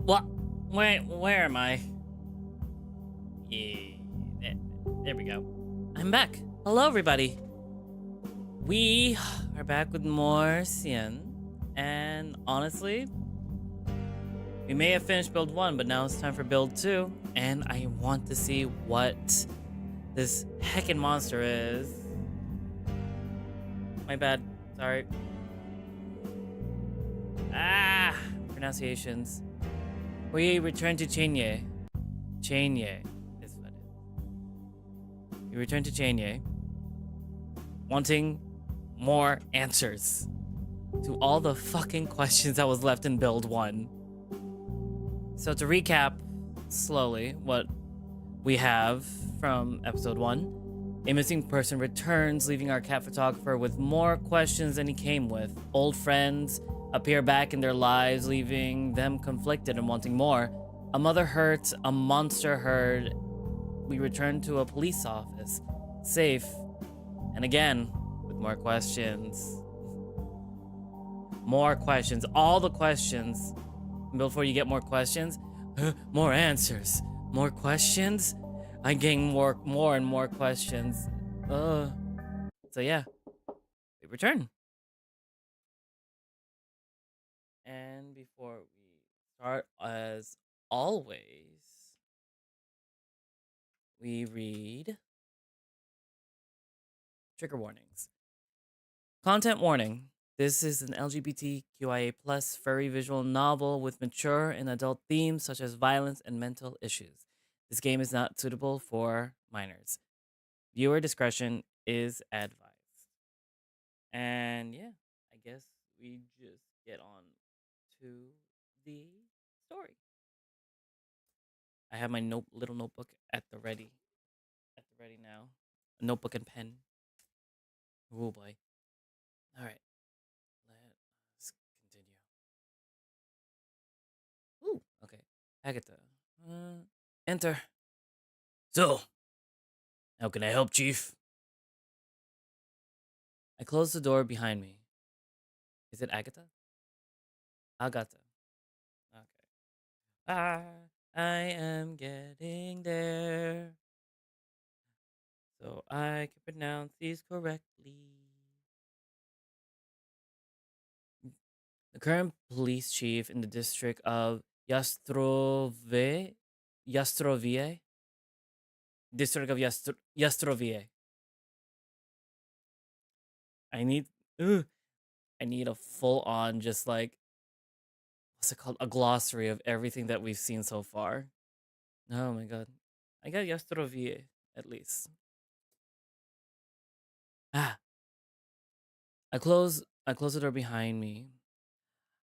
What? Where am I? Yeah, there we go. I'm back. Hello, everybody. We are back with more Cienie, and honestly, we may have finished build 1, but now it's time for build 2, and I want to see what this heckin' monster is. My bad. Sorry. Pronunciations. We return to Cienie. Cienie is what it is. We return to Cienie, wanting more answers to all the fucking questions that was left in build 1. So to recap slowly what we have from episode 1, a missing person returns, leaving our cat photographer with more questions than he came with. Old friends appear back in their lives, leaving them conflicted and wanting more. A mother hurt, a monster heard. We return to a police office, safe, and again, with more questions. More questions, all the questions. And before you get more questions, more answers. More questions? I'm getting more and more questions. So yeah, we return. And before we start, as always, we read trigger warnings. Content warning. This is an LGBTQIA+ furry visual novel with mature and adult themes such as violence and mental issues. This game is not suitable for minors. Viewer discretion is advised. And yeah, I guess we just get on to the story. I have my little notebook at the ready now. A notebook and pen. Oh boy. All right. Let's continue. Ooh, okay. Agatha. Enter. So, how can I help, Chief? I close the door behind me. Is it Agatha? Agatha. Okay. I am getting there. So I can pronounce these correctly. The current police chief in the district of Yastrovie, district of Yastrovie. I need a full-on, just like, what's it called? A glossary of everything that we've seen so far. Oh my god. I got Yastrovie, at least. I close the door behind me.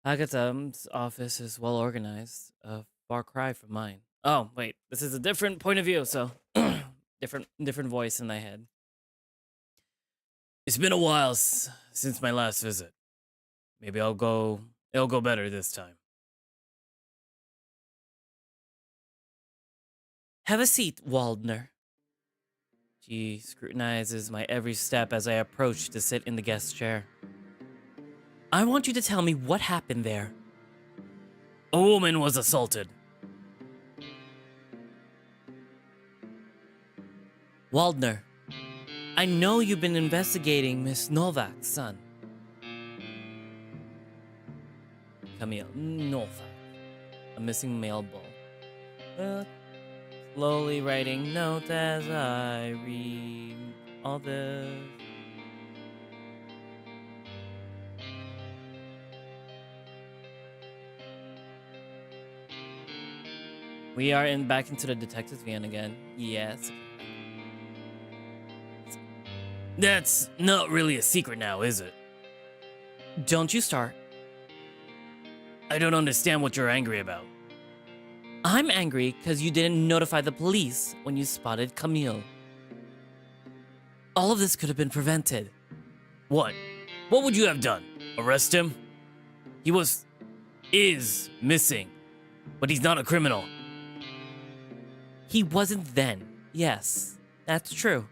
Agatha's office is well organized, a far cry from mine. Oh, wait, this is a different point of view, so different voice in my head. It's been a while since my last visit. Maybe it'll go better this time. Have a seat, Waldner. She scrutinizes my every step as I approach to sit in the guest chair. I want you to tell me what happened there. A woman was assaulted. Waldner, I know you've been investigating Miss Novak's son. Camille, Novak, a missing male bull. Slowly writing notes as I read all this. We are back into the detective's van again. Yes. That's not really a secret now, is it? Don't you start. I don't understand what you're angry about. I'm angry because you didn't notify the police when you spotted Camille. All of this could have been prevented. What? What would you have done? Arrest him? He is missing, but he's not a criminal. He wasn't then. Yes, that's true.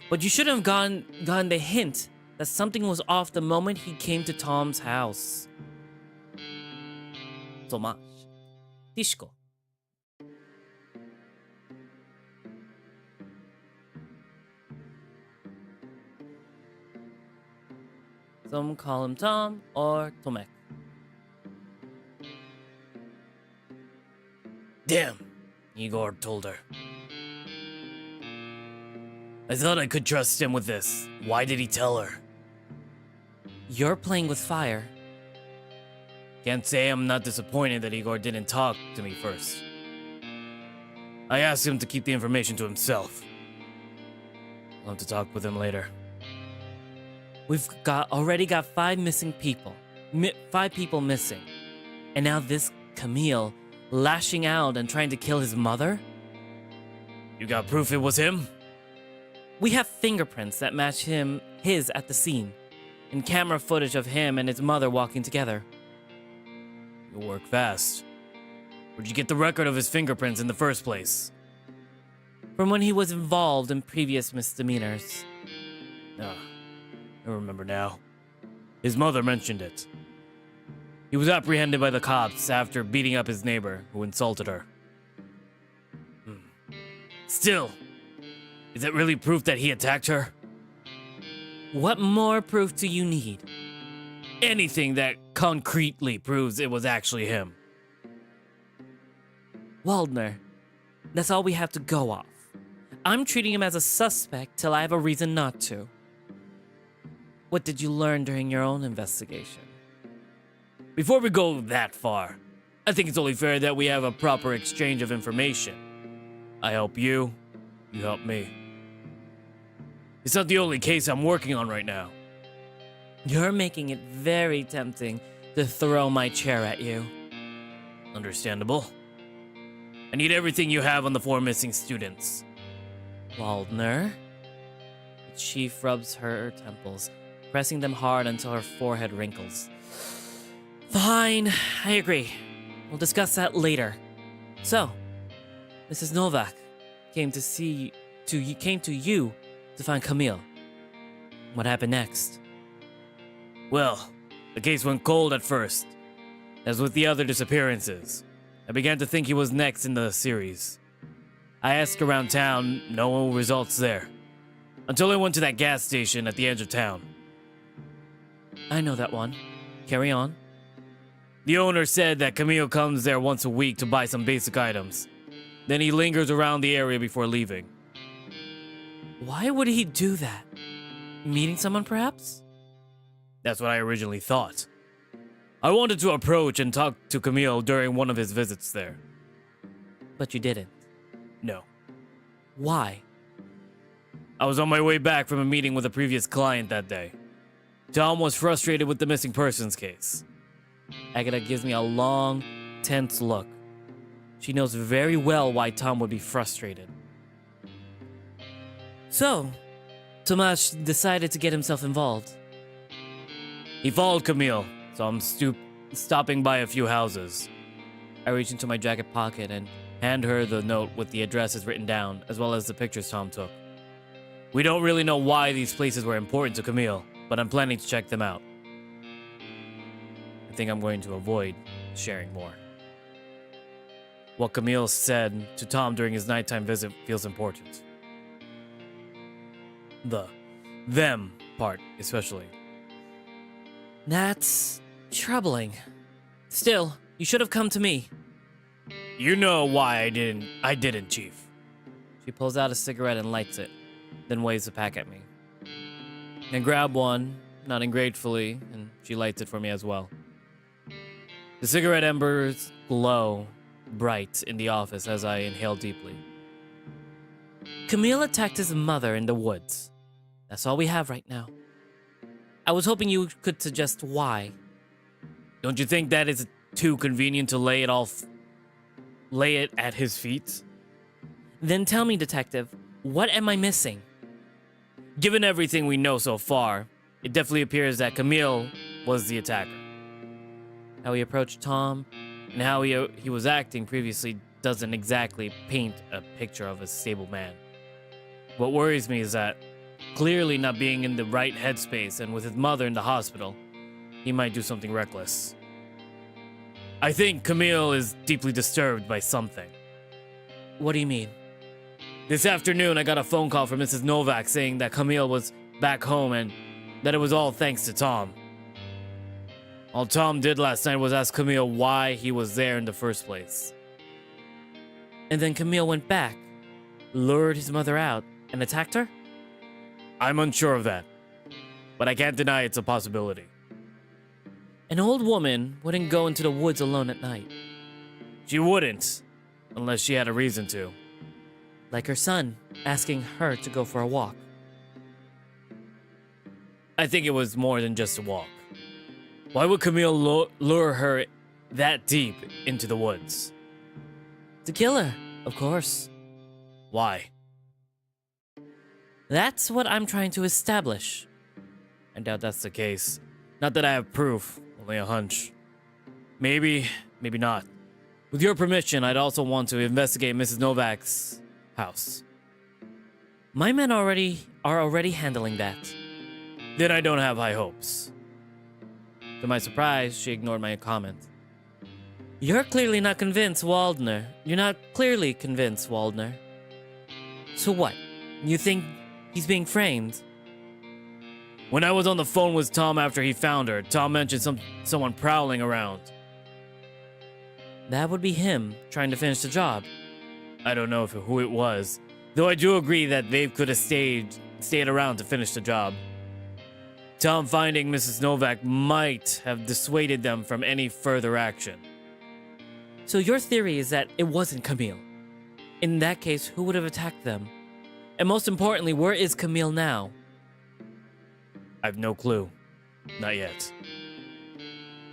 But you should have gotten the hint that something was off the moment he came to Tom's house. Tomas. Tishko. Some call him Tom or Tomek. Damn, Igor told her. I thought I could trust him with this. Why did he tell her? You're playing with fire. Can't say I'm not disappointed that Igor didn't talk to me first. I asked him to keep the information to himself. I'll have to talk with him later. We've already got 5 missing people. 5 people missing. And now this Camille lashing out and trying to kill his mother? You got proof it was him? We have fingerprints that match his at the scene, and camera footage of him and his mother walking together. You work fast. Where'd you get the record of his fingerprints in the first place? From when he was involved in previous misdemeanors. I remember now. His mother mentioned it. He was apprehended by the cops after beating up his neighbor who insulted her. Still, is that really proof that he attacked her? What more proof do you need? Anything that concretely proves it was actually him. Waldner, that's all we have to go off. I'm treating him as a suspect till I have a reason not to. What did you learn during your own investigation? Before we go that far, I think it's only fair that we have a proper exchange of information. I help you, you help me. It's not the only case I'm working on right now. You're making it very tempting to throw my chair at you. Understandable. I need everything you have on the 4 missing students. Waldner? The chief rubs her temples, pressing them hard until her forehead wrinkles. Fine, I agree. We'll discuss that later. So, Mrs. Novak came to you to find Camille. What happened next? Well, the case went cold at first. As with the other disappearances, I began to think he was next in the series. I asked around town, no results there. Until I went to that gas station at the edge of town. I know that one. Carry on. The owner said that Camille comes there once a week to buy some basic items. Then he lingers around the area before leaving. Why would he do that? Meeting someone, perhaps? That's what I originally thought. I wanted to approach and talk to Camille during one of his visits there. But you didn't? No. Why? I was on my way back from a meeting with a previous client that day. Tom was frustrated with the missing persons case. Agatha gives me a long, tense look. She knows very well why Tom would be frustrated. So, Tomasz decided to get himself involved. He followed Camille, so I'm stopping by a few houses. I reach into my jacket pocket and hand her the note with the addresses written down, as well as the pictures Tom took. We don't really know why these places were important to Camille, but I'm planning to check them out. I think I'm going to avoid sharing more. What Camille said to Tom during his nighttime visit feels important. The them part, especially. That's troubling. Still, you should have come to me. You know why I didn't, Chief. She pulls out a cigarette and lights it, then waves the pack at me. I grab one, nodding gratefully, and she lights it for me as well. The cigarette embers glow bright in the office as I inhale deeply. Camille attacked his mother in the woods. That's all we have right now. I was hoping you could suggest why. Don't you think that is too convenient to lay it at his feet? Then tell me, Detective, what am I missing? Given everything we know so far, it definitely appears that Camille was the attacker. How he approached Tom and how he was acting previously doesn't exactly paint a picture of a stable man. What worries me is that, clearly not being in the right headspace and with his mother in the hospital, he might do something reckless. I think Camille is deeply disturbed by something. What do you mean? This afternoon, I got a phone call from Mrs. Novak saying that Camille was back home and that it was all thanks to Tom. All Tom did last night was ask Camille why he was there in the first place. And then Camille went back, lured his mother out, and attacked her? I'm unsure of that, but I can't deny it's a possibility. An old woman wouldn't go into the woods alone at night. She wouldn't, unless she had a reason to. Like her son, asking her to go for a walk. I think it was more than just a walk. Why would Camille lure her that deep into the woods? To kill her, of course. Why? That's what I'm trying to establish. I doubt that's the case. Not that I have proof, only a hunch. Maybe, maybe not. With your permission, I'd also want to investigate Mrs. Novak's house. My men are already handling that. Then I don't have high hopes. To my surprise, she ignored my comment. You're clearly not convinced, Waldner. You're not clearly convinced, Waldner. So what? You think he's being framed? When I was on the phone with Tom after he found her, Tom mentioned someone prowling around. That would be him, trying to finish the job. I don't know who it was, though I do agree that they could have stayed around to finish the job. Tom finding Mrs. Novak might have dissuaded them from any further action. So your theory is that it wasn't Camille. In that case, who would have attacked them? And most importantly, where is Camille now? I've no clue. Not yet.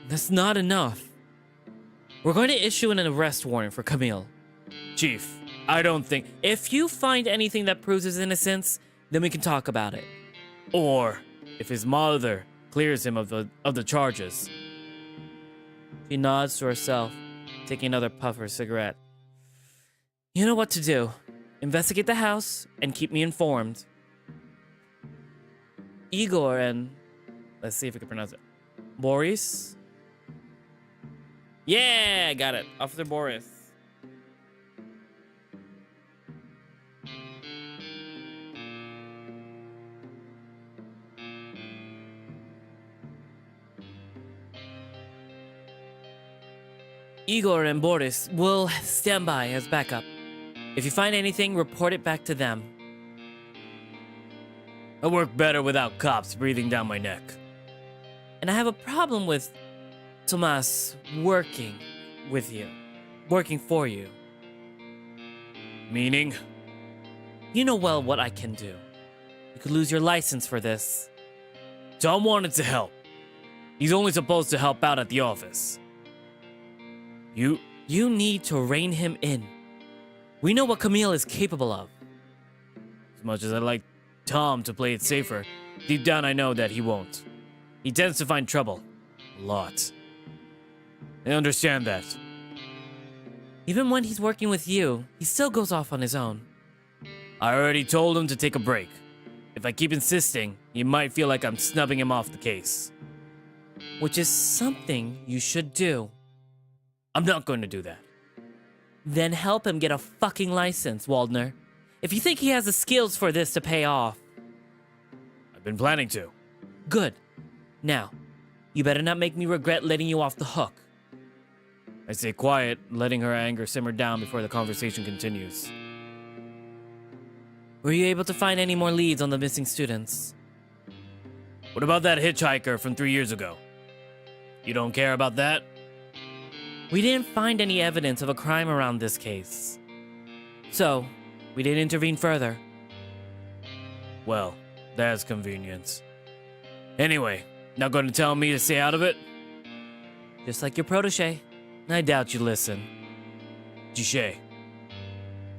That's not enough. We're going to issue an arrest warrant for Camille. Chief, I don't think... If you find anything that proves his innocence, then we can talk about it. Or if his mother clears him of the charges. She nods to herself, taking another puff of her cigarette. You know what to do. Investigate the house and keep me informed. Igor and... Let's see if we can pronounce it. Boris? Yeah, got it. Officer Boris. Igor and Boris will stand by as backup. If you find anything, report it back to them. I work better without cops breathing down my neck. And I have a problem with Tomas working with you. Working for you. Meaning? You know well what I can do. You could lose your license for this. Tom wanted to help. He's only supposed to help out at the office. You need to rein him in. We know what Camille is capable of. As much as I'd like Tom to play it safer, deep down I know that he won't. He tends to find trouble. A lot. I understand that. Even when he's working with you, he still goes off on his own. I already told him to take a break. If I keep insisting, he might feel like I'm snubbing him off the case. Which is something you should do. I'm not going to do that. Then help him get a fucking license, Waldner. If you think he has the skills for this to pay off. I've been planning to. Good. Now, you better not make me regret letting you off the hook. I stay quiet, letting her anger simmer down before the conversation continues. Were you able to find any more leads on the missing students? What about that hitchhiker from 3 years ago? You don't care about that? We didn't find any evidence of a crime around this case. So, we didn't intervene further. Well, that's convenient. Anyway, not going to tell me to stay out of it? Just like your protege. I doubt you listen. Touché.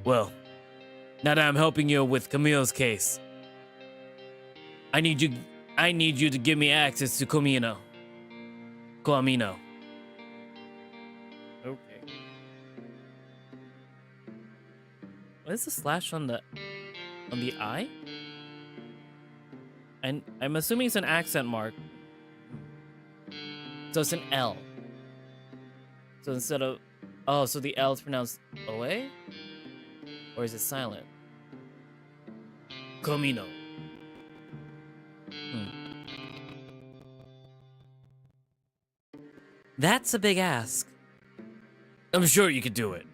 Well, now that I'm helping you with Camille's case, I need you to give me access to Coamino. Okay. What is the slash on the I? And I'm assuming it's an accent mark. So it's an L. So instead of... Oh, so the L is pronounced away? Or is it silent? Camino. That's a big ask. I'm sure you could do it.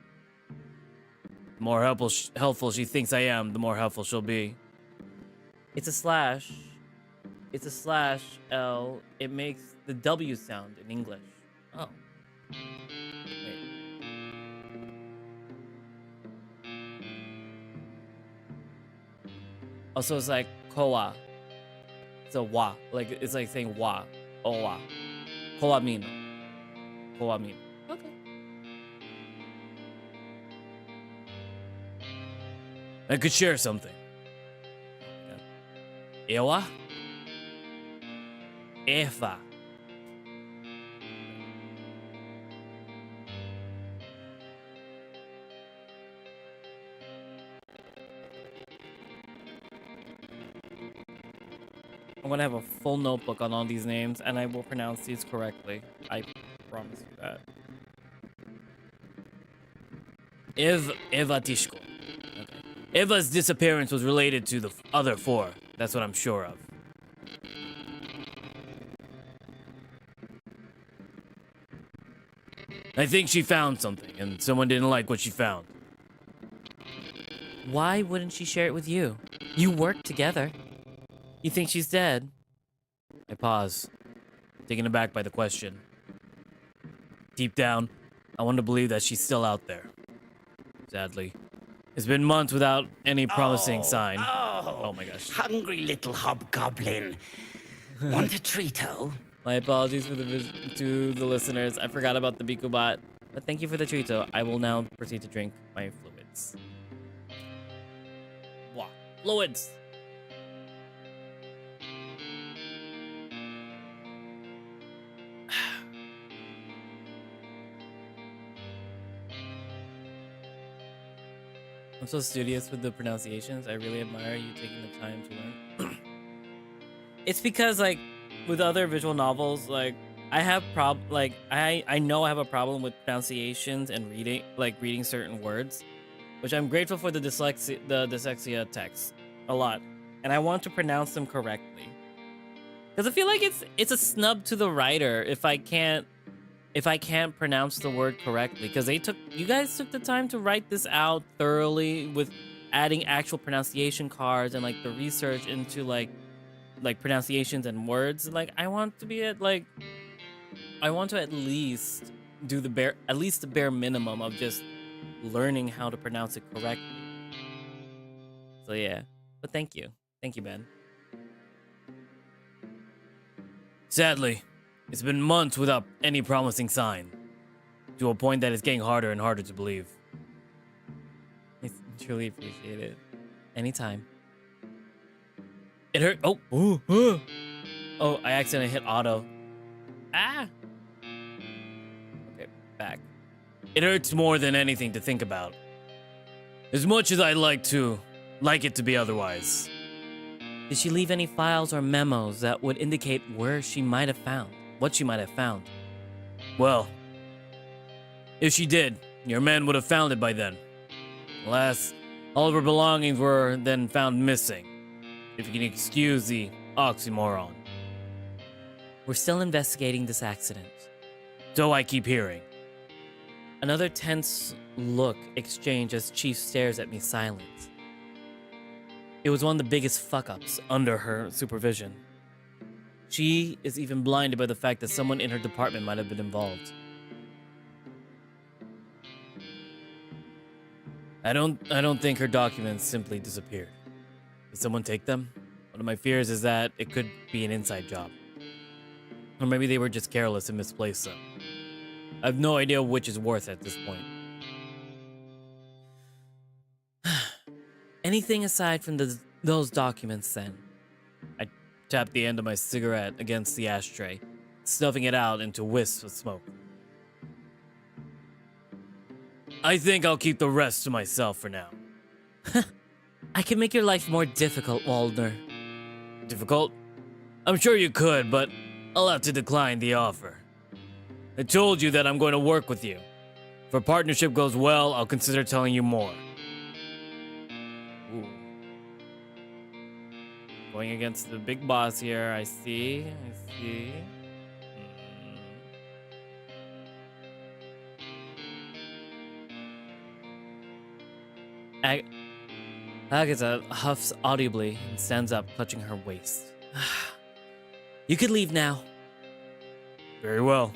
The more helpful she thinks I am, the more helpful she'll be. It's a slash. It's a slash L. It makes the W sound in English. Oh. Wait. Also, it's like koa. It's a wa. Like, it's like saying wa. Owa. Koa mino. Koa mino. Okay. I could share something. Ewa? Eva. I'm gonna have a full notebook on all these names, and I will pronounce these correctly. I promise you that. Eva Tishko. Okay. Eva's disappearance was related to the other four. That's what I'm sure of. I think she found something, and someone didn't like what she found. Why wouldn't she share it with you? You work together. You think she's dead? I pause, taken aback by the question. Deep down, I want to believe that she's still out there. Sadly, it's been months without any promising sign. Oh my gosh. Hungry little hobgoblin. Want a treat-o? My apologies to the listeners. I forgot about the Bikubot, but thank you for the treat-o. I will now proceed to drink my fluids. Wow. Fluids! I'm so studious with the pronunciations. I really admire you taking the time to learn. It's because, like, with other visual novels, like, I have I know I have a problem with pronunciations and reading certain words, which I'm grateful for the dyslexia text a lot, and I want to pronounce them correctly. Because I feel like it's a snub to the writer if I can't pronounce the word correctly, because you guys took the time to write this out thoroughly with adding actual pronunciation cards and like the research into like pronunciations and words. Like I want to at least do the bare minimum of just learning how to pronounce it correctly. So yeah, but thank you, Ben. Sadly, it's been months without any promising sign, to a point that it's getting harder and harder to believe. I truly appreciate it. Anytime. It hurt. Oh, I accidentally hit auto. Ah! Okay, back. It hurts more than anything to think about. As much as I'd like it to be otherwise. Did she leave any files or memos that would indicate what she might have found? Well, if she did, your men would have found it by then. Alas, all of her belongings were then found missing, if you can excuse the oxymoron. We're still investigating this accident. So I keep hearing. Another tense look exchanged as Chief stares at me silent. It was one of the biggest fuck-ups under her supervision. She is even blinded by the fact that someone in her department might have been involved. I don't think her documents simply disappeared. Did someone take them? One of my fears is that it could be an inside job. Or maybe they were just careless and misplaced them. I have no idea which is worse at this point. Anything aside from those documents, then? I tapped the end of my cigarette against the ashtray, stuffing it out into wisps of smoke. I think I'll keep the rest to myself for now. I can make your life more difficult, Waldner. Difficult? I'm sure you could, but I'll have to decline the offer. I told you that I'm going to work with you. If our partnership goes well, I'll consider telling you more. Ooh. Going against the big boss here, I see. Agatha huffs audibly and stands up, clutching her waist. You can leave now. Very well.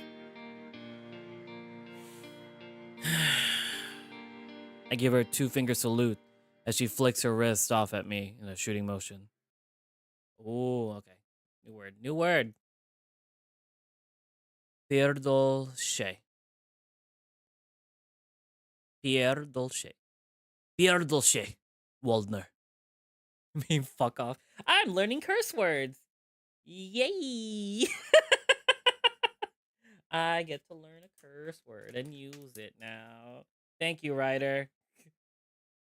I give her a 2-finger salute as she flicks her wrist off at me in a shooting motion. Oh, okay. New word. Pierre Dolce. Waldner. I mean, fuck off. I'm learning curse words. Yay! I get to learn a curse word and use it now. Thank you, writer.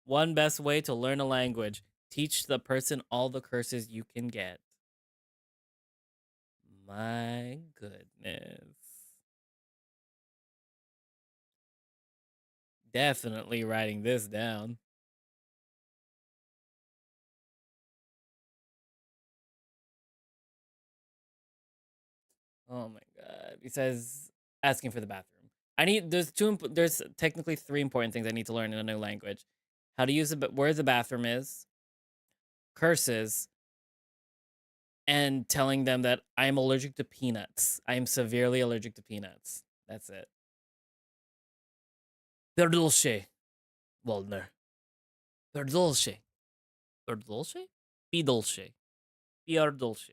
One best way to learn a language. Teach the person all the curses you can get. My goodness. Definitely writing this down. Oh my god. He says asking for the bathroom. There's technically 3 important things I need to learn in a new language. How to use it, where the bathroom is, curses, and telling them that I am allergic to peanuts. I am severely allergic to peanuts. That's it. Perdolce. Waldner. Perdolce. Perdolce? Pidolce. Piardolce.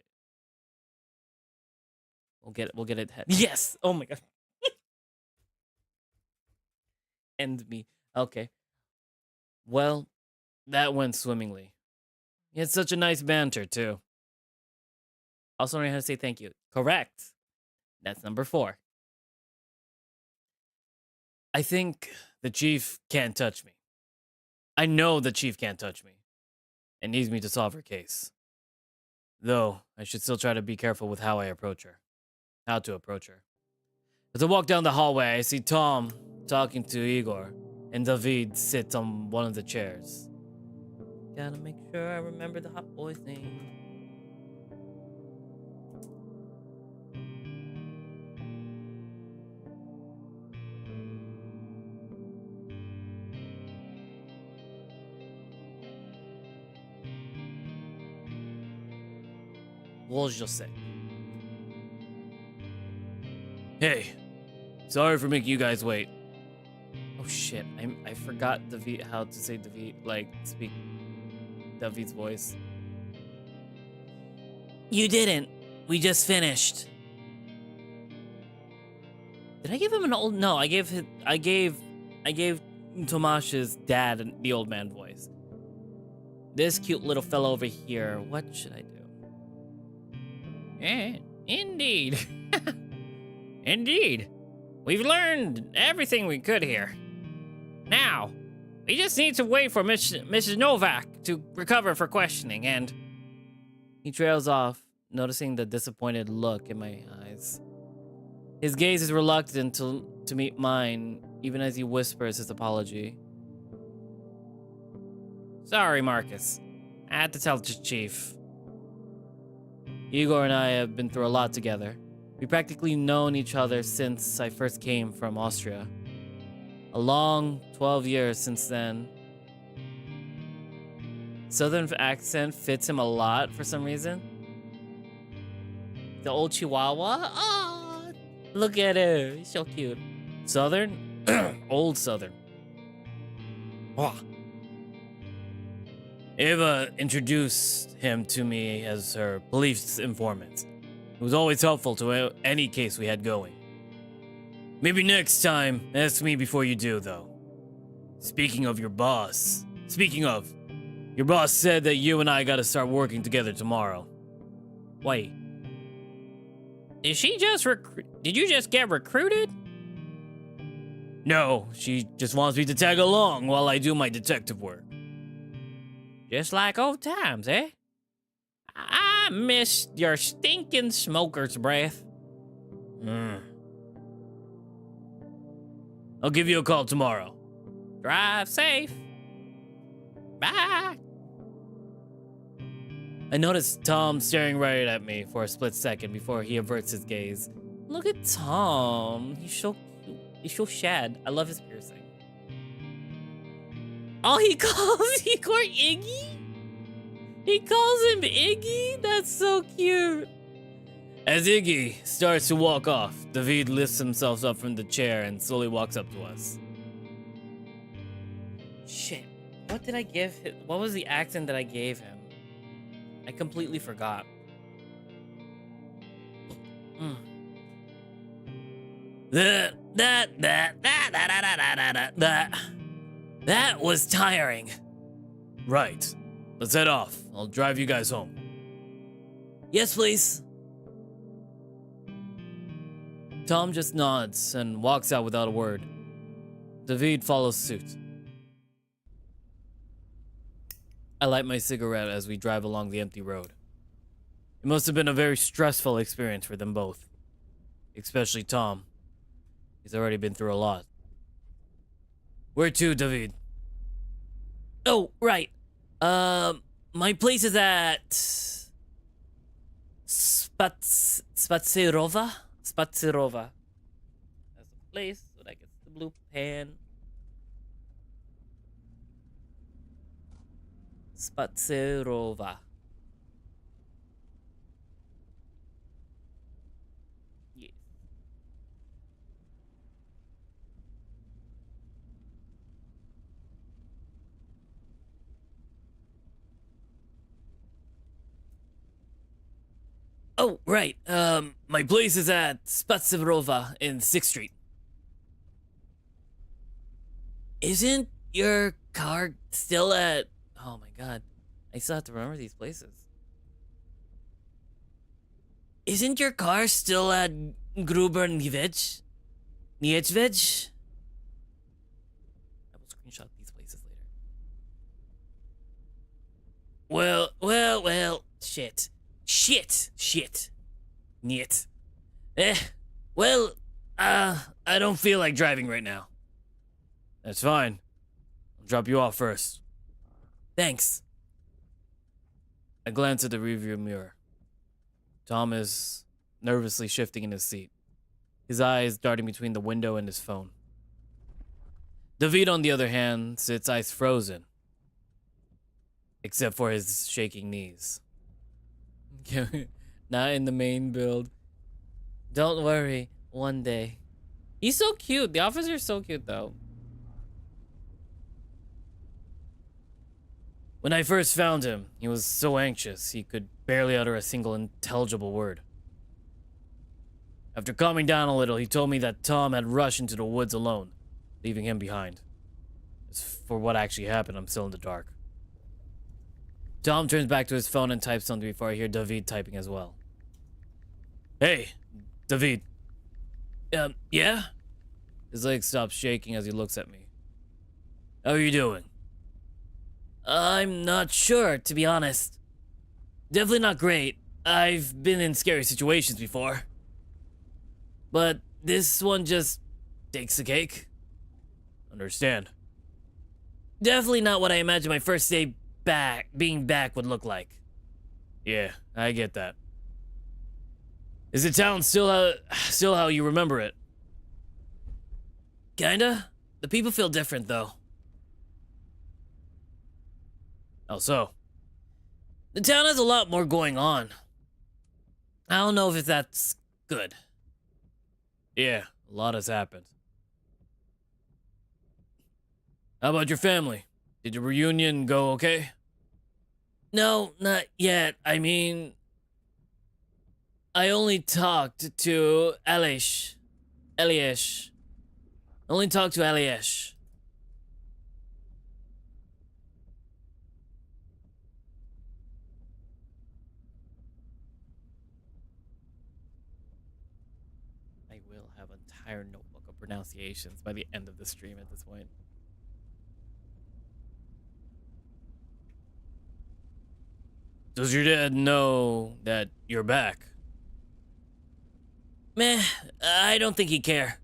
We'll get it. Yes! Oh my god. End me. Okay. Well, that went swimmingly. You had such a nice banter, too. Also learning how to say thank you. Correct. That's number 4. I think the chief can't touch me. I know the chief can't touch me and needs me to solve her case. Though, I should still try to be careful with how to approach her. As I walk down the hallway, I see Tom talking to Igor, and David sits on one of the chairs. Gotta make sure I remember the hot boy's name. Rotshild. Hey, sorry for making you guys wait. Oh shit, I forgot David how to say David, like speak David's voice. You didn't. We just finished. Did I give him an old? No, I gave Tomash's dad the old man voice. This cute little fellow over here. What should I do? Indeed. Indeed. We've learned everything we could here. Now, we just need to wait for Mrs. Novak to recover for questioning, and... He trails off, noticing the disappointed look in my eyes. His gaze is reluctant to meet mine, even as he whispers his apology. Sorry, Marcus. I had to tell the chief. Igor and I have been through a lot together. We've practically known each other since I first came from Austria. A long 12 years since then. Southern accent fits him a lot for some reason. The old Chihuahua? Oh, look at him. He's so cute. Southern? Old Southern. Oh. Eva introduced him to me as her police informant. It was always helpful to any case we had going. Maybe next time, ask me before you do, though. Speaking of, your boss said that you and I gotta start working together tomorrow. Wait. Did you just get recruited? No, she just wants me to tag along while I do my detective work. Just like old times, eh? I miss your stinking smoker's breath. I'll give you a call tomorrow. Drive safe. Bye. I noticed Tom staring right at me for a split second before he averts his gaze. Look at Tom. He's so cute. He's so shad. I love his piercing. Oh, he calls Iggy? He calls him Iggy? That's so cute. As Iggy starts to walk off, David lifts himself up from the chair and slowly walks up to us. Shit. What did I give him? What was the accent that I gave him? I completely forgot. That was tiring. Right. Let's head off. I'll drive you guys home. Yes, please. Tom just nods and walks out without a word. David follows suit. I light my cigarette as we drive along the empty road. It must have been a very stressful experience for them both. Especially Tom. He's already been through a lot. Where to, David? Oh, right. My place is at... Spatsirova? Spatsirova. That's the place. So that gets the blue pen. Spatsirova. Yes. Oh, right. My place is at Spatsirova in 6th Street. Isn't your car still at... Oh my god. I still have to remember these places. Isn't your car still at Gruber Nievich? Niechvich? I will screenshot these places later. Well. Shit. Niet. I don't feel like driving right now. That's fine. I'll drop you off first. Thanks. I glance at the rearview mirror. Tom is nervously shifting in his seat, his eyes darting between the window and his phone. David, on the other hand, sits eyes frozen, except for his shaking knees. Not in the main build. Don't worry, one day. He's so cute. The officer's so cute, though. When I first found him, he was so anxious he could barely utter a single intelligible word. After calming down a little, he told me that Tom had rushed into the woods alone, leaving him behind. As for what actually happened, I'm still in the dark. Tom turns back to his phone and types something before I hear David typing as well. Hey, David. Yeah? His legs stop shaking as he looks at me. How are you doing? I'm not sure, to be honest. Definitely not great. I've been in scary situations before. But this one just takes the cake. Understand. Definitely not what I imagined my first day being back would look like. Yeah, I get that. Is the town still how you remember it? Kinda. The people feel different, though. How so? The town has a lot more going on. I don't know if that's good. Yeah, a lot has happened. How about your family? Did your reunion go okay? No, not yet. I mean, I only talked to Eliesh. Only talked to Eliesh. I will have an entire notebook of pronunciations by the end of the stream at this point. Does your dad know that you're back? Meh, I don't think he'd care.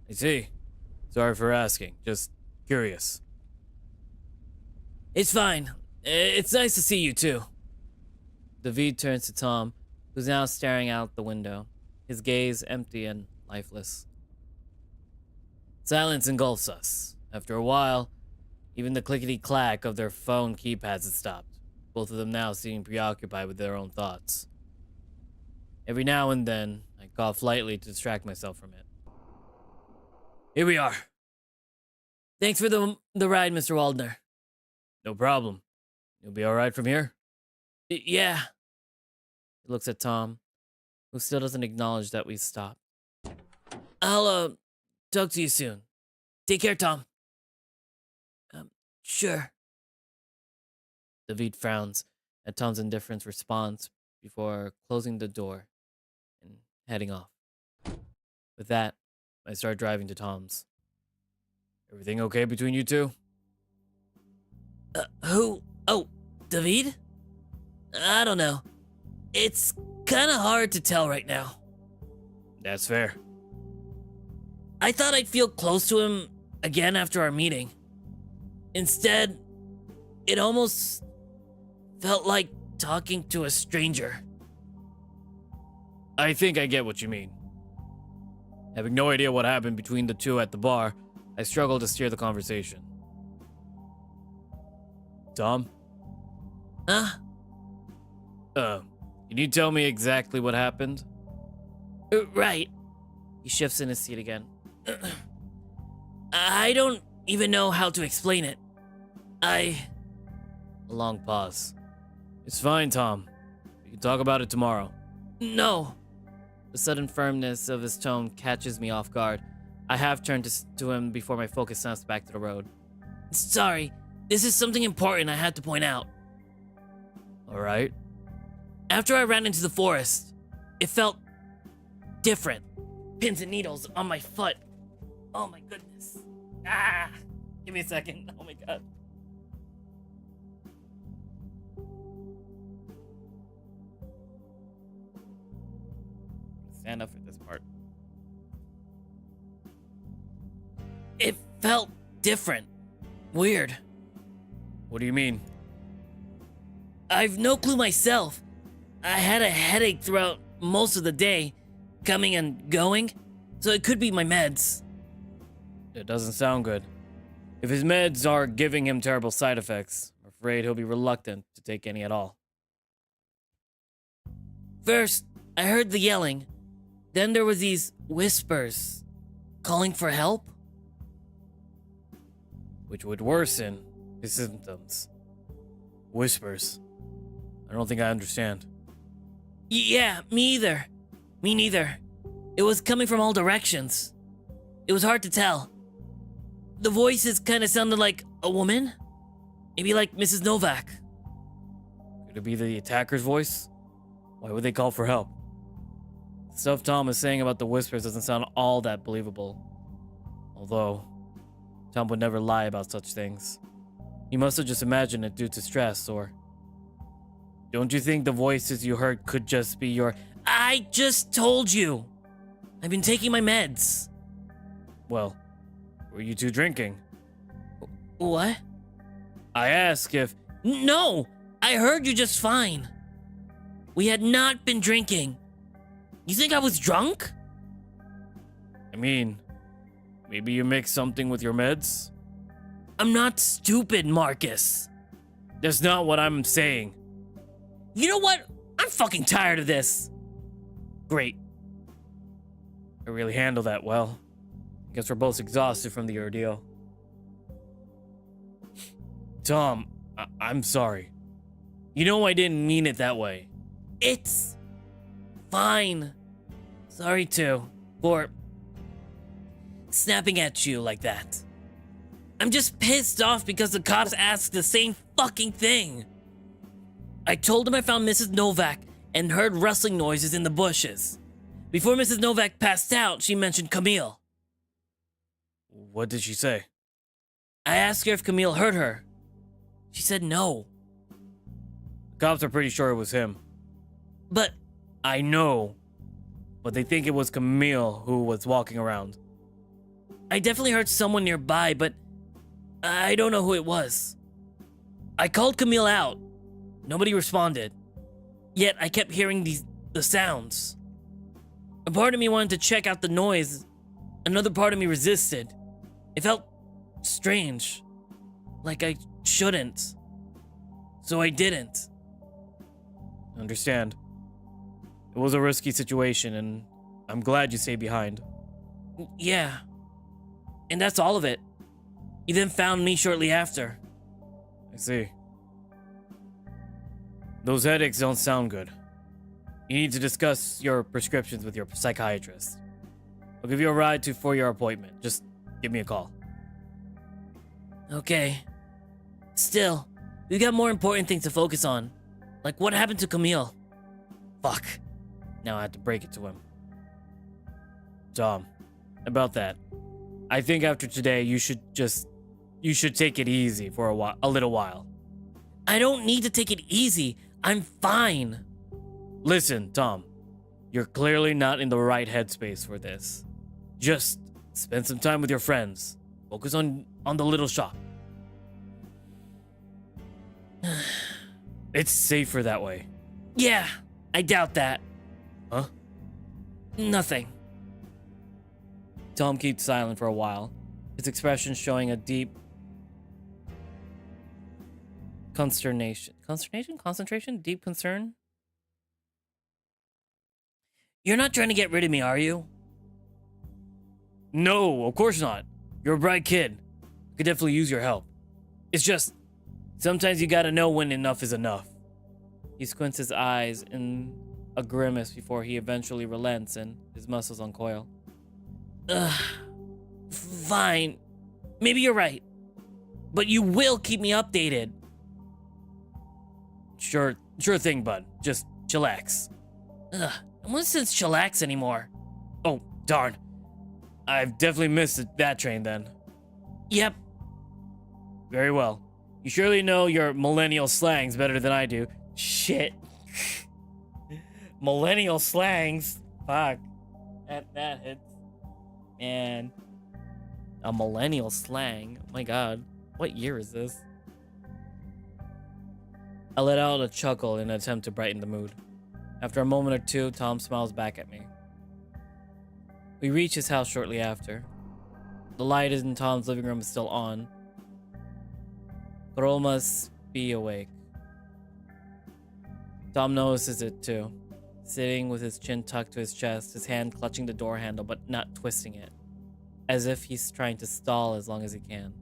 I see. Sorry for asking. Just curious. It's fine. It's nice to see you too. David turns to Tom, who's now staring out the window, his gaze empty and lifeless. Silence engulfs us. After a while, even the clickety-clack of their phone keypads had stopped, both of them now seeming preoccupied with their own thoughts. Every now and then, I cough lightly to distract myself from it. Here we are. Thanks for the ride, Mr. Waldner. No problem. You'll be alright from here? Yeah. He looks at Tom, who still doesn't acknowledge that we've stopped. I'll, talk to you soon. Take care, Tom. Sure. David frowns at Tom's indifferent response before closing the door and heading off. With that, I start driving to Tom's. Everything okay between you two? Who? Oh, David? I don't know. It's kinda hard to tell right now. That's fair. I thought I'd feel close to him again after our meeting. Instead, it almost felt like talking to a stranger. I think I get what you mean. Having no idea what happened between the two at the bar, I struggle to steer the conversation. Tom? Huh? Can you tell me exactly what happened? Right. He shifts in his seat again. I don't even know how to explain it. A long pause. It's fine, Tom. We can talk about it tomorrow. No. The sudden firmness of his tone catches me off guard. I half turn to him before my focus snaps back to the road. Sorry, this is something important I had to point out. Alright. After I ran into the forest, it felt different. Pins and needles on my foot. Oh my goodness. Ah! Give me a second. Oh my god. Stand up for this part. It felt different. Weird. What do you mean? I've no clue myself. I had a headache throughout most of the day, coming and going, so it could be my meds. It doesn't sound good. If his meds are giving him terrible side effects, I'm afraid he'll be reluctant to take any at all. First, I heard the yelling. Then there was these whispers, calling for help. Which would worsen his symptoms. Whispers. I don't think I understand. Yeah, me either. Me neither. It was coming from all directions. It was hard to tell. The voices kind of sounded like a woman. Maybe like Mrs. Novak. Could it be the attacker's voice? Why would they call for help? The stuff Tom is saying about the whispers doesn't sound all that believable. Although, Tom would never lie about such things. He must have just imagined it due to stress, or... Don't you think the voices you heard could just be your... I just told you! I've been taking my meds. Well, were you two drinking? What? I asked if... No! I heard you just fine. We had not been drinking. You think I was drunk? I mean, maybe you mixed something with your meds? I'm not stupid, Marcus. That's not what I'm saying. You know what? I'm fucking tired of this. Great. I really handled that well. I guess we're both exhausted from the ordeal. Tom, I'm sorry. You know I didn't mean it that way. It's fine. Sorry too, for snapping at you like that. I'm just pissed off because the cops asked the same fucking thing. I told them I found Mrs. Novak and heard rustling noises in the bushes. Before Mrs. Novak passed out, she mentioned Camille. What did she say? I asked her if Camille heard her. She said no. The cops are pretty sure it was him. But... I know. But they think it was Camille who was walking around. I definitely heard someone nearby, but I don't know who it was. I called Camille out. Nobody responded. Yet I kept hearing the sounds. A part of me wanted to check out the noise. Another part of me resisted. It felt strange. Like I shouldn't. So I didn't. I understand. It was a risky situation, and I'm glad you stayed behind. Yeah. And that's all of it. You then found me shortly after. I see. Those headaches don't sound good. You need to discuss your prescriptions with your psychiatrist. I'll give you a ride for your appointment. Just give me a call. Okay. Still, we got more important things to focus on. Like what happened to Camille. Fuck. Now I have to break it to him. Tom, about that. I think after today, you should take it easy for a little while. I don't need to take it easy. I'm fine. Listen, Tom. You're clearly not in the right headspace for this. Just spend some time with your friends. Focus on the little shop. It's safer that way. Yeah, I doubt that. Huh? Nothing. Tom keeps silent for a while, his expression showing a deep consternation. Concentration? Deep concern? You're not trying to get rid of me, are you? No, of course not. You're a bright kid. I could definitely use your help. It's just, sometimes you gotta know when enough is enough. He squints his eyes in a grimace before he eventually relents and his muscles uncoil. Ugh. Fine. Maybe you're right. But you will keep me updated. Sure thing, bud. Just chillax. Ugh. I won't sense chillax anymore. Oh, darn. I've definitely missed that train then. Yep. Very well. You surely know your millennial slangs better than I do. Shit. Millennial slangs? Fuck. That hits. Man. A millennial slang? Oh my god. What year is this? I let out a chuckle in an attempt to brighten the mood. After a moment or two, Tom smiles back at me. We reach his house shortly after. The light in Tom's living room is still on. Carol must be awake. Tom notices it too, sitting with his chin tucked to his chest, his hand clutching the door handle but not twisting it, as if he's trying to stall as long as he can.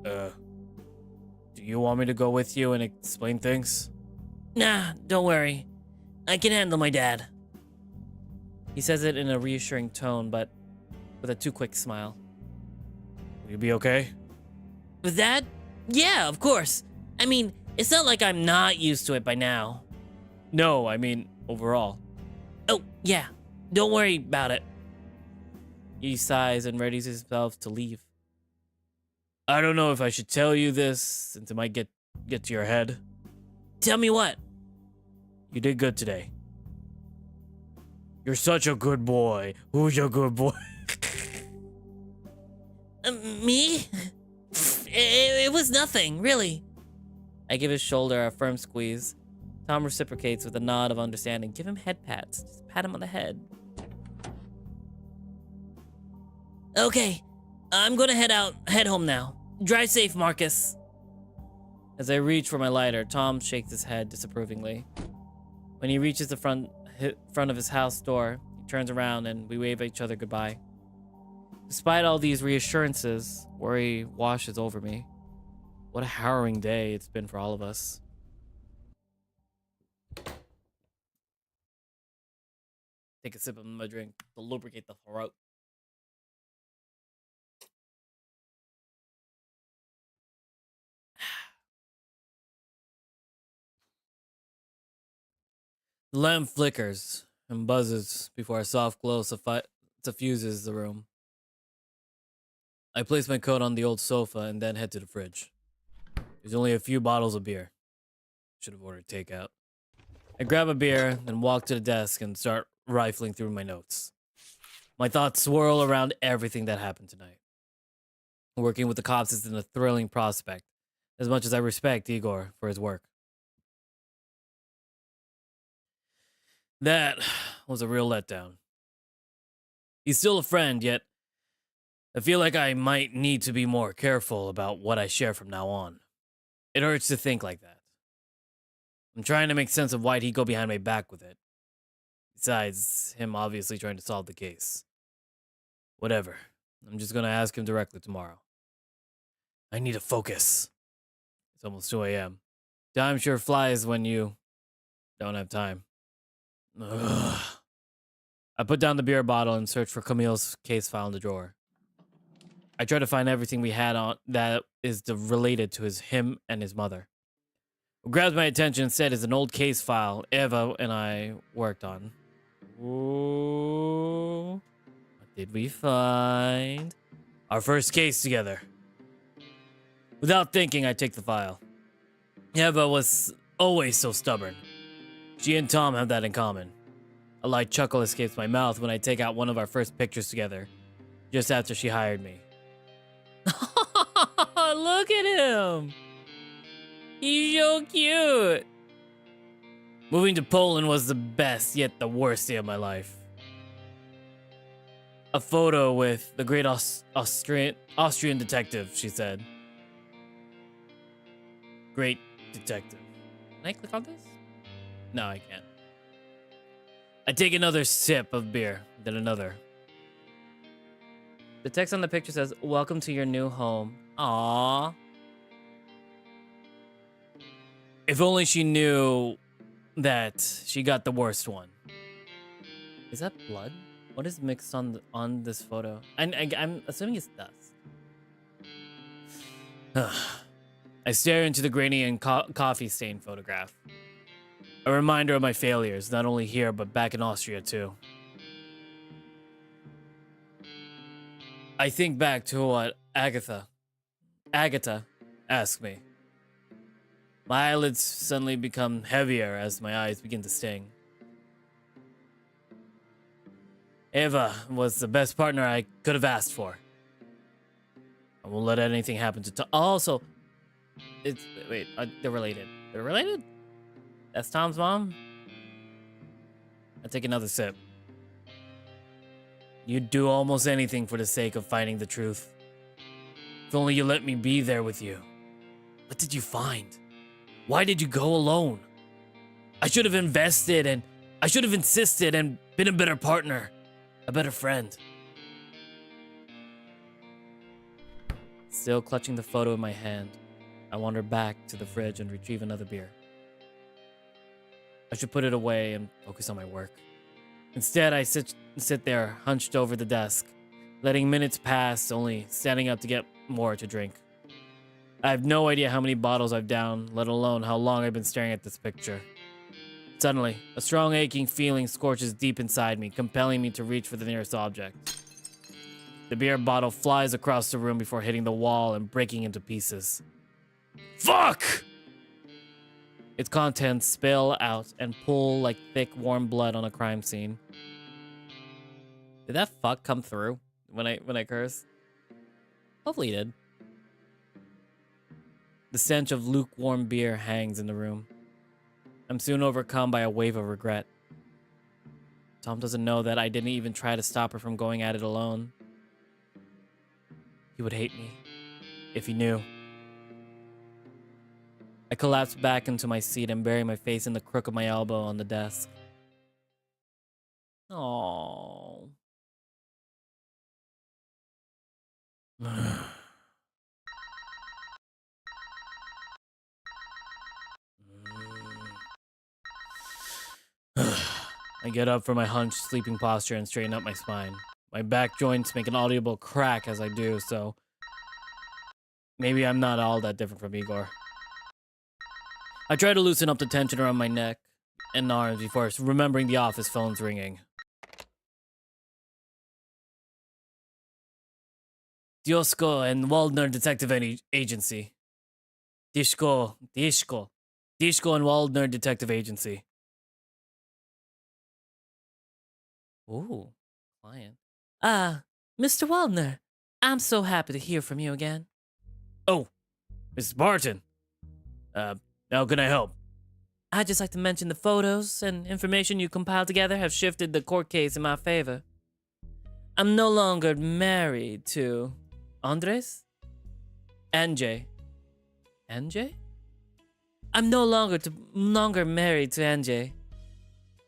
Do you want me to go with you and explain things? Nah, don't worry. I can handle my dad. He says it in a reassuring tone, but with a too quick smile. Will you be okay? With that? Yeah, of course. I mean, it's not like I'm not used to it by now. No, I mean, overall. Oh, yeah. Don't worry about it. He sighs and readies himself to leave. I don't know if I should tell you this, since it might get to your head. Tell me what? You did good today. You're such a good boy. Who's your good boy? Me? It was nothing, really. I give his shoulder a firm squeeze. Tom reciprocates with a nod of understanding. Give him head pats. Just pat him on the head. Okay, I'm gonna head home now. Drive safe, Marcus. As I reach for my lighter, Tom shakes his head disapprovingly. When he reaches the front of his house door, he turns around and we wave at each other goodbye. Despite all these reassurances, worry washes over me. What a harrowing day it's been for all of us. Take a sip of my drink to lubricate the throat. The lamp flickers and buzzes before a soft glow suffuses the room. I place my coat on the old sofa and then head to the fridge. There's only a few bottles of beer. Should have ordered takeout. I grab a beer, then walk to the desk and start rifling through my notes. My thoughts swirl around everything that happened tonight. Working with the cops isn't a thrilling prospect, as much as I respect Igor for his work. That was a real letdown. He's still a friend, yet I feel like I might need to be more careful about what I share from now on. It hurts to think like that. I'm trying to make sense of why'd he go behind my back with it. Besides, him obviously trying to solve the case. Whatever. I'm just gonna ask him directly tomorrow. I need to focus. It's almost 2 a.m. Time sure flies when you don't have time. Ugh. I put down the beer bottle and searched for Camille's case file in the drawer. I tried to find everything we had on that is related to him and his mother. What grabs my attention instead is an old case file Eva and I worked on. Ooh. What did we find? Our first case together. Without thinking, I take the file. Eva was always so stubborn. She and Tom have that in common. A light chuckle escapes my mouth when I take out one of our first pictures together, just after she hired me. Look at him! He's so cute! Moving to Poland was the best, yet the worst day of my life. A photo with the great Austrian detective, she said. Great detective. Can I click on this? No, I can't. I take another sip of beer, then another. The text on the picture says, "Welcome to your new home." Aww. If only she knew that she got the worst one. Is that blood? What is mixed on this photo? I'm assuming it's dust. I stare into the grainy and coffee stained photograph. A reminder of my failures, not only here, but back in Austria too. I think back to what Agatha asked me. My eyelids suddenly become heavier as my eyes begin to sting. Eva was the best partner I could have asked for. I won't let anything happen to Tom. Also, they're related. They're related? That's Tom's mom? I take another sip. You'd do almost anything for the sake of finding the truth. If only you let me be there with you. What did you find? Why did you go alone? I should have invested and I should have insisted and been a better partner, a better friend. Still clutching the photo in my hand, I wander back to the fridge and retrieve another beer. I should put it away and focus on my work. Instead, I sit there, hunched over the desk, letting minutes pass, only standing up to get more to drink. I have no idea how many bottles I've downed, let alone how long I've been staring at this picture. Suddenly, a strong aching feeling scorches deep inside me, compelling me to reach for the nearest object. The beer bottle flies across the room before hitting the wall and breaking into pieces. Fuck! Its contents spill out and pool like thick, warm blood on a crime scene. Did that fuck come through when I cursed? Hopefully it did. The stench of lukewarm beer hangs in the room. I'm soon overcome by a wave of regret. Tom doesn't know that I didn't even try to stop her from going at it alone. He would hate me if he knew. I collapse back into my seat and bury my face in the crook of my elbow on the desk. Aww. I get up from my hunched sleeping posture and straighten up my spine. My back joints make an audible crack as I do, so maybe I'm not all that different from Igor. I try to loosen up the tension around my neck and arms before remembering the office phone's ringing. Diosko and Waldner Detective Agency. Dishko and Waldner Detective Agency. Ooh, client. Mr. Waldner, I'm so happy to hear from you again. Oh, Mrs. Barton. How can I help? I'd just like to mention the photos and information you compiled together have shifted the court case in my favor. I'm no longer married to Andres? NJ. NJ? I'm no longer married to NJ,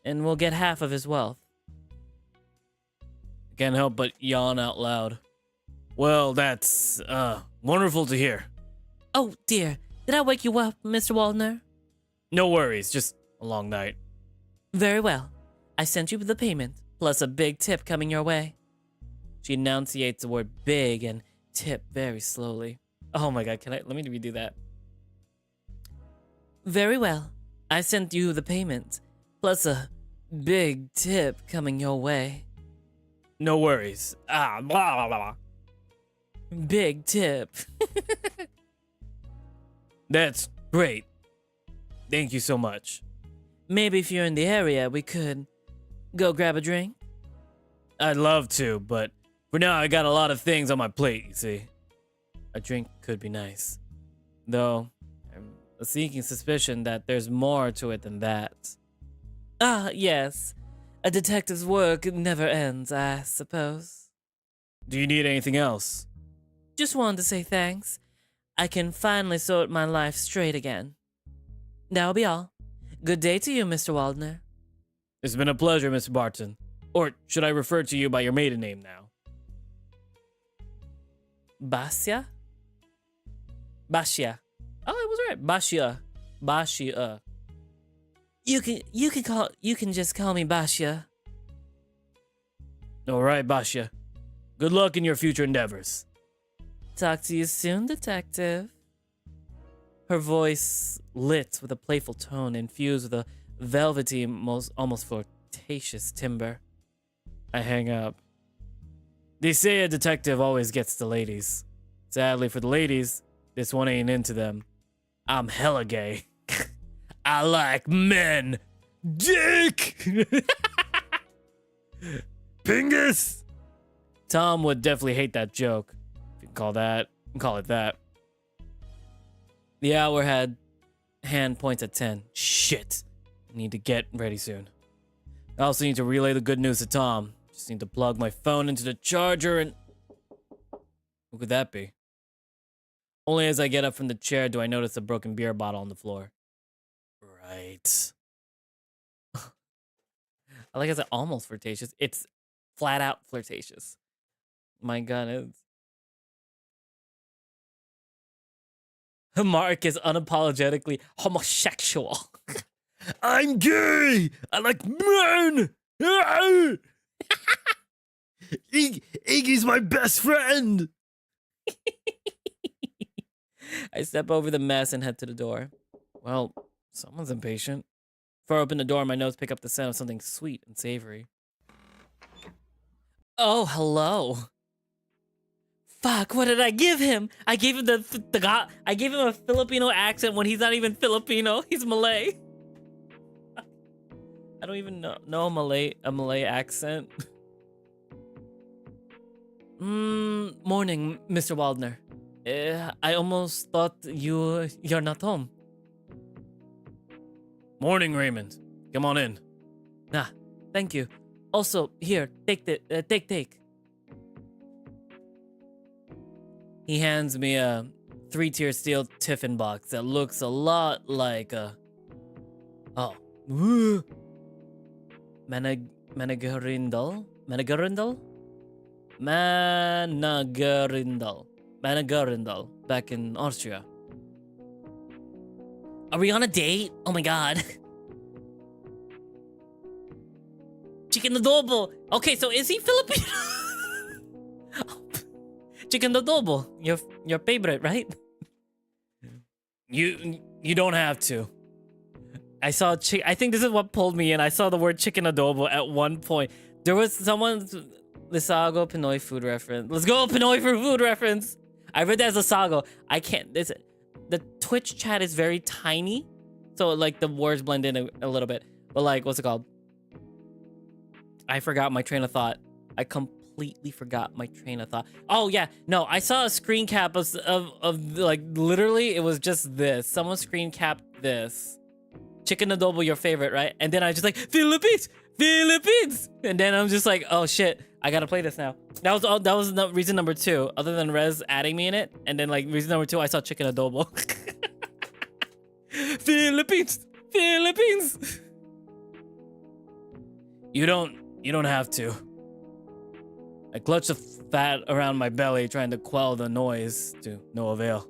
and will get half of his wealth. I can't help but yawn out loud. Well, that's, wonderful to hear. Oh, dear. Did I wake you up, Mr. Waldner? No worries, just a long night. Very well. I sent you the payment, plus a big tip coming your way. She enunciates the word big and tip very slowly. Oh my god, let me redo that. Very well. I sent you the payment, plus a big tip coming your way. No worries. Blah, blah, blah. Big tip. That's great. Thank you so much. Maybe if you're in the area, we could go grab a drink? I'd love to, but for now I got a lot of things on my plate, you see. A drink could be nice. Though, I'm a sneaking suspicion that there's more to it than that. Ah, yes. A detective's work never ends, I suppose. Do you need anything else? Just wanted to say thanks. I can finally sort my life straight again. That'll be all. Good day to you, Mr. Waldner. It's been a pleasure, Mr. Barton. Or should I refer to you by your maiden name now? Basia? Basia. Oh, I was right. Basia. Basia. You can just call me Basia. All right, Basia. Good luck in your future endeavors. Talk to you soon, detective. Her voice lit with a playful tone infused with a velvety, almost flirtatious timbre. I hang up. They say a detective always gets the ladies. Sadly for the ladies, this one ain't into them. I'm hella gay. I like men. Dick! Pingus! Tom would definitely hate that joke. If you can call it that. The hour hand points at 10. Shit. I need to get ready soon. I also need to relay the good news to Tom. Just need to plug my phone into the charger and... Who could that be? Only as I get up from the chair do I notice a broken beer bottle on the floor. Right. I like I said almost flirtatious. It's flat out flirtatious. My god, it's... Mark is unapologetically homosexual. I'm gay! I like men! Iggy's my best friend! I step over the mess and head to the door. Well, someone's impatient. Before I open the door, my nose pick up the scent of something sweet and savory. Oh, hello. Fuck, what did I give him? I gave him I gave him a Filipino accent when he's not even Filipino. He's Malay. I don't even know a Malay accent. Morning, Mr. Waldner. I almost thought you're not home. Morning, Raymond. Come on in. Nah, thank you. Also, here, take. He hands me a 3-tier steel tiffin box that looks a lot like a... Oh. Managarindal? Managarindal, back in Austria. Are we on a date? Oh my god. Chicken adobo. Okay, so is he Filipino? Chicken adobo, your favorite, right? You don't have to. I think this is what pulled me in. I saw the word chicken adobo at one point. There was someone's Lisago Pinoy food reference. Let's go Pinoy for food reference. I read that as Lisago. I can't. The Twitch chat is very tiny, so like the words blend in a little bit. But like, what's it called? I forgot my train of thought. I completely completely forgot my train of thought. Oh yeah, no, I saw a screen cap of like literally it was just this. Someone screen capped this. Chicken adobo, your favorite, right? And then I just like Philippines, Philippines, and then I'm just like, oh shit, I gotta play this now. That was reason number 2, other than Rez adding me in it, and then like reason number 2, I saw chicken adobo. Philippines, Philippines. You don't have to. I clutched the fat around my belly, trying to quell the noise, to no avail.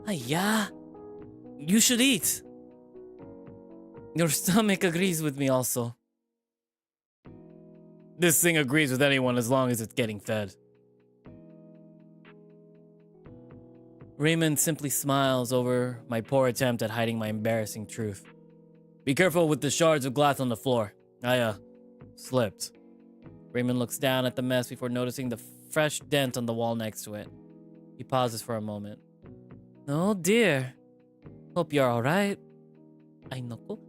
Yeah, you should eat. Your stomach agrees with me also. This thing agrees with anyone as long as it's getting fed. Raymond simply smiles over my poor attempt at hiding my embarrassing truth. Be careful with the shards of glass on the floor. I slipped. Raymond looks down at the mess before noticing the fresh dent on the wall next to it. He pauses for a moment. Oh dear. Hope you're alright. I know.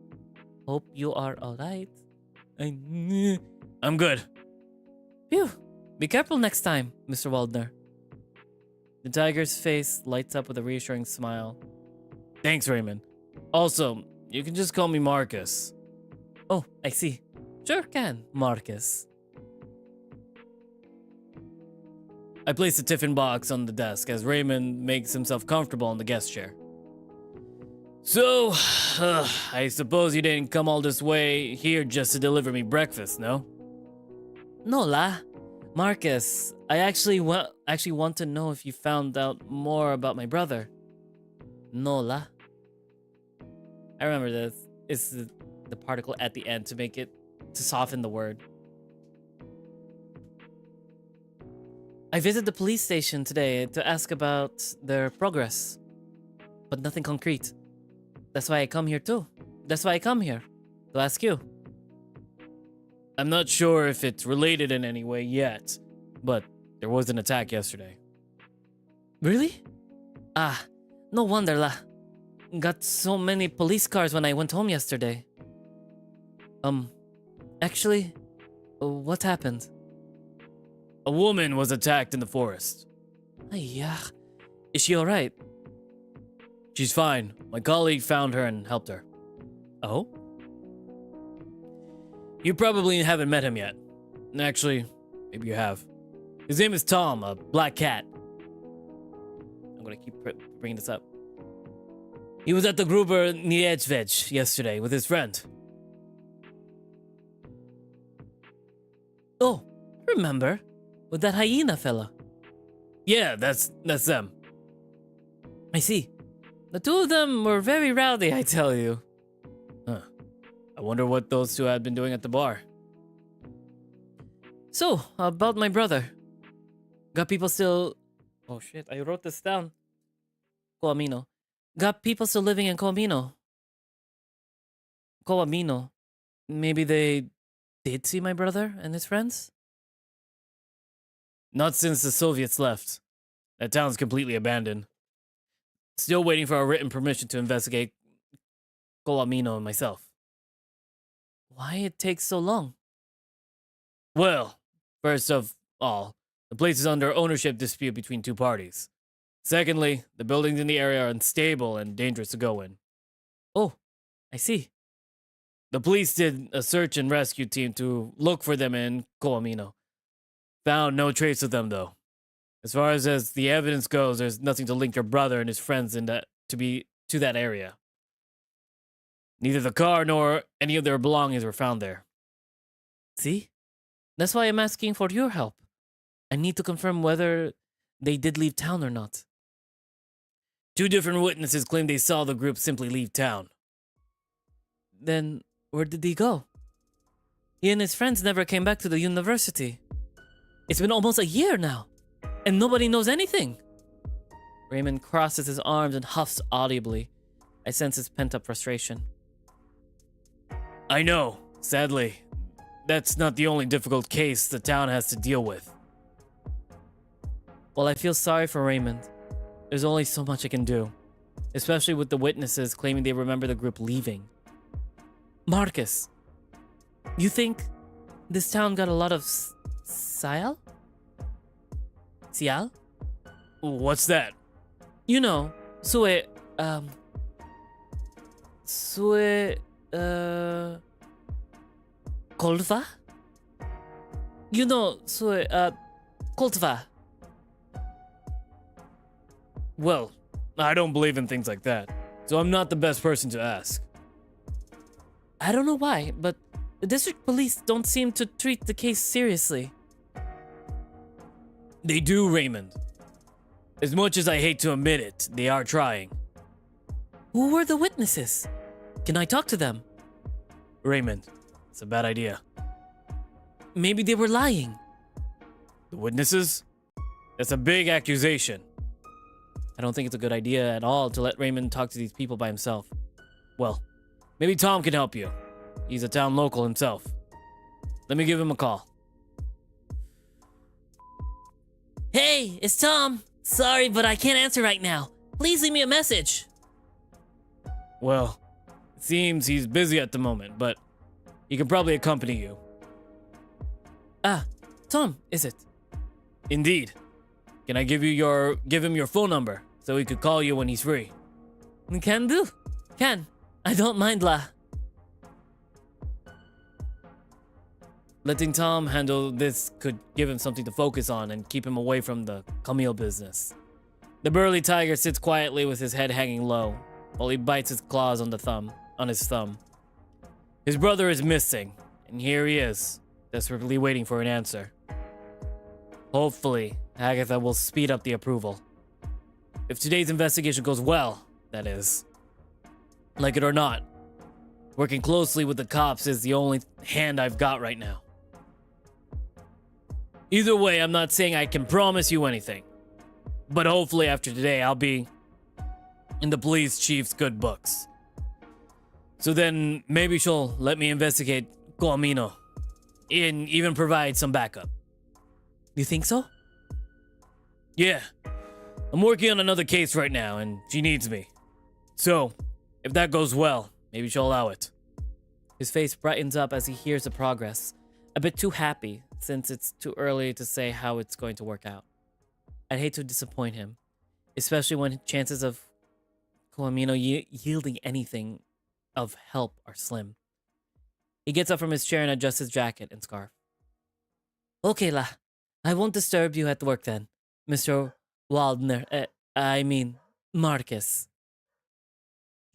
Hope you are alright. I'm good. Phew. Be careful next time, Mr. Waldner. The tiger's face lights up with a reassuring smile. Thanks, Raymond. Also, you can just call me Marcus. Oh, I see. Sure can, Marcus. I place the tiffin box on the desk as Raymond makes himself comfortable in the guest chair. So, I suppose you didn't come all this way here just to deliver me breakfast, no? No la. Marcus, I actually want to know if you found out more about my brother. No la. I remember this. It's the particle at the end to soften the word. I visited the police station today to ask about their progress, but nothing concrete. That's why I come here too. That's why I come here, to ask you. I'm not sure if it's related in any way yet, but there was an attack yesterday. Really? No wonder la. Got so many police cars when I went home yesterday. Actually, what happened? A woman was attacked in the forest. Yeah. Is she alright? She's fine. My colleague found her and helped her. Oh? You probably haven't met him yet. Actually, maybe you have. His name is Tom, a black cat. I'm gonna keep bringing this up. He was at the Gruber Niedzvej yesterday with his friend. Oh, remember? With that hyena fella. Yeah, that's them. I see. The two of them were very rowdy, I tell you. Huh. I wonder what those two had been doing at the bar. So, about my brother. Got people still... Oh shit, I wrote this down. Coamino. Got people still living in Coamino. Coamino. Maybe they did see my brother and his friends? Not since the Soviets left. That town's completely abandoned. Still waiting for a written permission to investigate Coamino and myself. Why it takes so long? Well, first of all, the place is under ownership dispute between two parties. Secondly, the buildings in the area are unstable and dangerous to go in. Oh, I see. The police did a search and rescue team to look for them in Coamino. Found no trace of them, though. As far as the evidence goes, there's nothing to link your brother and his friends to that area. Neither the car nor any of their belongings were found there. See? That's why I'm asking for your help. I need to confirm whether they did leave town or not. Two different witnesses claim they saw the group simply leave town. Then, where did he go? He and his friends never came back to the university. It's been almost a year now, and nobody knows anything. Raymond crosses his arms and huffs audibly. I sense his pent-up frustration. I know, sadly. That's not the only difficult case the town has to deal with. Well, I feel sorry for Raymond. There's only so much I can do, especially with the witnesses claiming they remember the group leaving. Marcus, you think this town got a lot of Sial? policial? What's that? You know, sue, Kolva? You know, Kolva. Well, I don't believe in things like that, so I'm not the best person to ask. I don't know why, but the district police don't seem to treat the case seriously. They do, Raymond. As much as I hate to admit it, they are trying. Who were the witnesses? Can I talk to them? Raymond, it's a bad idea. Maybe they were lying. The witnesses? That's a big accusation. I don't think it's a good idea at all to let Raymond talk to these people by himself. Well, maybe Tom can help you. He's a town local himself. Let me give him a call. Hey, it's Tom. Sorry, but I can't answer right now. Please leave me a message. Well, it seems he's busy at the moment, but he can probably accompany you. Ah, Tom, is it? Indeed. Can I give him your phone number so he could call you when he's free? Can do. Can. I don't mind, la. Letting Tom handle this could give him something to focus on and keep him away from the Camille business. The burly tiger sits quietly with his head hanging low, while he bites his claws on his thumb. His brother is missing, and here he is, desperately waiting for an answer. Hopefully, Agatha will speed up the approval. If today's investigation goes well, that is. Like it or not, working closely with the cops is the only hand I've got right now. Either way, I'm not saying I can promise you anything. But hopefully after today, I'll be in the police chief's good books. So then maybe she'll let me investigate Coamino and even provide some backup. You think so? Yeah. I'm working on another case right now and she needs me. So, if that goes well, maybe she'll allow it. His face brightens up as he hears the progress. A bit too happy, since it's too early to say how it's going to work out. I'd hate to disappoint him, especially when chances of Coamino yielding anything of help are slim. He gets up from his chair and adjusts his jacket and scarf. Okay, la. I won't disturb you at work then, Mr. Waldner. Marcus.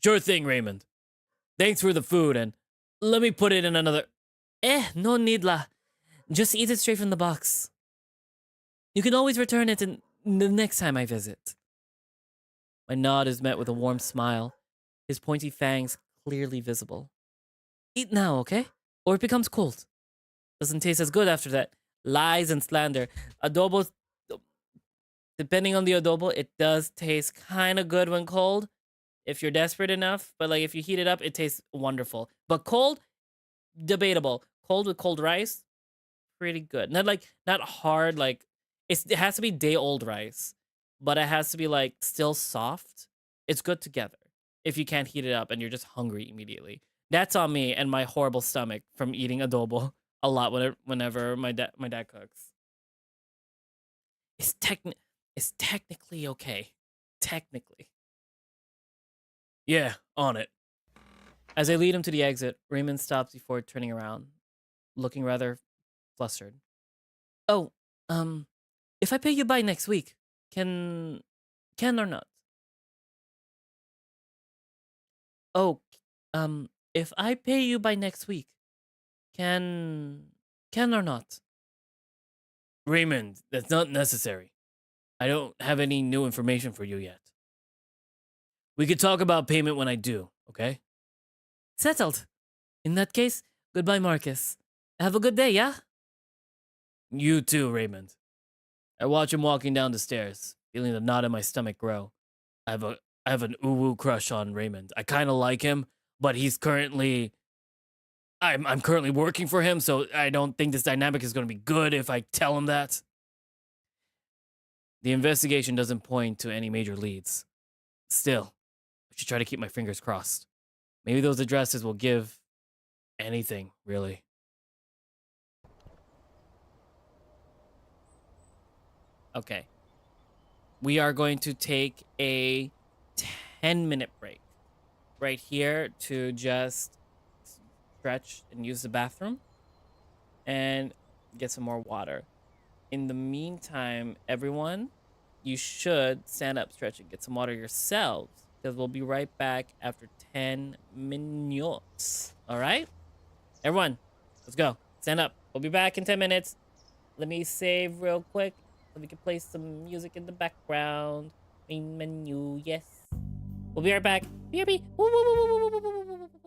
Sure thing, Raymond. Thanks for the food, and let me put it in another... No need, la. Just eat it straight from the box. You can always return it the next time I visit. My nod is met with a warm smile, his pointy fangs clearly visible. Eat now, okay? Or it becomes cold. Doesn't taste as good after that. Lies and slander. Adobo, depending on the adobo, it does taste kind of good when cold. If you're desperate enough, but like if you heat it up, it tastes wonderful. But cold, debatable. Cold with cold rice, pretty good. Not hard, like it has to be day-old rice, but it has to be like still soft. It's good together if you can't heat it up and you're just hungry immediately. That's on me and my horrible stomach from eating adobo a lot whenever my dad cooks. It's technically okay. Technically. Yeah, on it. As I lead him to the exit, Raymond stops before turning around, looking rather flustered. Oh, if I pay you by next week, can or not? Oh, if I pay you by next week, can or not? Raymond, that's not necessary. I don't have any new information for you yet. We could talk about payment when I do, okay? Settled. In that case, goodbye, Marcus. Have a good day, yeah? You too, Raymond. I watch him walking down the stairs, feeling the knot in my stomach grow. I have an uwu crush on Raymond. I kind of like him, but he's currently... I'm currently working for him, so I don't think this dynamic is going to be good if I tell him that. The investigation doesn't point to any major leads. Still, I should try to keep my fingers crossed. Maybe those addresses will give anything, really. Okay. We are going to take a 10-minute break right here to just stretch and use the bathroom and get some more water. In the meantime, everyone, you should stand up, stretch, and get some water yourselves because we'll be right back after 10 minutes. All right? Everyone, let's go. Stand up. We'll be back in 10 minutes. Let me save real quick so we can play some music in the background. Main menu, yes. We'll be right back. BRB. Woo, woo, woo, woo, woo, woo, woo, woo, woo, woo.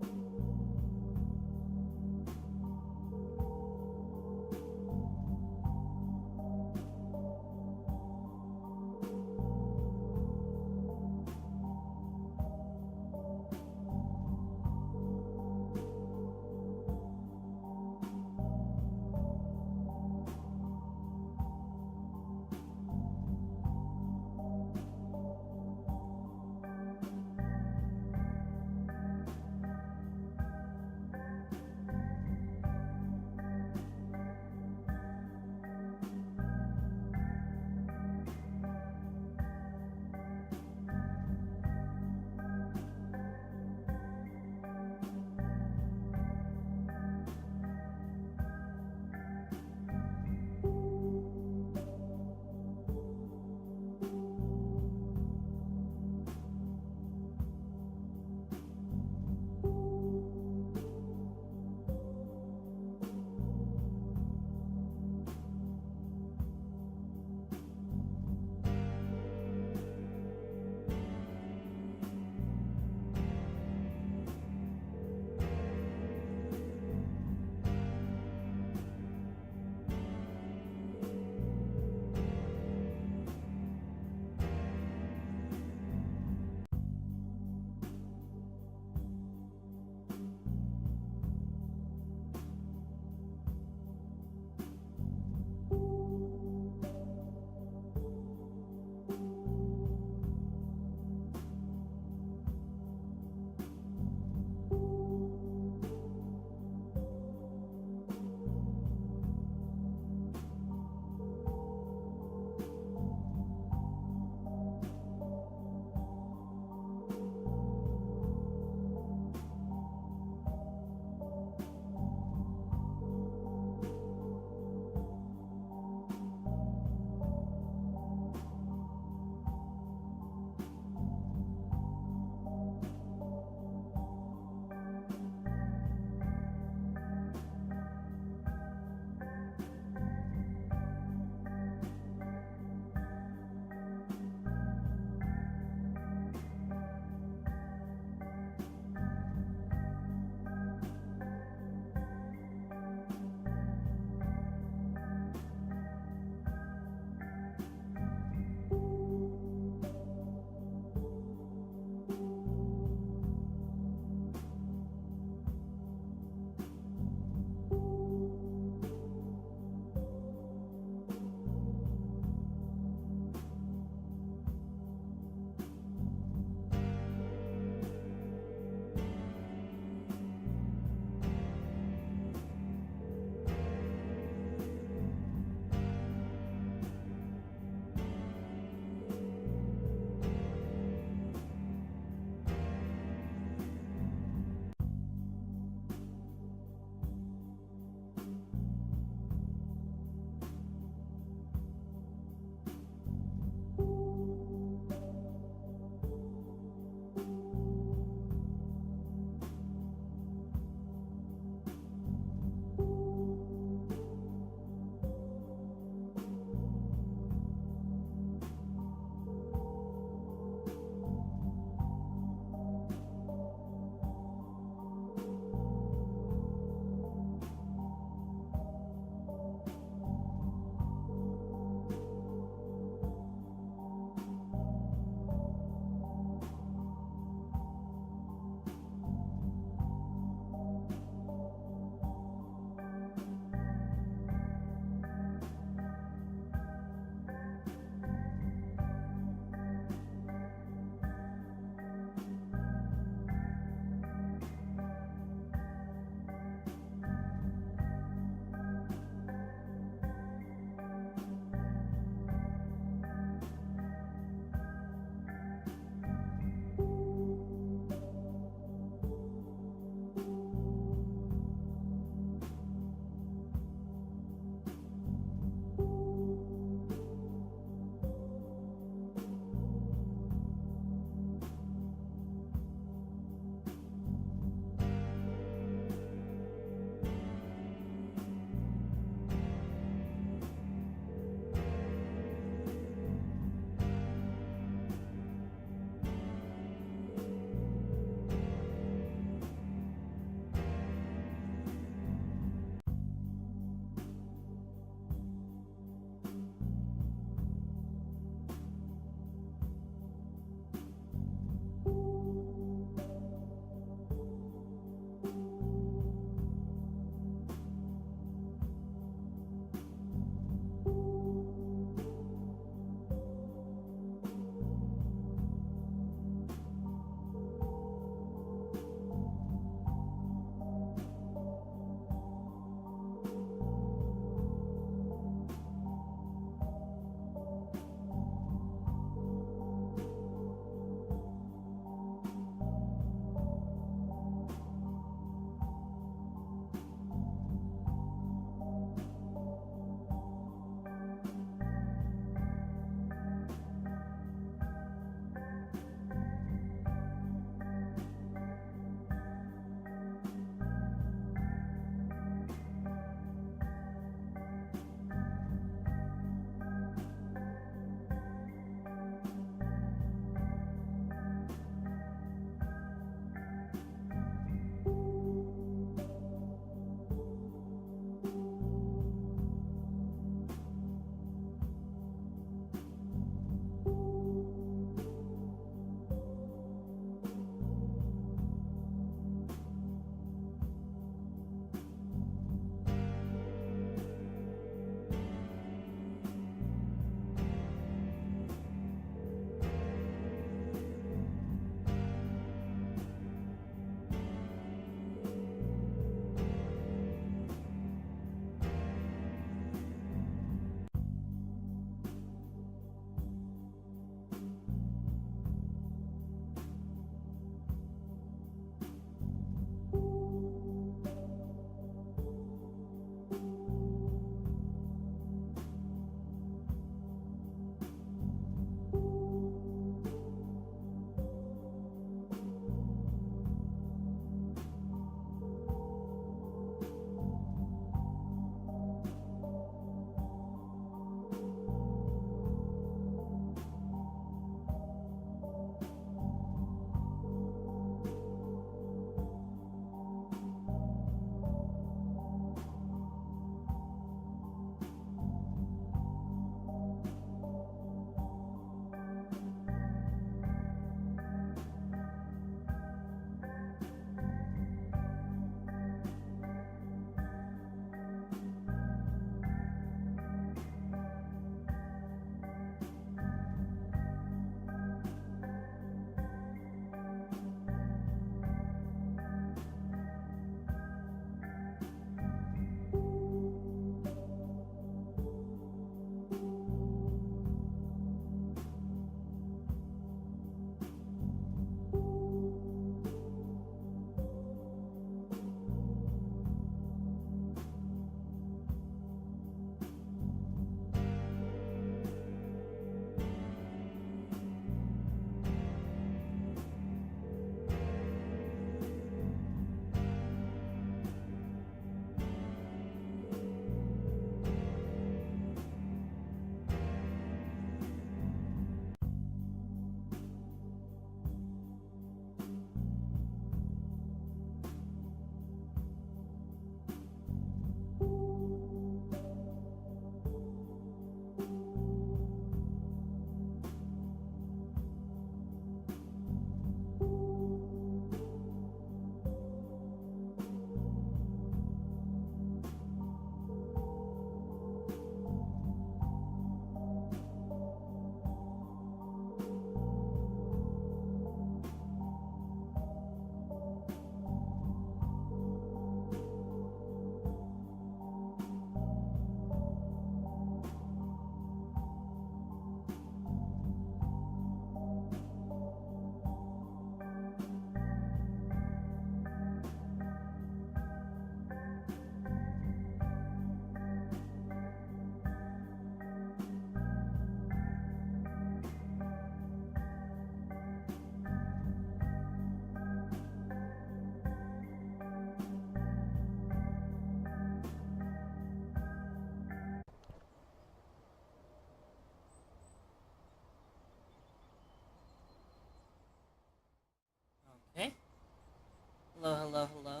Hello, hello, hello.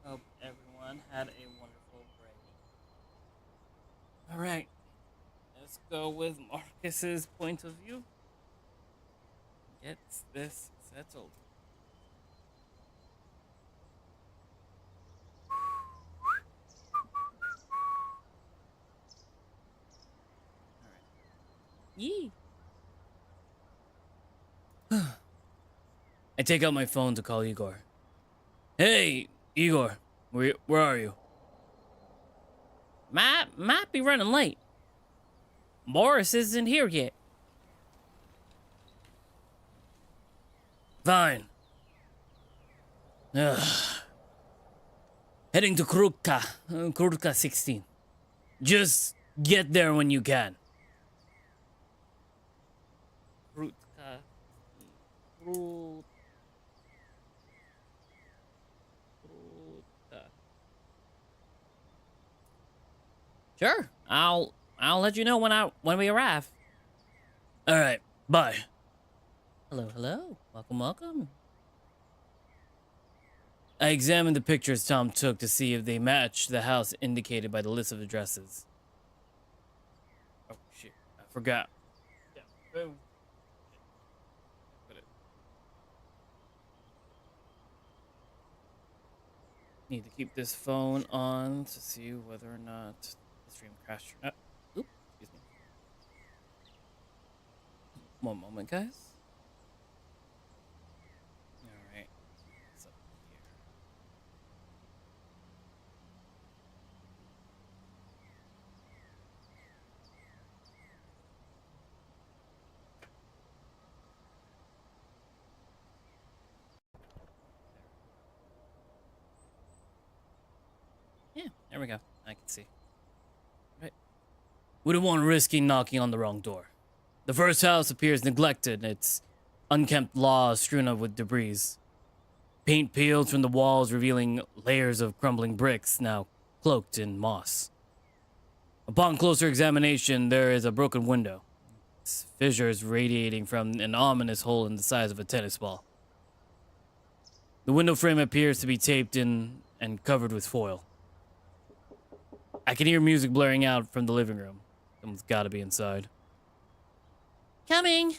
Hope everyone had a wonderful break. Alright, let's go with Marcus's point of view. Get this settled. Yee. I take out my phone to call Igor. Hey, Igor, where are you? Might be running late. Boris isn't here yet. Fine. Ugh. Heading to Krupka 16. Just get there when you can. Krutka. Sure. I'll let you know when we arrive. All right, bye. Hello, hello. Welcome, welcome. I examined the pictures Tom took to see if they matched the house indicated by the list of addresses. Oh, shit. I forgot. Yeah, boom. Put it. Need to keep this phone on to see whether or not the stream crashed or not. Oop, excuse me. One moment, guys. Alright. What's up here? Yeah, there we go. I can see. Right. We don't want risking knocking on the wrong door. The first house appears neglected, its unkempt lawns strewn up with debris. Paint peeled from the walls, revealing layers of crumbling bricks now cloaked in moss. Upon closer examination, there is a broken window, its fissures radiating from an ominous hole in the size of a tennis ball. The window frame appears to be taped in and covered with foil. I can hear music blaring out from the living room. Someone's gotta be inside. Coming.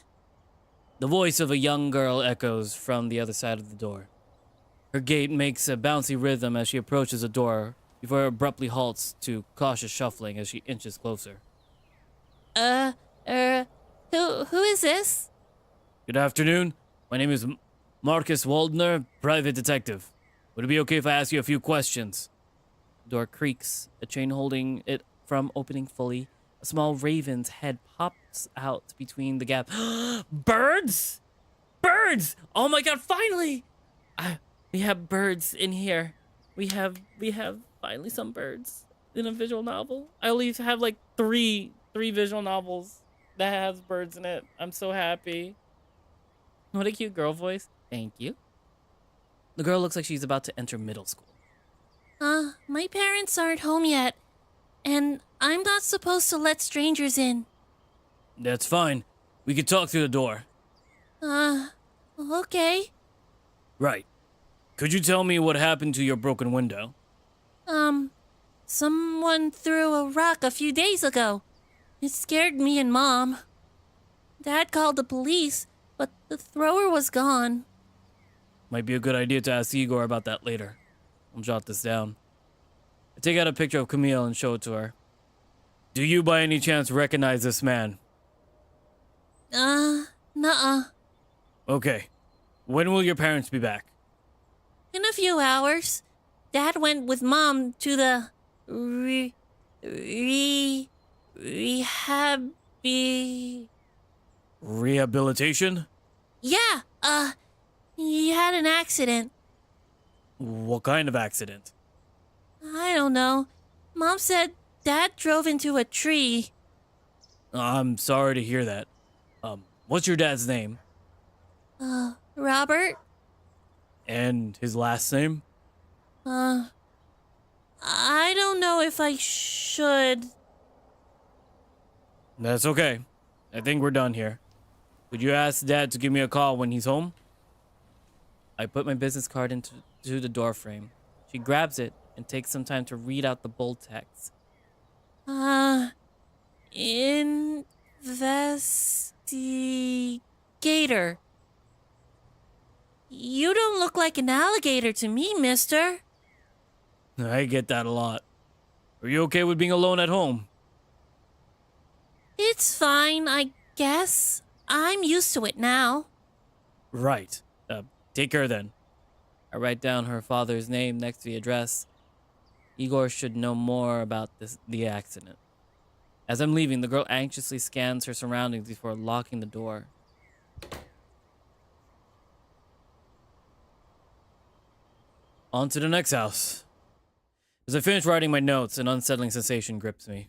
The voice of a young girl echoes from the other side of the door. Her gait makes a bouncy rhythm as she approaches the door before it abruptly halts to cautious shuffling as she inches closer. Who is this? Good afternoon. My name is Marcus Waldner, private detective. Would it be okay if I ask you a few questions? The door creaks, a chain holding it from opening fully. A small raven's head pops out between the gap. Birds! Birds! Oh my god, finally! We have birds in here. We have finally some birds in a visual novel. I only have like three visual novels that has birds in it. I'm so happy. What a cute girl voice. Thank you. The girl looks like she's about to enter middle school. My parents aren't home yet, and I'm not supposed to let strangers in. That's fine. We could talk through the door. Okay. Right. Could you tell me what happened to your broken window? Someone threw a rock a few days ago. It scared me and Mom. Dad called the police, but the thrower was gone. Might be a good idea to ask Igor about that later. I'll jot this down. I take out a picture of Camille and show it to her. Do you by any chance recognize this man? Nuh-uh. Okay. When will your parents be back? In a few hours. Dad went with Mom to the Rehabilitation? Yeah, he had an accident. What kind of accident? I don't know. Mom said Dad drove into a tree. I'm sorry to hear that. What's your dad's name? Robert? And his last name? I don't know if I should. That's okay. I think we're done here. Could you ask Dad to give me a call when he's home? I put my business card into the door frame. She grabs it and takes some time to read out the bold text. Investigator. You don't look like an alligator to me, mister. I get that a lot. Are you okay with being alone at home? It's fine, I guess. I'm used to it now. Right. Take care then. I write down her father's name next to the address. Igor should know more about the accident. As I'm leaving, the girl anxiously scans her surroundings before locking the door. On to the next house. As I finish writing my notes, an unsettling sensation grips me.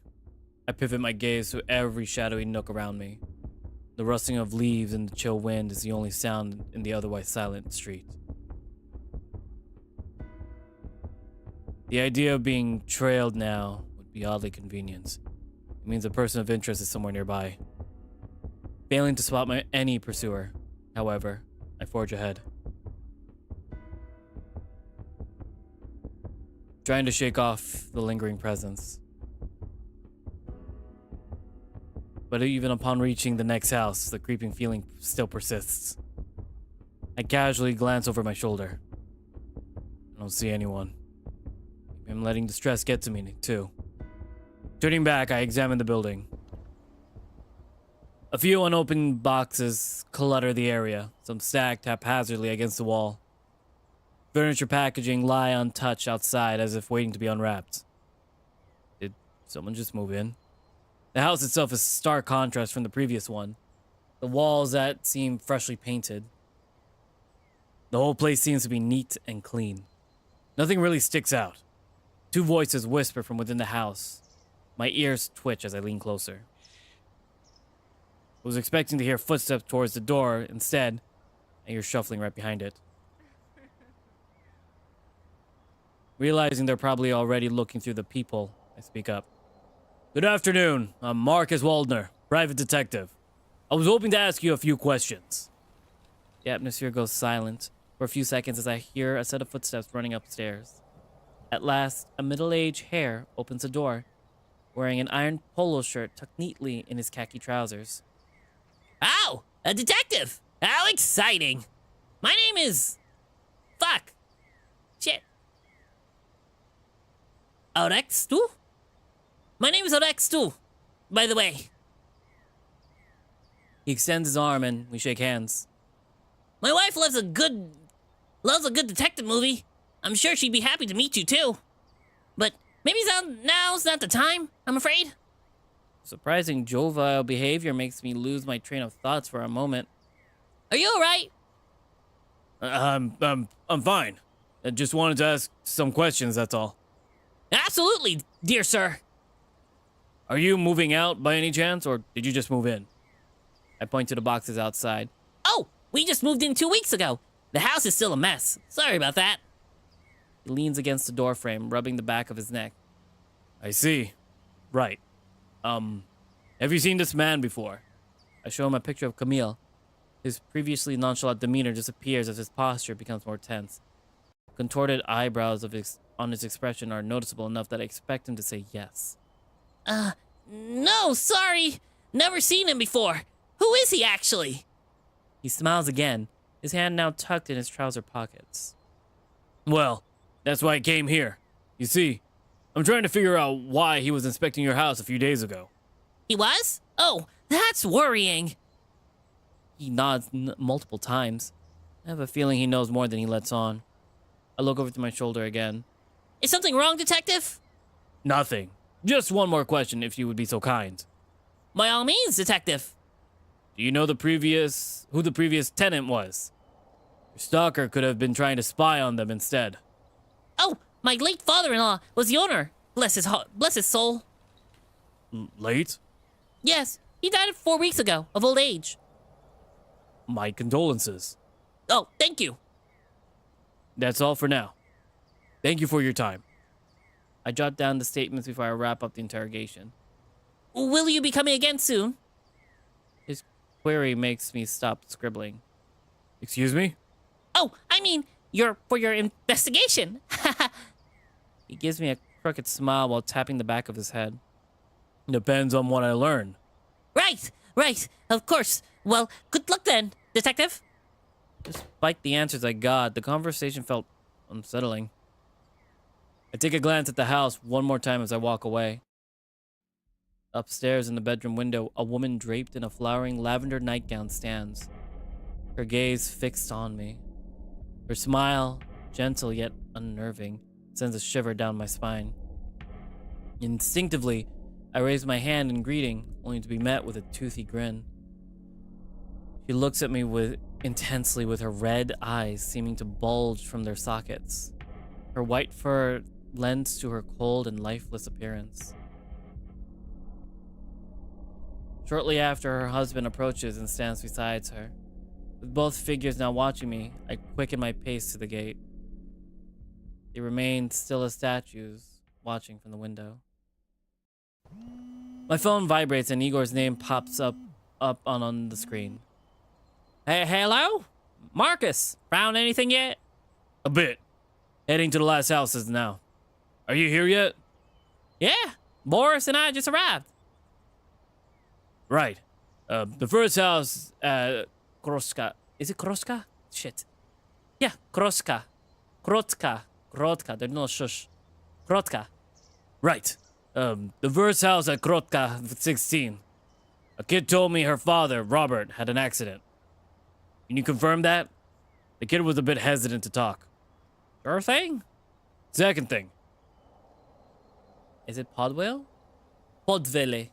I pivot my gaze to every shadowy nook around me. The rustling of leaves and the chill wind is the only sound in the otherwise silent street. The idea of being trailed now would be oddly convenient. It means a person of interest is somewhere nearby. Failing to spot any pursuer, however, I forge ahead. Trying to shake off the lingering presence. But even upon reaching the next house, the creeping feeling still persists. I casually glance over my shoulder. I don't see anyone. I'm letting the stress get to me, too. Turning back, I examine the building. A few unopened boxes clutter the area, some stacked haphazardly against the wall. Furniture packaging lie untouched outside as if waiting to be unwrapped. Did someone just move in? The house itself is a stark contrast from the previous one. The walls that seem freshly painted. The whole place seems to be neat and clean. Nothing really sticks out. Two voices whisper from within the house. My ears twitch as I lean closer. I was expecting to hear footsteps towards the door. Instead, I hear shuffling right behind it. Realizing they're probably already looking through the peephole, I speak up. Good afternoon. I'm Marcus Waldner, private detective. I was hoping to ask you a few questions. The atmosphere goes silent for a few seconds as I hear a set of footsteps running upstairs. At last, a middle-aged hare opens the door, wearing an iron polo shirt tucked neatly in his khaki trousers. Oh, a detective! How exciting! My name is... Fuck! Shit. Orex too? My name is Orex too, by the way. He extends his arm and we shake hands. My wife loves a good detective movie. I'm sure she'd be happy to meet you too. But maybe now's not the time, I'm afraid. Surprising jovial behavior makes me lose my train of thoughts for a moment. Are you alright? I'm fine. I just wanted to ask some questions, that's all. Absolutely, dear sir. Are you moving out by any chance, or did you just move in? I point to the boxes outside. Oh, we just moved in 2 weeks ago. The house is still a mess. Sorry about that. He leans against the doorframe, rubbing the back of his neck. I see. Right. Have you seen this man before? I show him a picture of Camille. His previously nonchalant demeanor disappears as his posture becomes more tense. Contorted eyebrows on his expression are noticeable enough that I expect him to say yes. No, sorry. Never seen him before. Who is he actually? He smiles again, his hand now tucked in his trouser pockets. Well, that's why I came here. You see, I'm trying to figure out why he was inspecting your house a few days ago. He was? Oh, that's worrying. He nods multiple times. I have a feeling he knows more than he lets on. I look over to my shoulder again. Is something wrong, detective? Nothing. Just one more question, if you would be so kind. By all means, detective. Do you know who the previous tenant was? Your stalker could have been trying to spy on them instead. Oh, my late father-in-law was the owner. Bless his soul. Late? Yes, he died 4 weeks ago of old age. My condolences. Oh, thank you. That's all for now. Thank you for your time. I jot down the statements before I wrap up the interrogation. Will you be coming again soon? His query makes me stop scribbling. Excuse me? Oh, I mean, for your investigation. He gives me a crooked smile while tapping the back of his head. Depends on what I learn. Right, of course. Well, good luck then, detective. Despite the answers I got, the conversation felt unsettling. I take a glance at the house one more time as I walk away. Upstairs in the bedroom window, a woman draped in a flowering lavender nightgown stands, her gaze fixed on me. Her smile, gentle yet unnerving, sends a shiver down my spine. Instinctively, I raise my hand in greeting, only to be met with a toothy grin. She looks at me intensely with her red eyes seeming to bulge from their sockets. Her white fur lends to her cold and lifeless appearance. Shortly after, her husband approaches and stands beside her. With both figures now watching me, I quicken my pace to the gate. They remain still as statues, watching from the window. My phone vibrates and Igor's name pops up on the screen. Hey, hello? Marcus, found anything yet? A bit. Heading to the last houses now. Are you here yet? Yeah, Boris and I just arrived. Right. The first house, Kroska. Is it Kroska? Shit. Yeah, Kroska. Krotka. There's no shush. Krotka. Right. The first house at Krotka 16. A kid told me her father, Robert, had an accident. Can you confirm that? The kid was a bit hesitant to talk. Sure thing. Second thing. Is it Podwell? Podvele.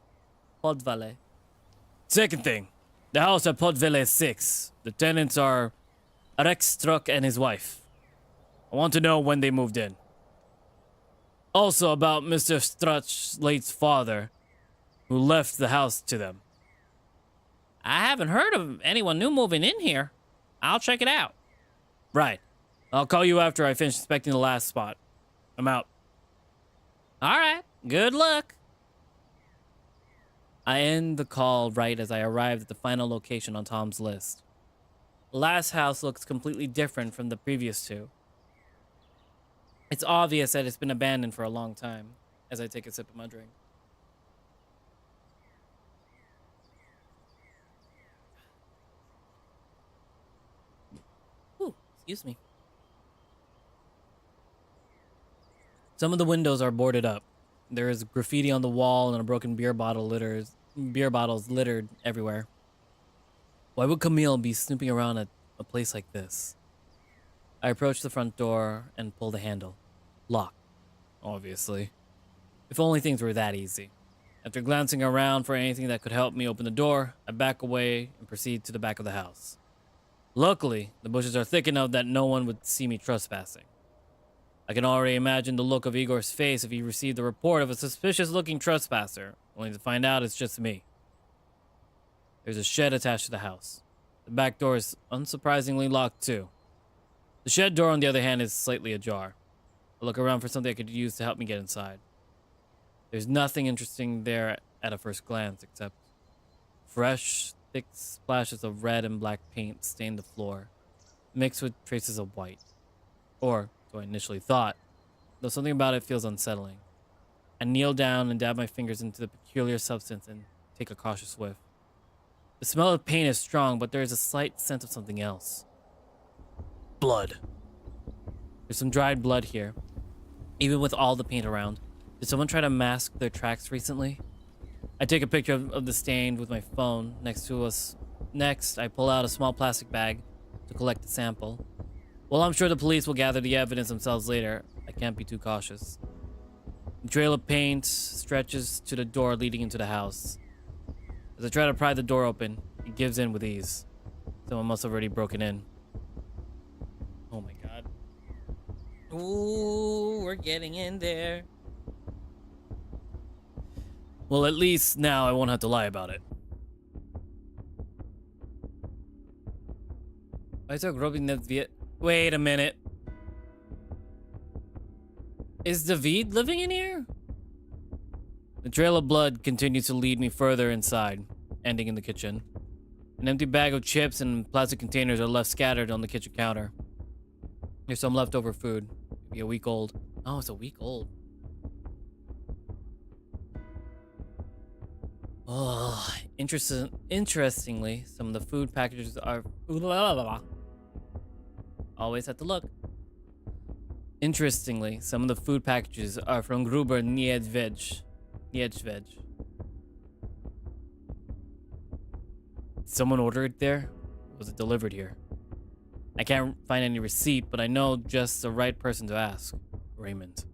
Second thing. The house at Podvele 6. The tenants are Rex Struck and his wife. I want to know when they moved in. Also about Mr. Struck's late father, who left the house to them. I haven't heard of anyone new moving in here. I'll check it out. Right. I'll call you after I finish inspecting the last spot. I'm out. All right. Good luck. I end the call right as I arrive at the final location on Tom's list. The last house looks completely different from the previous two. It's obvious that it's been abandoned for a long time, as I take a sip of my drink. Ooh, excuse me. Some of the windows are boarded up. There is graffiti on the wall and a broken beer bottles littered everywhere. Why would Camille be snooping around at a place like this? I approach the front door and pull the handle. Locked, obviously. If only things were that easy. After glancing around for anything that could help me open the door, I back away and proceed to the back of the house. Luckily, the bushes are thick enough that no one would see me trespassing. I can already imagine the look of Igor's face if he received a report of a suspicious-looking trespasser, only to find out it's just me. There's a shed attached to the house. The back door is unsurprisingly locked too. The shed door, on the other hand, is slightly ajar. I look around for something I could use to help me get inside. There's nothing interesting there at a first glance, except fresh, thick splashes of red and black paint stain the floor, mixed with traces of white. Or, so I initially thought, though something about it feels unsettling. I kneel down and dab my fingers into the peculiar substance and take a cautious whiff. The smell of paint is strong, but there is a slight scent of something else. Blood. There's some dried blood here, even with all the paint around. Did someone try to mask their tracks recently? I take a picture of the stain with my phone next to us. Next, I pull out a small plastic bag to collect a sample. While I'm sure the police will gather the evidence themselves later, I can't be too cautious. The trail of paint stretches to the door leading into the house. As I try to pry the door open, it gives in with ease. Someone must have already broken in. Oh my god. Ooh, we're getting in there. Well, at least now I won't have to lie about it. Wait a minute. Is David living in here? The trail of blood continues to lead me further inside, ending in the kitchen. An empty bag of chips and plastic containers are left scattered on the kitchen counter. There's some leftover food. Maybe a week old. Oh, it's a week old. Oh, interestingly, some of the food packages are... Always have to look. Interestingly, some of the food packages are from Gruber Niedved. Someone ordered there? Or was it delivered here? I can't find any receipt, but I know just the right person to ask. Raymond.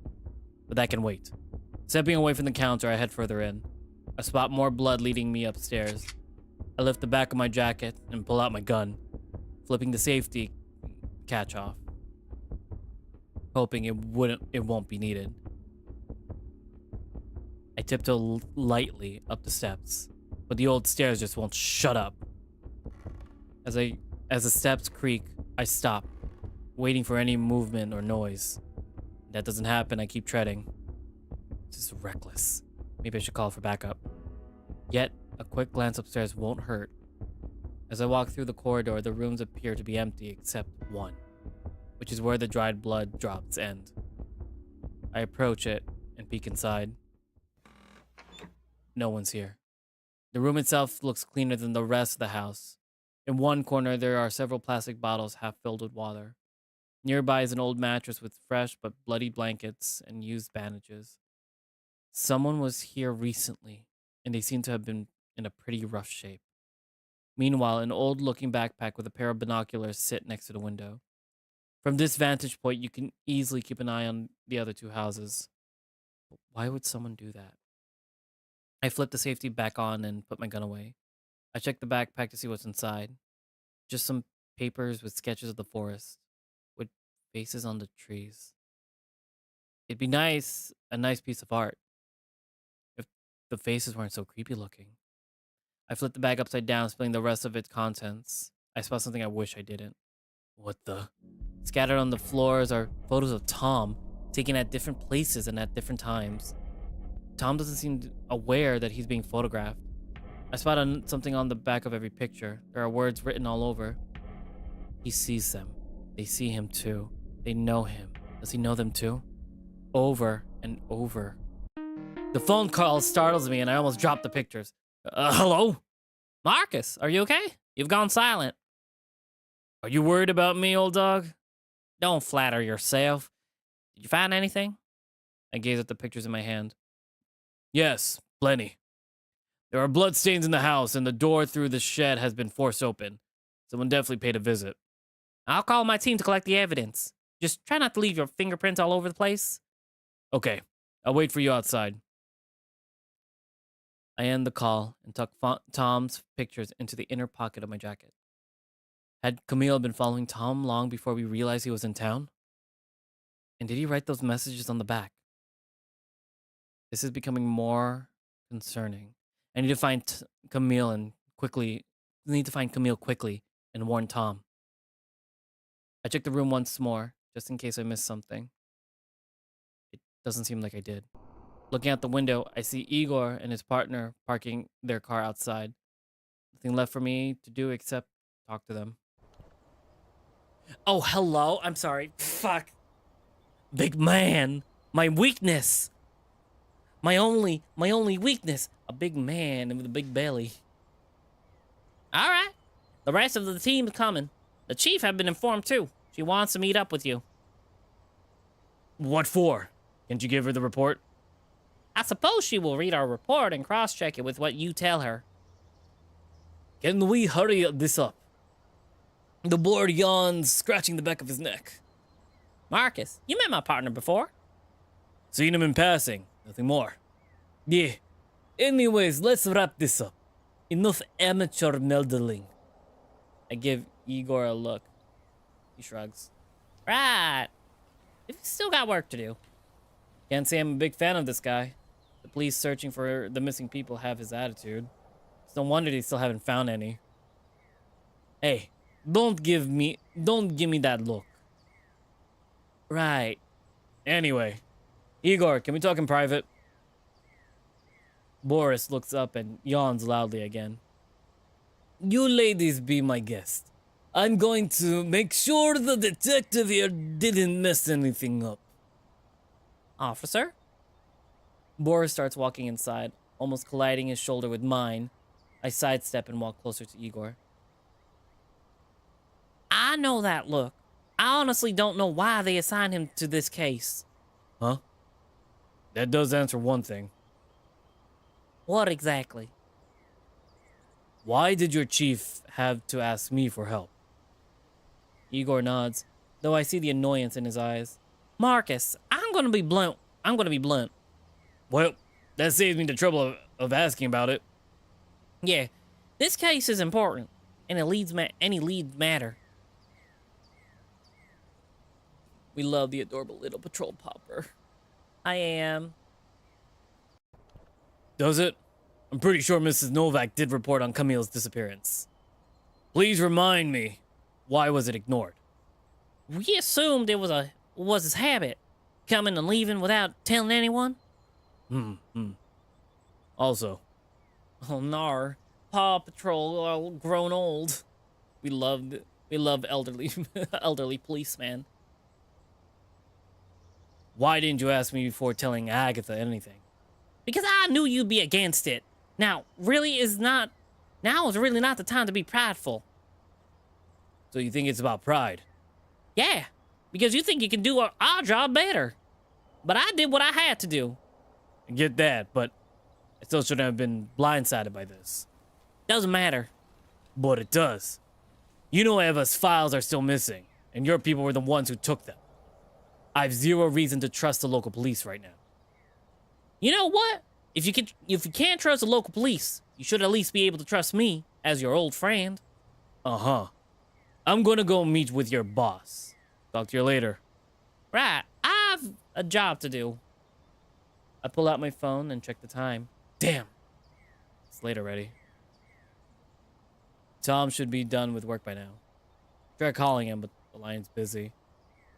But that can wait. Stepping away from the counter, I head further in. I spot more blood leading me upstairs. I lift the back of my jacket and pull out my gun, flipping the safety catch off, hoping it won't be needed. I tiptoe lightly up the steps, but the old stairs just won't shut up. As the steps creak, I stop, waiting for any movement or noise. If that doesn't happen, I keep treading. This is reckless. Maybe I should call for backup. Yet, a quick glance upstairs won't hurt. As I walk through the corridor, the rooms appear to be empty except one, which is where the dried blood drops end. I approach it and peek inside. No one's here. The room itself looks cleaner than the rest of the house. In one corner, there are several plastic bottles half filled with water. Nearby is an old mattress with fresh but bloody blankets and used bandages. Someone was here recently, and they seem to have been in a pretty rough shape. Meanwhile, an old-looking backpack with a pair of binoculars sit next to the window. From this vantage point, you can easily keep an eye on the other two houses. But why would someone do that? I flip the safety back on and put my gun away. I check the backpack to see what's inside. Just some papers with sketches of the forest, with faces on the trees. It'd be nice, a nice piece of art, if the faces weren't so creepy looking. I flip the bag upside down, spilling the rest of its contents. I spot something I wish I didn't. What the? Scattered on the floors are photos of Tom, taken at different places and at different times. Tom doesn't seem aware that he's being photographed. I spot something on the back of every picture. There are words written all over. He sees them. They see him too. They know him. Does he know them too? Over and over. The phone call startles me and I almost drop the pictures. Hello? Marcus, are you okay? You've gone silent. Are you worried about me, old dog? Don't flatter yourself. Did you find anything? I gaze at the pictures in my hand. Yes, plenty. There are bloodstains in the house, and the door through the shed has been forced open. Someone definitely paid a visit. I'll call my team to collect the evidence. Just try not to leave your fingerprints all over the place. Okay, I'll wait for you outside. I end the call and tuck Tom's pictures into the inner pocket of my jacket. Had Camille been following Tom long before we realized he was in town? And did he write those messages on the back? This is becoming more concerning. I need to find Camille quickly and warn Tom. I check the room once more, just in case I missed something. It doesn't seem like I did. Looking out the window, I see Igor and his partner parking their car outside. Nothing left for me to do except talk to them. Oh, hello. I'm sorry. Fuck. Big man. My weakness. My only weakness. A big man with a big belly. All right. The rest of the team is coming. The chief had been informed too. She wants to meet up with you. What for? Can't you give her the report? I suppose she will read our report and cross-check it with what you tell her. Can we hurry this up? The board yawns, scratching the back of his neck. Marcus, you met my partner before. Seen him in passing, nothing more. Yeah. Anyways, let's wrap this up. Enough amateur meddling. I give Igor a look. He shrugs. Right. You've still got work to do. Can't say I'm a big fan of this guy. The police searching for the missing people have his attitude. It's no wonder they still haven't found any. Hey, don't give me that look. Right. Anyway, Igor, can we talk in private? Boris looks up and yawns loudly again. You ladies be my guest. I'm going to make sure the detective here didn't mess anything up. Officer? Boris starts walking inside, almost colliding his shoulder with mine. I sidestep and walk closer to Igor. I know that look. I honestly don't know why they assigned him to this case. Huh? That does answer one thing. What exactly? Why did your chief have to ask me for help? Igor nods, though I see the annoyance in his eyes. Marcus, I'm gonna be blunt. Well, that saves me the trouble of asking about it. Yeah, this case is important, and any leads matter. We love the adorable little patrol popper. I am. Does it? I'm pretty sure Mrs. Novak did report on Camille's disappearance. Please remind me, why was it ignored? We assumed it was his habit, coming and leaving without telling anyone. Also, Oh, nar. Paw Patrol all grown old. we love elderly elderly policemen. Why didn't you ask me before telling Agatha anything? Because I knew you'd be against it. Now is really not the time to be prideful. So you think it's about pride? Yeah, because you think you can do our job better. But I did what I had to do. I get that, but I still shouldn't have been blindsided by this. Doesn't matter. But it does. You know Eva's files are still missing, and your people were the ones who took them. I've zero reason to trust the local police right now. You know what? If you can't trust the local police, you should at least be able to trust me as your old friend. Uh-huh. I'm gonna go meet with your boss. Talk to you later. Right, I've a job to do. I pull out my phone and check the time. Damn. It's late already. Tom should be done with work by now. Try calling him, but the line's busy.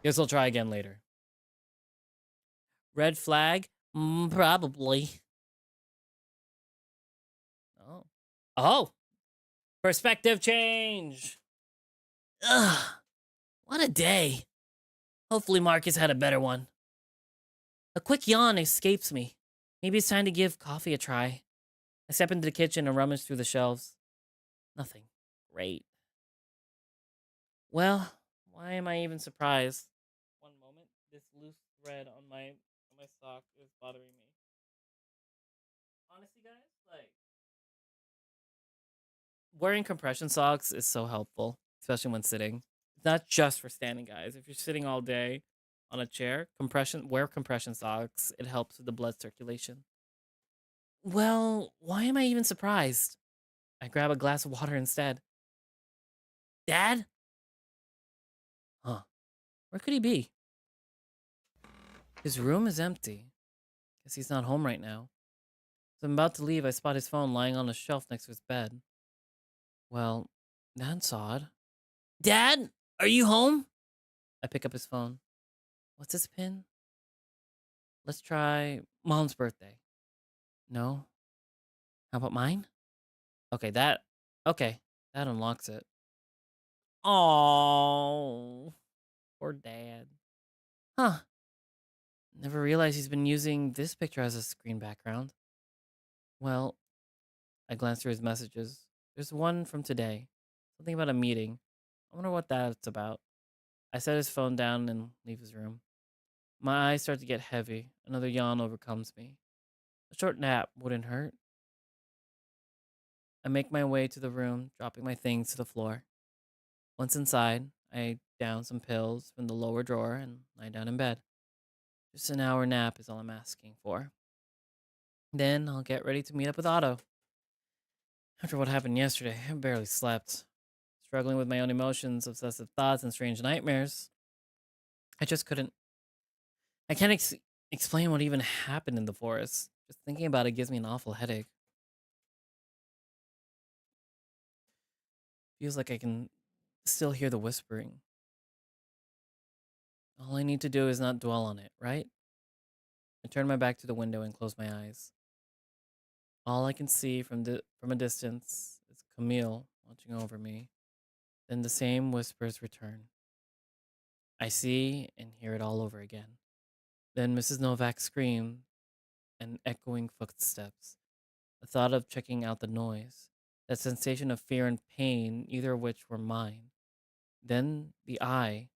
Guess I'll try again later. Red flag? Probably. Oh. Perspective change. Ugh. What a day. Hopefully Marcus had a better one. A quick yawn escapes me. Maybe it's time to give coffee a try. I step into the kitchen and rummage through the shelves. Nothing. Great. Well, why am I even surprised? One moment. This loose thread on my sock is bothering me. Honestly, guys, like, wearing compression socks is so helpful, especially when sitting. It's not just for standing, guys. If you're sitting all day on a chair, wear compression socks. It helps with the blood circulation. Well, why am I even surprised? I grab a glass of water instead. Dad? Huh. Where could he be? His room is empty. Guess he's not home right now. As I'm about to leave, I spot his phone lying on a shelf next to his bed. Well, that's odd. Dad, are you home? I pick up his phone. What's his pin? Let's try Mom's birthday. No. How about mine? Okay, that unlocks it. Oh, poor Dad. Huh. Never realized he's been using this picture as a screen background. Well, I glance through his messages. There's one from today. Something about a meeting. I wonder what that's about. I set his phone down and leave his room. My eyes start to get heavy. Another yawn overcomes me. A short nap wouldn't hurt. I make my way to the room, dropping my things to the floor. Once inside, I down some pills from the lower drawer and lie down in bed. Just an hour nap is all I'm asking for. Then I'll get ready to meet up with Otto. After what happened yesterday, I barely slept. Struggling with my own emotions, obsessive thoughts, and strange nightmares. I just couldn't. I can't explain what even happened in the forest. Just thinking about it gives me an awful headache. Feels like I can still hear the whispering. All I need to do is not dwell on it, right? I turn my back to the window and close my eyes. All I can see from a distance is Camille watching over me. Then the same whispers return. I see and hear it all over again. Then Mrs. Novak screams and echoing footsteps. The thought of checking out the noise, that sensation of fear and pain, neither of which were mine. Then the eye,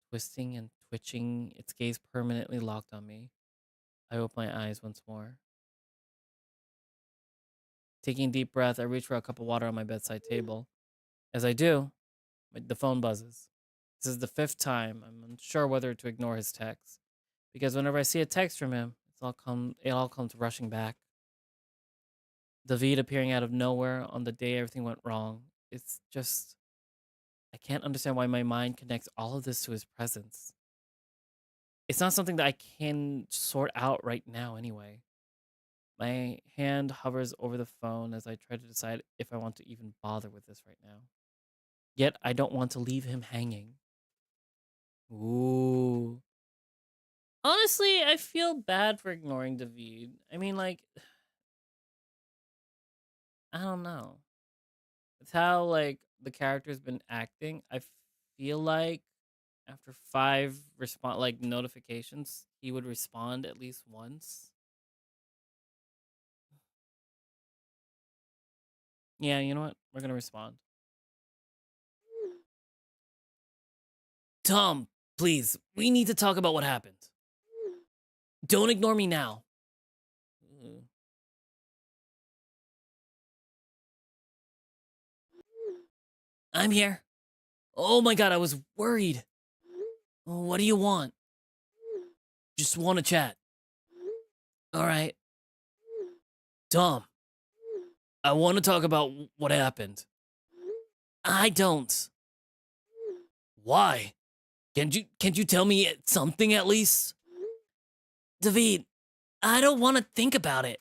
twisting and twitching, its gaze permanently locked on me. I open my eyes once more. Taking a deep breath, I reach for a cup of water on my bedside table. As I do, the phone buzzes. This is the 5th time. I'm unsure whether to ignore his text, because whenever I see a text from him, it all comes rushing back. David appearing out of nowhere on the day everything went wrong. It's just, I can't understand why my mind connects all of this to his presence. It's not something that I can sort out right now anyway. My hand hovers over the phone as I try to decide if I want to even bother with this right now. Yet I don't want to leave him hanging. Ooh. Honestly, I feel bad for ignoring David. I mean, like, I don't know. It's how, like, the character's been acting. I feel like after 5 notifications, he would respond at least once. Yeah, you know what? We're gonna respond. Tom, please, we need to talk about what happened. Don't ignore me now. I'm here. Oh my god, I was worried. What do you want? Just want to chat. All right. Tom, I want to talk about what happened. I don't. Why? Can't you tell me something at least? David, I don't want to think about it.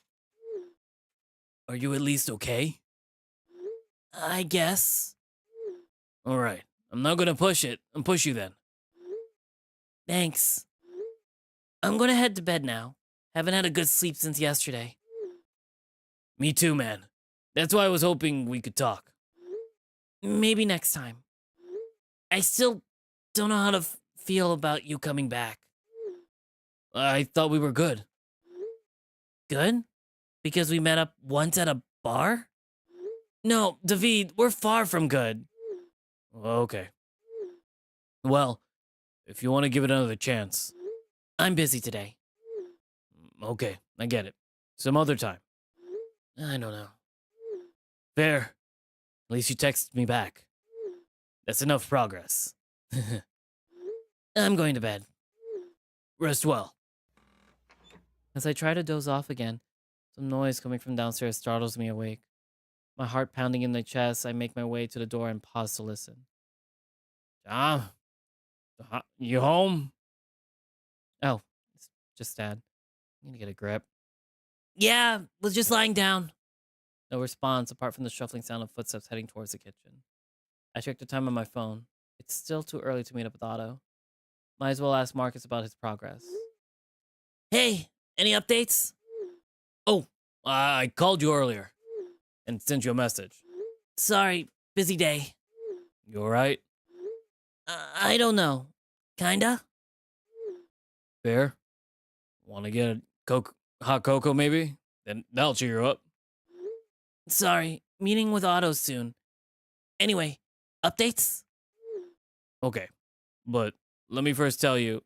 Are you at least okay? I guess. All right. I'm not gonna push you then. Thanks. I'm gonna head to bed now. Haven't had a good sleep since yesterday. Me too, man. That's why I was hoping we could talk. Maybe next time. I still don't know how to feel about you coming back. I thought we were good. Good? Because we met up once at a bar? No, David, we're far from good. Okay. Well, if you want to give it another chance. I'm busy today. Okay, I get it. Some other time. I don't know. Fair. At least you texted me back. That's enough progress. I'm going to bed. Rest well. As I try to doze off again, some noise coming from downstairs startles me awake. My heart pounding in my chest, I make my way to the door and pause to listen. Tom? You home? Oh, it's just Dad. I'm gonna get a grip. Yeah, was just lying down. No response apart from the shuffling sound of footsteps heading towards the kitchen. I check the time on my phone. It's still too early to meet up with Otto. Might as well ask Marcus about his progress. Hey, any updates? Oh, I called you earlier and sent you a message. Sorry, busy day. You alright? I don't know. Kinda? Fair. Want to get a hot cocoa maybe? Then that'll cheer you up. Sorry, meeting with Otto soon. Anyway, updates? Okay, but let me first tell you,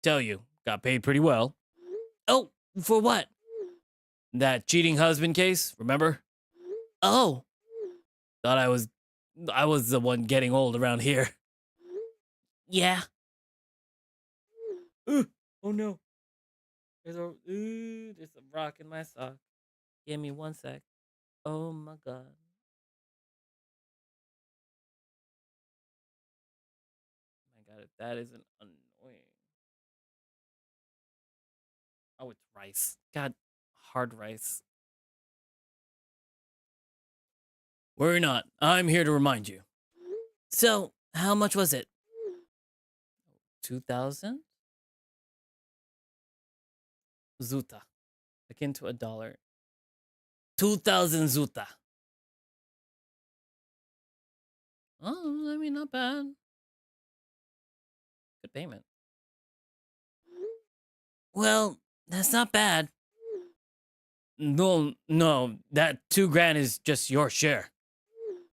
got paid pretty well. Oh, for what? That cheating husband case, remember? Oh. Thought I was the one getting old around here. Yeah. Oh no. There's a rock in my sock. Give me 1 sec. Oh my god. My god, that isn't annoying. Oh, it's rice. God, hard rice. Worry not. I'm here to remind you. So, how much was it? 2,000? Zuta. Akin to $1. 2,000 Zuta. Oh, I mean, not bad. Good payment. Well, that's not bad. No, that 2 grand is just your share.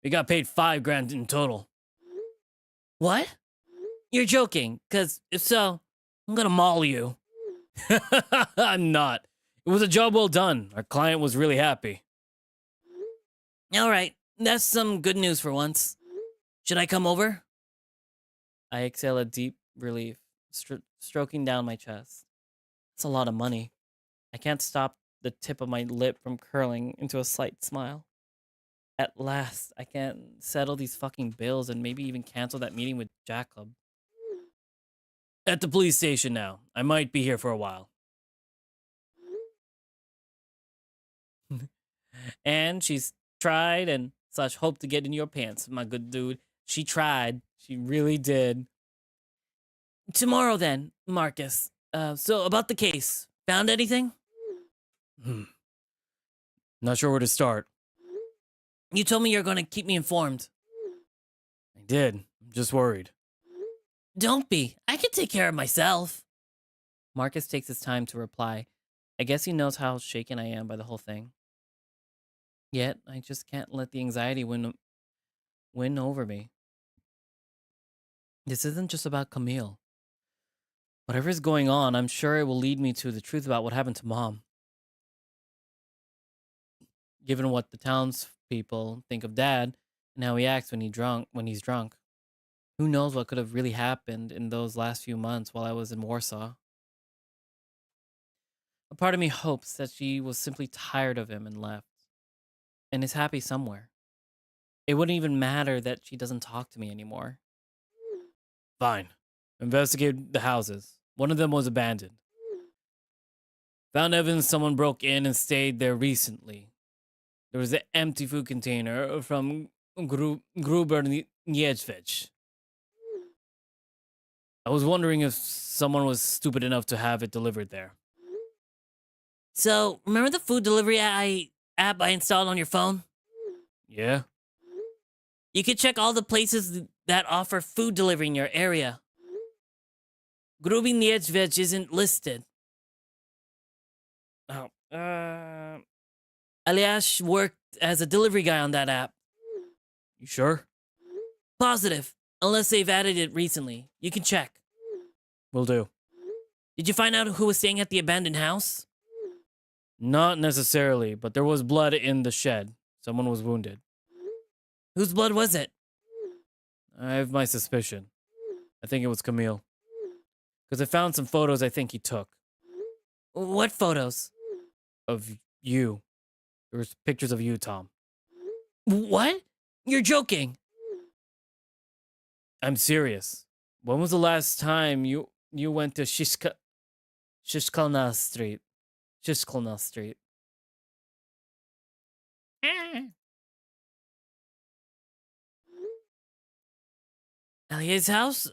We got paid 5 grand in total. What? You're joking, because if so, I'm gonna maul you. I'm not. It was a job well done. Our client was really happy. Alright, that's some good news for once. Should I come over? I exhale a deep relief, stroking down my chest. It's a lot of money. I can't stop the tip of my lip from curling into a slight smile. At last, I can settle these fucking bills and maybe even cancel that meeting with Jacob. At the police station now. I might be here for a while. And she's tried and such hope to get in your pants, my good dude. She tried. She really did. Tomorrow then, Marcus. So about the case. Found anything? Not sure where to start. You told me you're gonna keep me informed. I did. I'm just worried. Don't be. I can take care of myself. Marcus takes his time to reply. I guess he knows how shaken I am by the whole thing. Yet, I just can't let the anxiety win over me. This isn't just about Camille. Whatever is going on, I'm sure it will lead me to the truth about what happened to Mom. Given what the townspeople think of Dad and how he acts when he's drunk, who knows what could have really happened in those last few months while I was in Warsaw. A part of me hopes that she was simply tired of him and left, and is happy somewhere. It wouldn't even matter that she doesn't talk to me anymore. Fine. Investigate the houses. One of them was abandoned. Found evidence someone broke in and stayed there recently. There was an empty food container from Gruber Niedźwiedź. I was wondering if someone was stupid enough to have it delivered there. So, remember the food delivery app I installed on your phone? Yeah? You could check all the places that offer food delivery in your area. Gruber Niedźwiedź isn't listed. Oh, Eliash worked as a delivery guy on that app. you sure? Positive. Unless they've added it recently. You can check. Will do. Did you find out who was staying at the abandoned house? Not necessarily, but there was blood in the shed. Someone was wounded. Whose blood was it? I have my suspicion. I think it was Camille. Because I found some photos I think he took. What photos? Of you. There was pictures of you, Tom. What? You're joking. I'm serious. When was the last time you went to Shishkalna Street? Shishkalna Street. Elia's house?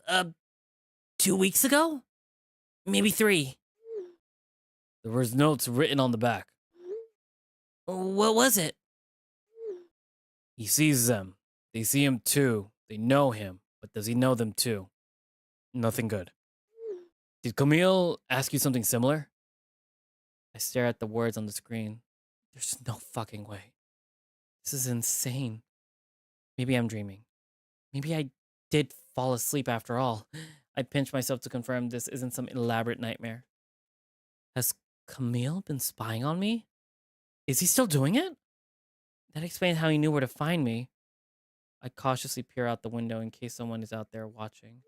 2 weeks ago? Maybe 3. There was notes written on the back. What was it? He sees them. They see him too. They know him. But does he know them too? Nothing good. Did Camille ask you something similar? I stare at the words on the screen. There's no fucking way. This is insane. Maybe I'm dreaming. Maybe I did fall asleep after all. I pinch myself to confirm this isn't some elaborate nightmare. Has Camille been spying on me? Is he still doing it? That explains how he knew where to find me. I cautiously peer out the window in case someone is out there watching.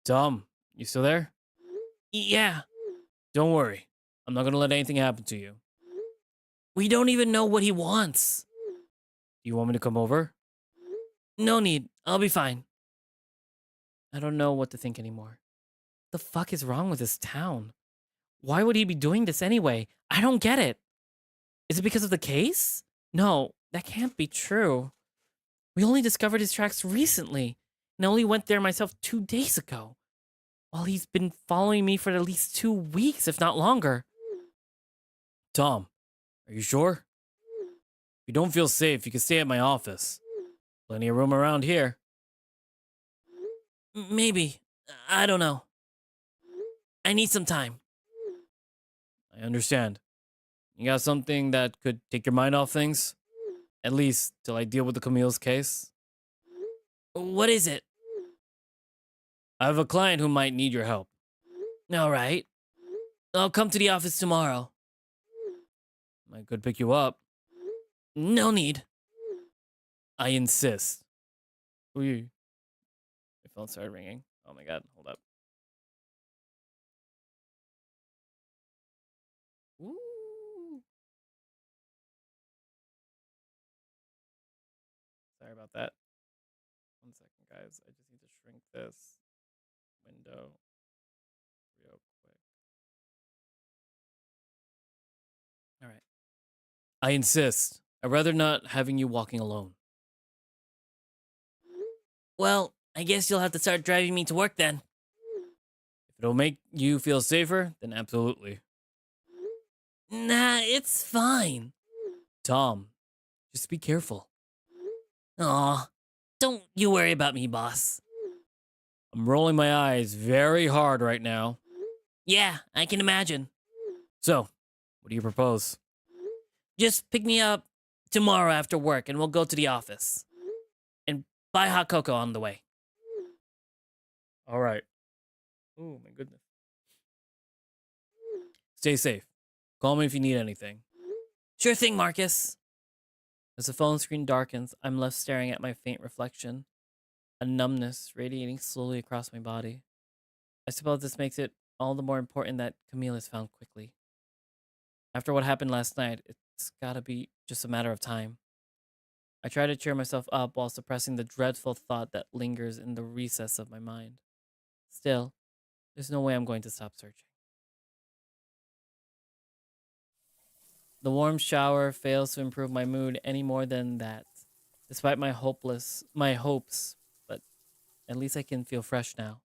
Tom, you still there? Yeah. Don't worry. I'm not gonna let anything happen to you. We don't even know what he wants. Do you want me to come over? No need. I'll be fine. I don't know what to think anymore. The fuck is wrong with this town? Why would he be doing this anyway? I don't get it. Is it because of the case? No, that can't be true. We only discovered his tracks recently, and I only went there myself 2 days ago. While he's been following me for at least 2 weeks, if not longer. Tom, are you sure? If you don't feel safe, you can stay at my office. Plenty of room around here. Maybe. I don't know. I need some time. I understand. You got something that could take your mind off things? At least till I deal with the Camille's case? What is it? I have a client who might need your help. All right. I'll come to the office tomorrow. I could pick you up. No need. I insist. Ooh. My phone started ringing. Oh my god, hold up. Ooh. Sorry about that. 1 second, guys. I just need to shrink this window real quick. All right. I insist. I'd rather not having you walking alone. Well, I guess you'll have to start driving me to work then. If it'll make you feel safer, then absolutely. Nah, it's fine. Tom, just be careful. Aw, don't you worry about me, boss. I'm rolling my eyes very hard right now. Yeah, I can imagine. So, what do you propose? Just pick me up tomorrow after work and we'll go to the office. And buy hot cocoa on the way. All right. Oh my goodness. Stay safe. Call me if you need anything. Sure thing, Marcus. As the phone screen darkens, I'm left staring at my faint reflection, a numbness radiating slowly across my body. I suppose this makes it all the more important that Camille is found quickly. After what happened last night, it's gotta be just a matter of time. I try to cheer myself up while suppressing the dreadful thought that lingers in the recess of my mind. Still, there's no way I'm going to stop searching. The warm shower fails to improve my mood any more than that, despite my hopes, but at least I can feel fresh now.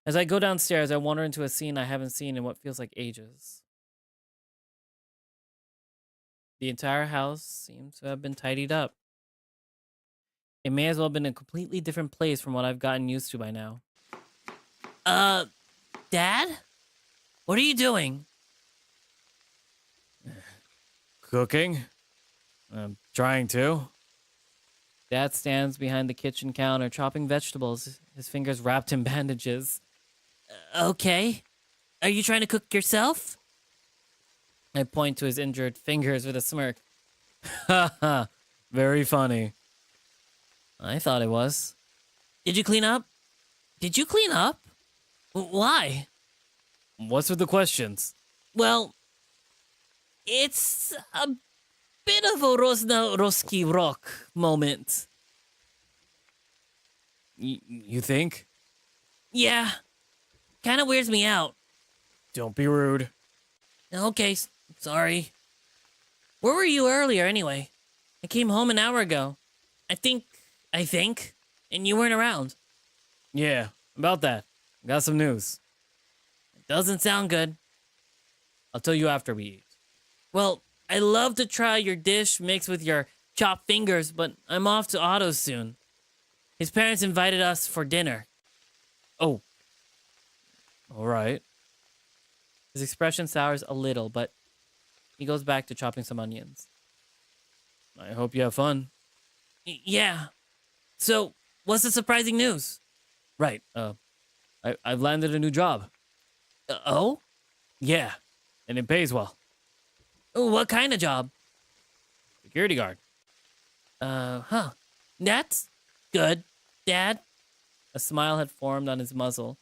As I go downstairs, I wander into a scene I haven't seen in what feels like ages. The entire house seems to have been tidied up. It may as well have been a completely different place from what I've gotten used to by now. Dad? What are you doing? Cooking? I'm trying to. Dad stands behind the kitchen counter, chopping vegetables, his fingers wrapped in bandages. Okay. Are you trying to cook yourself? I point to his injured fingers with a smirk. Ha ha, very funny. I thought it was. Did you clean up? Did you clean up? Why? What's with the questions? Well, it's a bit of a Rosna Roski Rock moment. You think? Yeah. Kind of weirds me out. Don't be rude. Okay, sorry. Where were you earlier anyway? I came home an hour ago. I think, and you weren't around. Yeah, about that. Got some news. Doesn't sound good. I'll tell you after we eat. Well, I love to try your dish mixed with your chopped fingers, but I'm off to Otto's soon. His parents invited us for dinner. Oh. All right. His expression sours a little, but he goes back to chopping some onions. I hope you have fun. Yeah. So, what's the surprising news? Right. I've landed a new job. Oh? Yeah, and it pays well. What kind of job? Security guard. Huh. That's good, Dad. A smile had formed on his muzzle,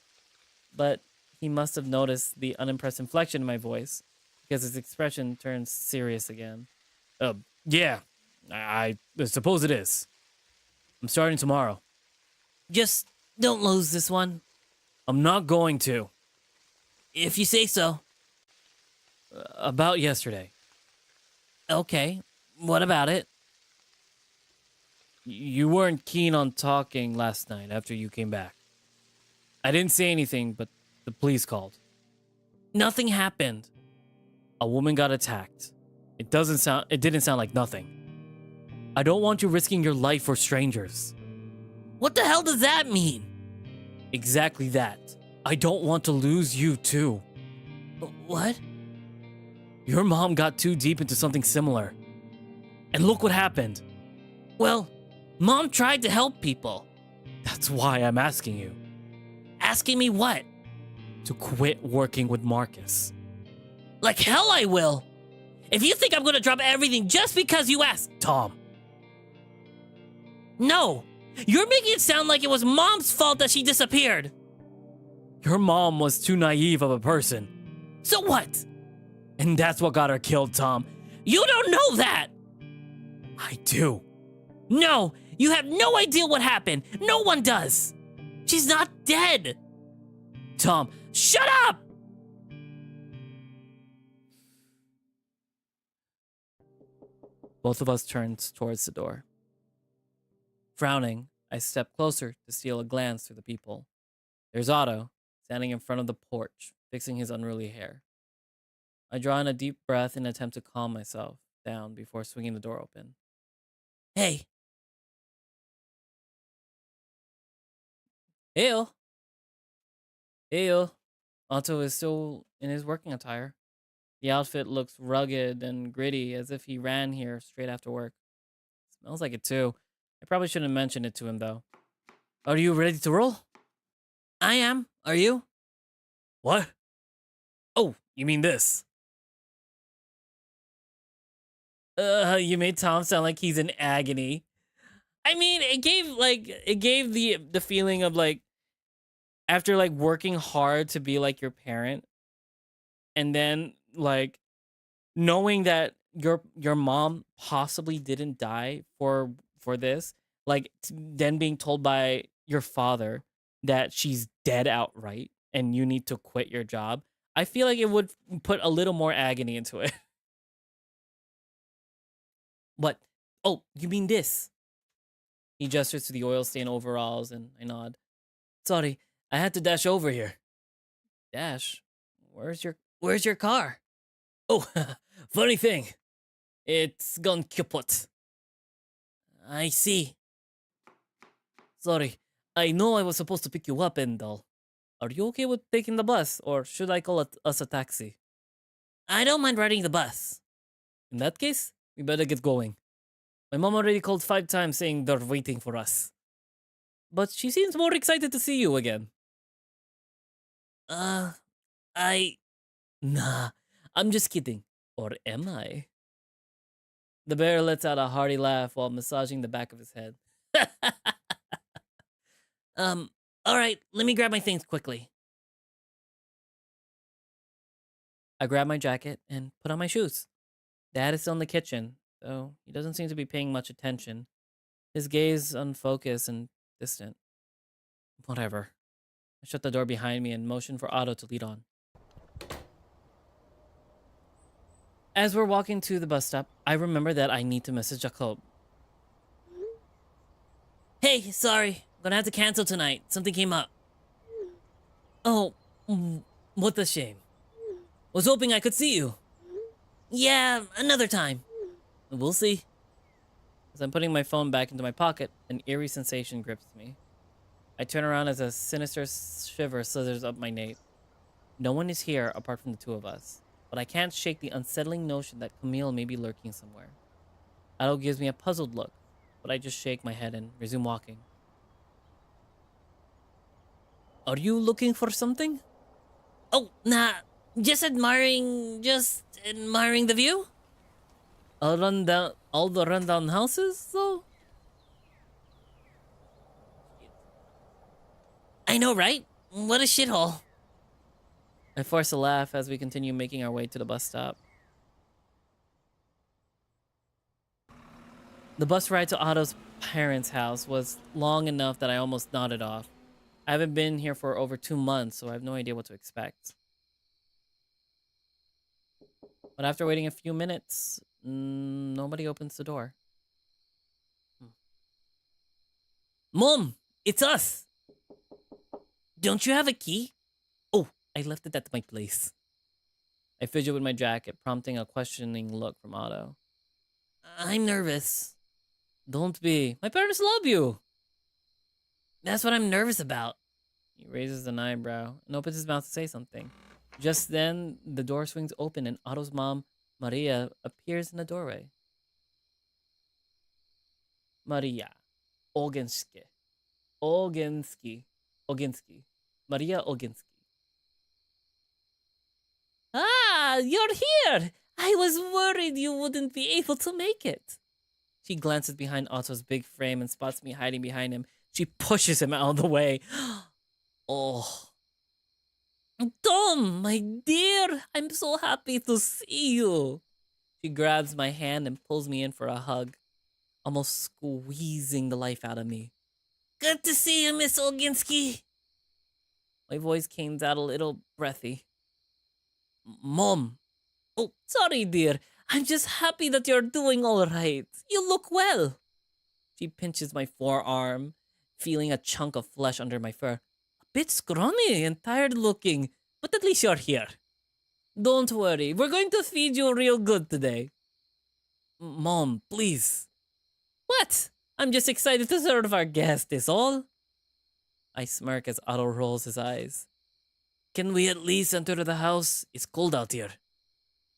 but he must have noticed the unimpressed inflection in my voice, because his expression turned serious again. Yeah, I suppose it is. I'm starting tomorrow. Just don't lose this one. I'm not going to. If you say so. About yesterday. Okay, what about it? You weren't keen on talking last night after you came back. I didn't say anything, but the police called. Nothing happened. A woman got attacked. It didn't sound like nothing. I don't want you risking your life for strangers. What the hell does that mean? Exactly that. I don't want to lose you too. What? Your mom got too deep into something similar. And look what happened. Well, Mom tried to help people. That's why I'm asking you. Asking me what? To quit working with Marcus. Like hell I will. If you think I'm gonna drop everything just because you asked. Tom. No. You're making it sound like it was Mom's fault that she disappeared. Your mom was too naive of a person. So what? And that's what got her killed, Tom. You don't know that. I do. No, you have no idea what happened. No one does. She's not dead. Tom, Shut up! both of us turned towards the door. Frowning, I stepped closer to steal a glance through the people. There's Otto, standing in front of the porch, fixing his unruly hair. I draw in a deep breath in an attempt to calm myself down before swinging the door open. Hey. Heyo! Heyo! Otto is still in his working attire. The outfit looks rugged and gritty, as if he ran here straight after work. Smells like it too. I probably shouldn't mention it to him though. Are you ready to roll? I am. Are you? What? Oh, you mean this? You made Tom sound like he's in agony. I mean, it gave the feeling of like after like working hard to be like your parent, and then like knowing that your mom possibly didn't die for this, like then being told by your father that she's dead outright and you need to quit your job. I feel like it would put a little more agony into it. What? Oh, you mean this? He gestures to the oil stain overalls and I nod. Sorry, I had to dash over here. Dash? Where's your car? Oh, funny thing. It's gone kaput. I see. Sorry, I know I was supposed to pick you up and all. Are you okay with taking the bus or should I call us a taxi? I don't mind riding the bus. In that case, we better get going. My mom already called 5 times saying they're waiting for us. But she seems more excited to see you again. Nah, I'm just kidding. Or am I? The bear lets out a hearty laugh while massaging the back of his head. Alright, let me grab my things quickly. I grab my jacket and put on my shoes. Dad is still in the kitchen, though he doesn't seem to be paying much attention. His gaze unfocused and distant. Whatever. I shut the door behind me and motioned for Otto to lead on. As we're walking to the bus stop, I remember that I need to message Jacob. Hey, sorry. Gonna have to cancel tonight. Something came up. Oh, what a shame. Was hoping I could see you. Yeah, another time. We'll see. As I'm putting my phone back into my pocket, an eerie sensation grips me. I turn around as a sinister shiver slithers up my nape. No one is here apart from the two of us, but I can't shake the unsettling notion that Camille may be lurking somewhere. Otto gives me a puzzled look, but I just shake my head and resume walking. Are you looking for something? Oh, nah. Just admiring the view? All the rundown houses, though? I know, right? What a shithole. I force a laugh as we continue making our way to the bus stop. The bus ride to Otto's parents' house was long enough that I almost nodded off. I haven't been here for over 2 months, so I have no idea what to expect. But after waiting a few minutes, nobody opens the door. Mom, it's us. Don't you have a key? Oh, I left it at my place. I fidget with my jacket, prompting a questioning look from Otto. I'm nervous. Don't be. My parents love you. That's what I'm nervous about. He raises an eyebrow and opens his mouth to say something. Just then, the door swings open and Otto's mom, Maria, appears in the doorway. Maria. Oginski. Maria Oginski. Ah, you're here! I was worried you wouldn't be able to make it. She glances behind Otto's big frame and spots me hiding behind him. She pushes him out of the way. Oh. Tom, my dear, I'm so happy to see you. She grabs my hand and pulls me in for a hug, almost squeezing the life out of me. Good to see you, Miss Oginski. My voice came out a little breathy. Mom. Oh, sorry, dear. I'm just happy that you're doing all right. You look well. She pinches my forearm, feeling a chunk of flesh under my fur. A bit scrawny and tired looking, but at least you're here. Don't worry, we're going to feed you real good today. Mom, please. What? I'm just excited to serve our guest, is all. I smirk as Otto rolls his eyes. Can we at least enter the house? It's cold out here.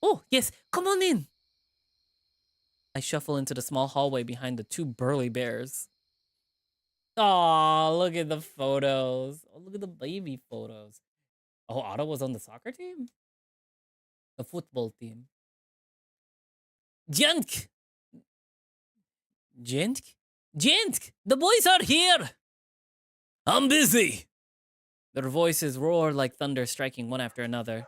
Oh, yes, come on in. I shuffle into the small hallway behind the two burly bears. Aw, look at the photos. Oh, look at the baby photos. Oh, Otto was on the soccer team? The football team. Jenk! The boys are here! I'm busy! Their voices roar like thunder, striking one after another.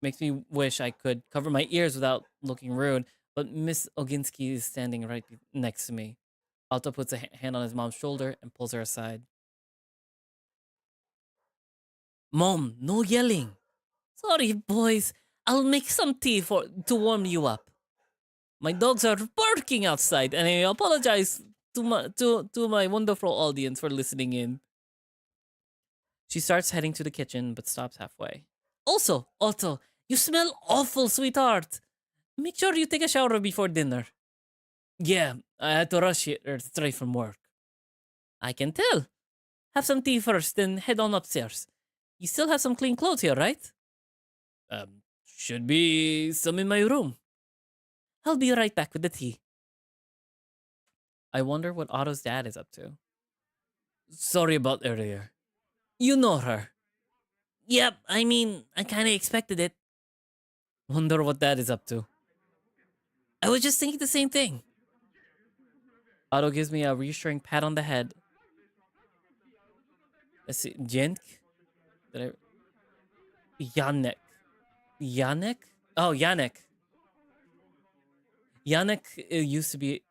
Makes me wish I could cover my ears without looking rude, but Miss Oginski is standing right next to me. Otto puts a hand on his mom's shoulder and pulls her aside. Mom, no yelling. Sorry, boys. I'll make some tea to warm you up. My dogs are barking outside, and I apologize to my wonderful audience for listening in. She starts heading to the kitchen, but stops halfway. Also, Otto, you smell awful, sweetheart. Make sure you take a shower before dinner. Yeah, I had to rush here straight from work. I can tell. Have some tea first, then head on upstairs. You still have some clean clothes here, right? Should be some in my room. I'll be right back with the tea. I wonder what Otto's dad is up to. Sorry about earlier. You know her. Yep, I mean, I kinda expected it. Wonder what Dad is up to. I was just thinking the same thing. Otto gives me a reassuring pat on the head. Let's see, Jenk? Yannick. Yannick? Oh, Yannick. Yannick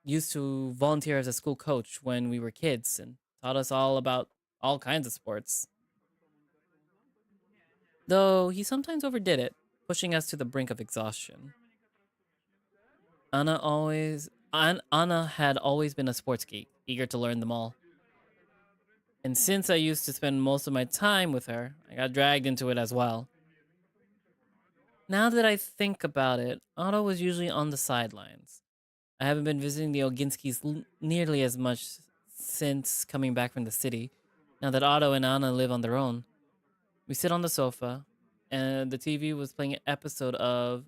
used to volunteer as a school coach when we were kids and taught us all about all kinds of sports. Though he sometimes overdid it, pushing us to the brink of exhaustion. Anna had always been a sports geek, eager to learn them all. And since I used to spend most of my time with her, I got dragged into it as well. Now that I think about it, Otto was usually on the sidelines. I haven't been visiting the Oginskis nearly as much since coming back from the city, now that Otto and Anna live on their own. We sit on the sofa, and the TV was playing an episode of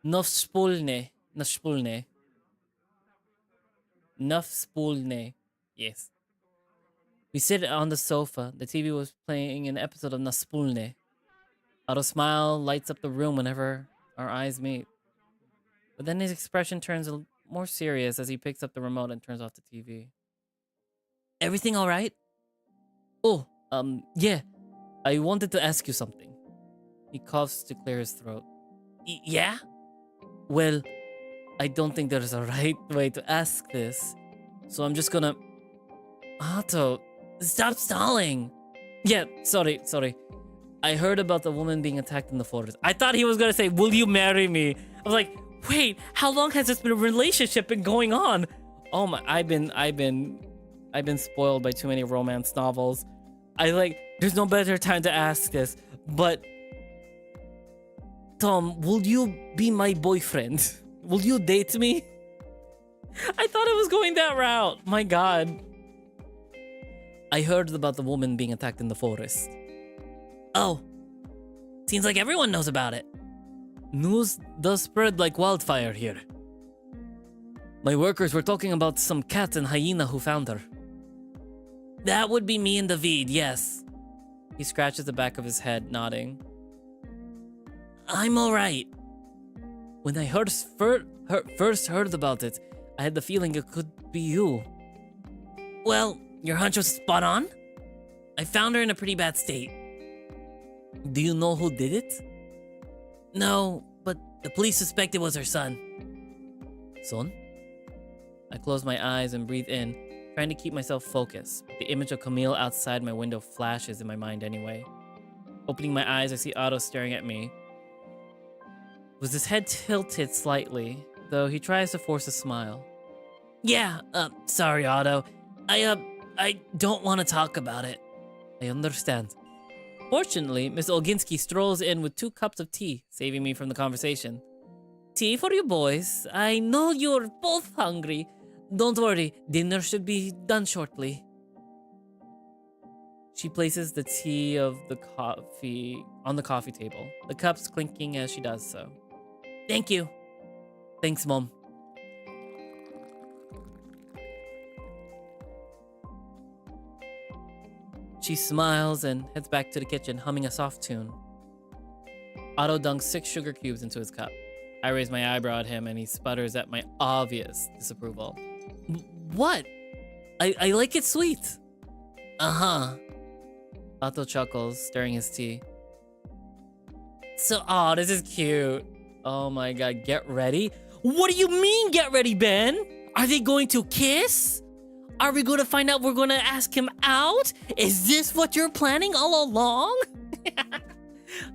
Nafspulne. Yes. We sit on the sofa. The TV was playing an episode of Naspulne. Otto's smile lights up the room whenever our eyes meet. But then his expression turns more serious as he picks up the remote and turns off the TV. Everything all right? Oh, yeah. I wanted to ask you something. He coughs to clear his throat. Yeah? Well, I don't think there's a right way to ask this. So I'm just gonna... Otto, stop stalling. Yeah, sorry. I heard about the woman being attacked in the forest. I thought he was gonna say, will you marry me? I was like, wait, how long has this relationship been going on? Oh my, I've been spoiled by too many romance novels. There's no better time to ask this, but Tom, will you be my boyfriend? Will you date me? I thought it was going that route. My god. I heard about the woman being attacked in the forest. Oh. Seems like everyone knows about it. News does spread like wildfire here. My workers were talking about some cat and hyena who found her. That would be me and David, yes. He scratches the back of his head, nodding. I'm alright. When I first heard about it, I had the feeling it could be you. Well, your hunch was spot on. I found her in a pretty bad state. Do you know who did it? No, but the police suspect it was her son. Son? I close my eyes and breathe in, trying to keep myself focused. The image of Camille outside my window flashes in my mind anyway. Opening my eyes, I see Otto staring at me. With his head tilted slightly, though he tries to force a smile. Yeah, sorry, Otto. I don't want to talk about it. I understand. Fortunately, Miss Olginski strolls in with 2 cups of tea, saving me from the conversation. Tea for you boys. I know you're both hungry. Don't worry, dinner should be done shortly. She places the tea of the coffee on the coffee table, the cups clinking as she does so. Thank you. Thanks, Mom. She smiles and heads back to the kitchen, humming a soft tune. Otto dunks 6 sugar cubes into his cup. I raise my eyebrow at him and he sputters at my obvious disapproval. What? I like it sweet. Uh-huh. Otto chuckles, stirring his tea. So, oh, this is cute. Oh my god, get ready? What do you mean, get ready, Ben? Are they going to kiss? Are we going to find out we're going to ask him out? Is this what you're planning all along?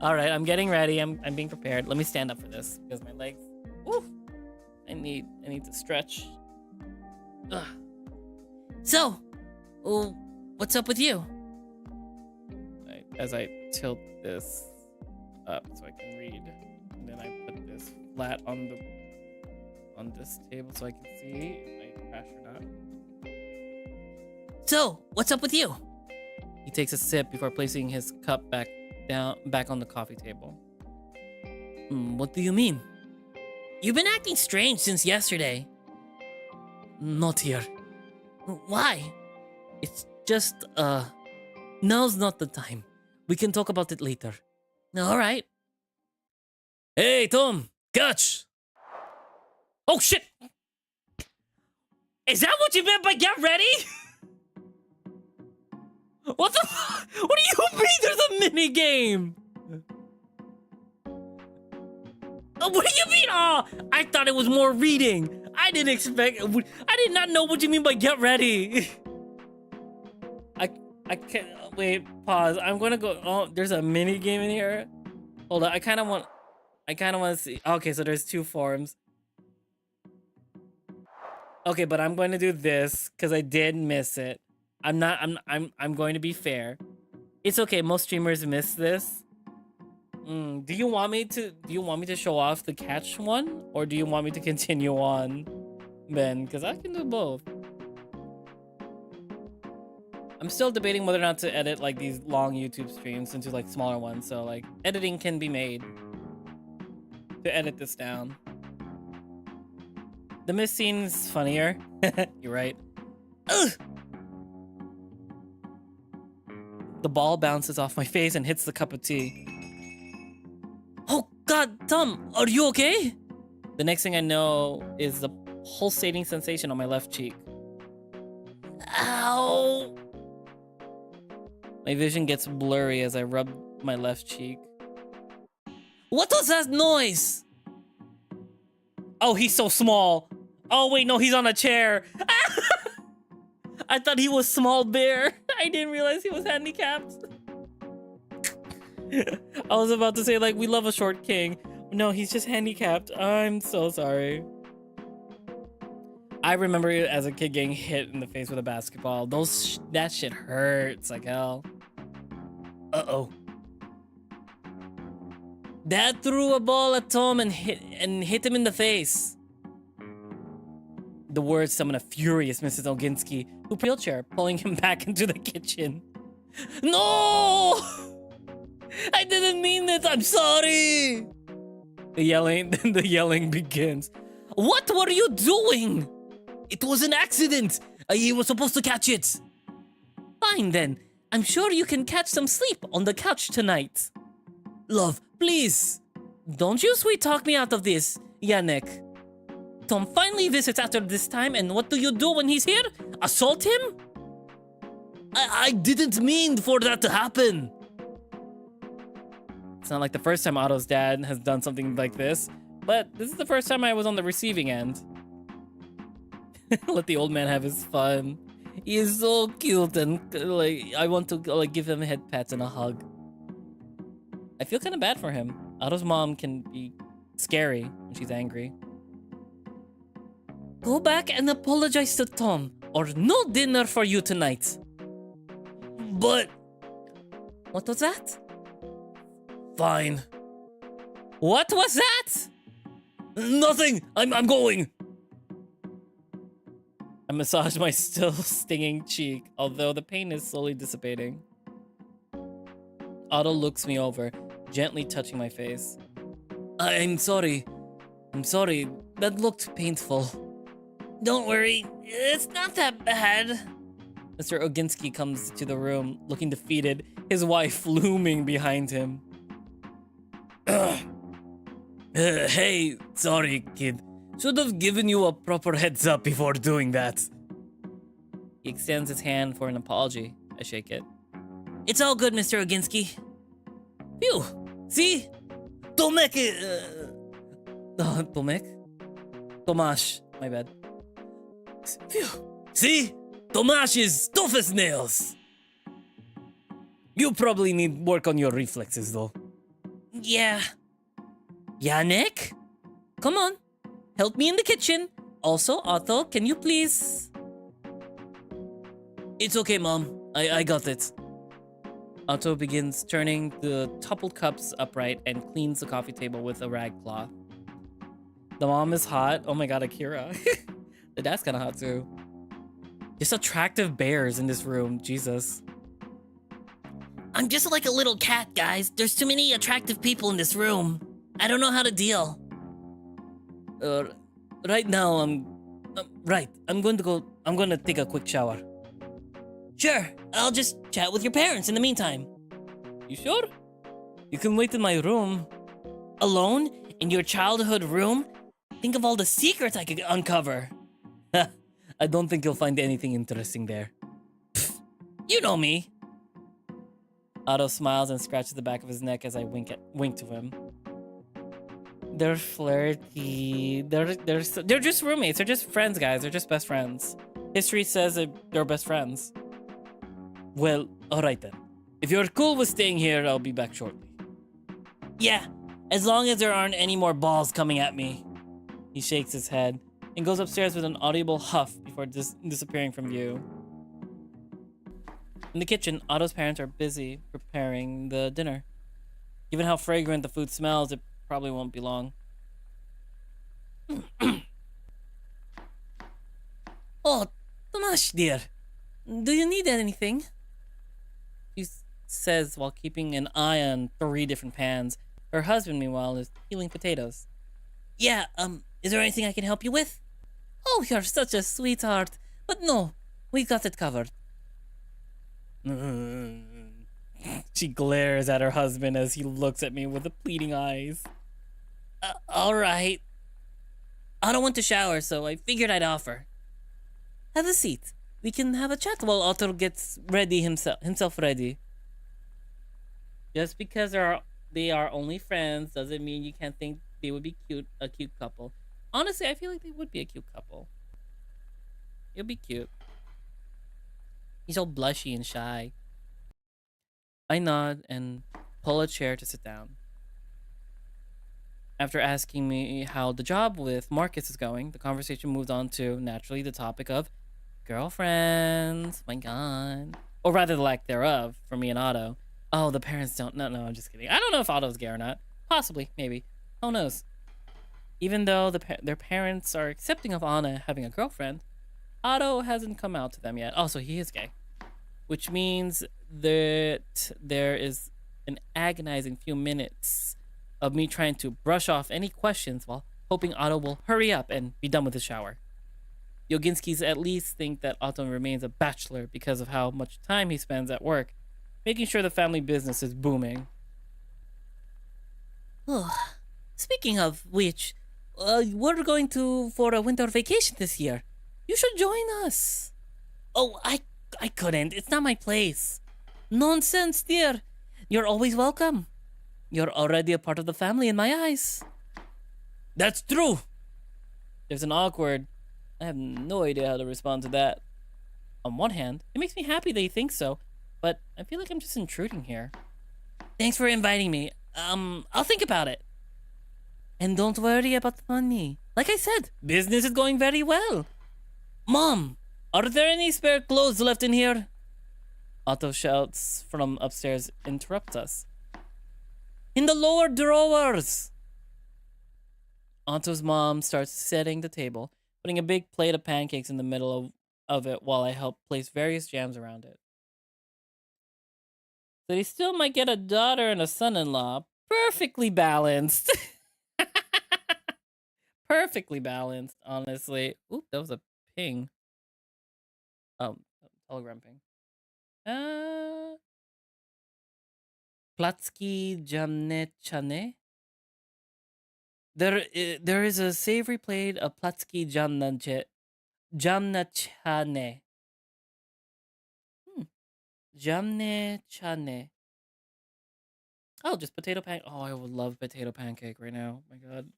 All right, I'm getting ready. I'm being prepared. Let me stand up for this because my legs. Oof. I need to stretch. Ugh. So, what's up with you? As I tilt this up so I can read, and then I put this flat on this table so I can see if I crash or not. So, what's up with you? He takes a sip before placing his cup back on the coffee table. What do you mean? You've been acting strange since yesterday. Not here. Why? It's just, now's not the time. We can talk about it later. All right. Hey, Tom, catch! Oh, shit! Is that what you meant by get ready? What the fuck? What do you mean there's a mini game? What do you mean? Oh, I thought it was more reading. I didn't expect. I did not know what you mean by get ready. I can't. Wait, pause. I'm gonna go. Oh, there's a mini game in here. Hold on. I kind of want to see. Okay, so there's 2 forms. Okay, but I'm going to do this because I did miss it. I'm going to be fair. It's okay. Most streamers miss this. Do you want me to show off the catch one, or do you want me to continue on, Ben? Because I can do both. I'm still debating whether or not to edit like these long YouTube streams into like smaller ones, so like editing can be made to edit this down. The miss scene's funnier. You're right. Ugh! The ball bounces off my face and hits the cup of tea. Oh god, Tom, are you okay? The next thing I know is the pulsating sensation on my left cheek. Ow! My vision gets blurry as I rub my left cheek. What was that noise? Oh, he's so small. Oh wait, no, he's on a chair. I thought he was small bear. I didn't realize he was handicapped. I was about to say like, we love a short king. No, he's just handicapped. I'm so sorry. I remember as a kid getting hit in the face with a basketball. That shit hurts like hell. Uh-oh. Dad threw a ball at Tom and hit him in the face. The words summon a furious Mrs. Oginski, who wheelchair, pulling him back into the kitchen. No! I didn't mean it. I'm sorry. The yelling begins. What were you doing? It was an accident. I was supposed to catch it. Fine then. I'm sure you can catch some sleep on the couch tonight. Love, please. Don't you sweet talk me out of this, Yannick. Tom finally visits after this time, and what do you do when he's here? Assault him? I didn't mean for that to happen. It's not like the first time Otto's dad has done something like this, but this is the first time I was on the receiving end. Let the old man have his fun. He is so cute, and like I want to like give him head pats and a hug. I feel kind of bad for him. Otto's mom can be scary when she's angry. Go back and apologize to Tom, or no dinner for you tonight. But... What was that? Fine. What was that? Nothing! I'm going! I massage my still stinging cheek, although the pain is slowly dissipating. Otto looks me over, gently touching my face. I'm sorry. I'm sorry. That looked painful. Don't worry. It's not that bad. Mr. Oginski comes to the room, looking defeated, his wife looming behind him. Hey, sorry, kid. Should have given you a proper heads up before doing that. He extends his hand for an apology. I shake it. It's all good, Mr. Oginski. Phew. See? Tomek... Tomek? Tomasz. My bad. Phew. See? Tomasz is tough as nails. You probably need work on your reflexes, though. Yeah. Yannick? Come on. Help me in the kitchen. Also, Otto, can you please... It's okay, Mom. I got it. Otto begins turning the toppled cups upright and cleans the coffee table with a rag cloth. The mom is hot. Oh my god, Akira. The dad's kind of hot too. Just attractive bears in this room. Jesus. I'm just like a little cat, guys. There's too many attractive people in this room. I don't know how to deal. Right now, I'm going to take a quick shower. Sure, I'll just chat with your parents in the meantime. You sure? You can wait in my room. Alone? In your childhood room? Think of all the secrets I could uncover. I don't think you'll find anything interesting there. Pfft, you know me. Otto smiles and scratches the back of his neck as I wink to him. They're flirty. They're just roommates. They're just friends, guys. They're just best friends. History says that they're best friends. Well, alright then. If you're cool with staying here, I'll be back shortly. Yeah, as long as there aren't any more balls coming at me. He shakes his head and goes upstairs with an audible huff before disappearing from view. In the kitchen, Otto's parents are busy preparing the dinner. Given how fragrant the food smells, it probably won't be long. Oh, Tomasz, dear. Do you need anything? She says while keeping an eye on 3 different pans. Her husband, meanwhile, is peeling potatoes. Yeah, is there anything I can help you with? Oh, you're such a sweetheart. But no, we got it covered. She glares at her husband as he looks at me with the pleading eyes. Alright. I don't want to shower, so I figured I'd offer. Have a seat. We can have a chat while Otto gets ready himself ready. Just because they are only friends doesn't mean you can't think they would be a cute couple. Honestly, I feel like they would be a cute couple. It'll be cute. He's all blushy and shy. I nod and pull a chair to sit down. After asking me how the job with Marcus is going, the conversation moved on to, naturally, the topic of girlfriends. My god. Or rather, the lack thereof for me and Otto. Oh, the parents don't. No, I'm just kidding. I don't know if Otto's gay or not. Possibly, maybe. Who knows? Even though their parents are accepting of Anna having a girlfriend, Otto hasn't come out to them yet. Also, he is gay, which means that there is an agonizing few minutes of me trying to brush off any questions while hoping Otto will hurry up and be done with his shower. The Oginskis at least think that Otto remains a bachelor because of how much time he spends at work, making sure the family business is booming. Oh, speaking of which, we're going for a winter vacation this year. You should join us. Oh, I couldn't. It's not my place. Nonsense, dear. You're always welcome. You're already a part of the family in my eyes. That's true. There's an awkward. I have no idea how to respond to that. On one hand, it makes me happy that you think so, but I feel like I'm just intruding here. Thanks for inviting me. I'll think about it. And don't worry about the money. Like I said, business is going very well. Mom, are there any spare clothes left in here? Otto shouts from upstairs, interrupts us. In the lower drawers. Otto's mom starts setting the table, putting a big plate of pancakes in the middle of it while I help place various jams around it. So he still might get a daughter and a son-in-law. Perfectly balanced. Perfectly balanced, honestly. Oop, that was a ping. Telegram ping. Platski jamnechane. There is a savory plate of platski jamnechane. Jamnechane. Oh, just potato pancake. Oh, I would love potato pancake right now. Oh my god.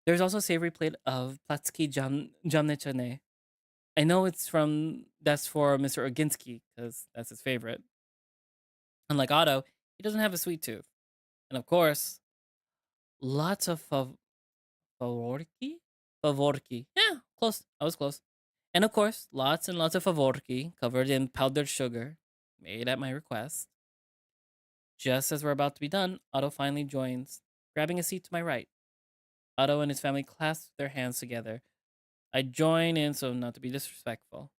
There's also a savory plate of platski jamnechane. I know that's for Mr. Oginski, because that's his favorite. Unlike Otto, he doesn't have a sweet tooth. And of course, lots of favorki? Favorki. Yeah, close. I was close. And of course, lots and lots of favorki covered in powdered sugar, made at my request. Just as we're about to be done, Otto finally joins, grabbing a seat to my right. Otto and his family clasp their hands together. I join in so not to be disrespectful.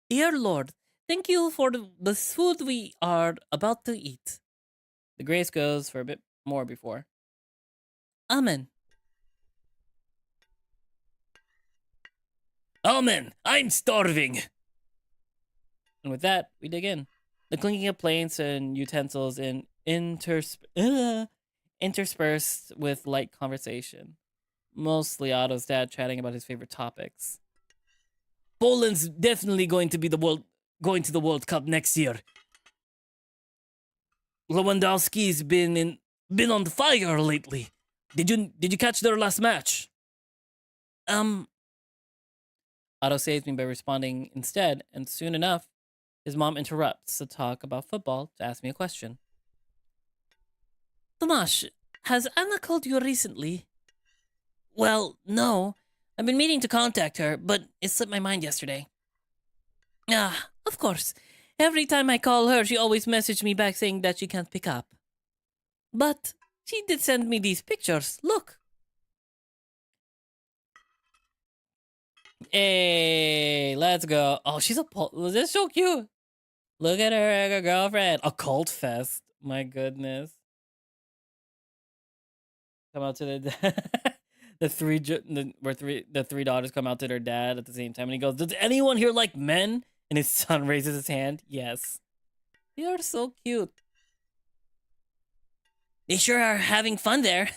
Dear Lord, thank you for the food we are about to eat. The grace goes for a bit more before. Amen. Amen! I'm starving! And with that, we dig in. The clinking of plates and utensils interspersed with light conversation. Mostly Otto's dad chatting about his favorite topics. Poland's definitely going to the World Cup next year. Lewandowski's been on fire lately. Did you catch their last match? Otto saves me by responding instead, and soon enough, his mom interrupts the talk about football to ask me a question. Tomasz, has Anna called you recently? Well, no. I've been meaning to contact her, but it slipped my mind yesterday. Ah, of course. Every time I call her, she always messages me back saying that she can't pick up. But she did send me these pictures. Look. Hey, let's go. Oh, was this so cute? Look at her girlfriend. A cult fest. My goodness. Come out to the the three daughters come out to their dad at the same time, and he goes, "Does anyone here like men?" And his son raises his hand. Yes. They are so cute. They sure are having fun there.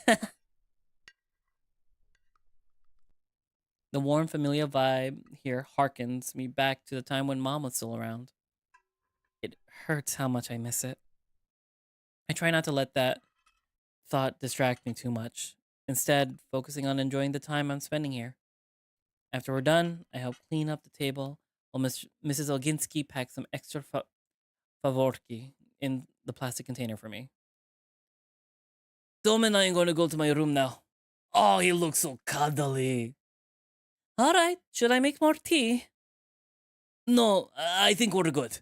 The warm, familiar vibe here harkens me back to the time when Mom was still around. It hurts how much I miss it. I try not to let that thought distract me too much, instead focusing on enjoying the time I'm spending here. After we're done, I help clean up the table while Mrs. Oginski packs some extra favorki in the plastic container for me. Dom and I are going to go to my room now. Oh, he looks so cuddly. All right, should I make more tea? No, I think we're good.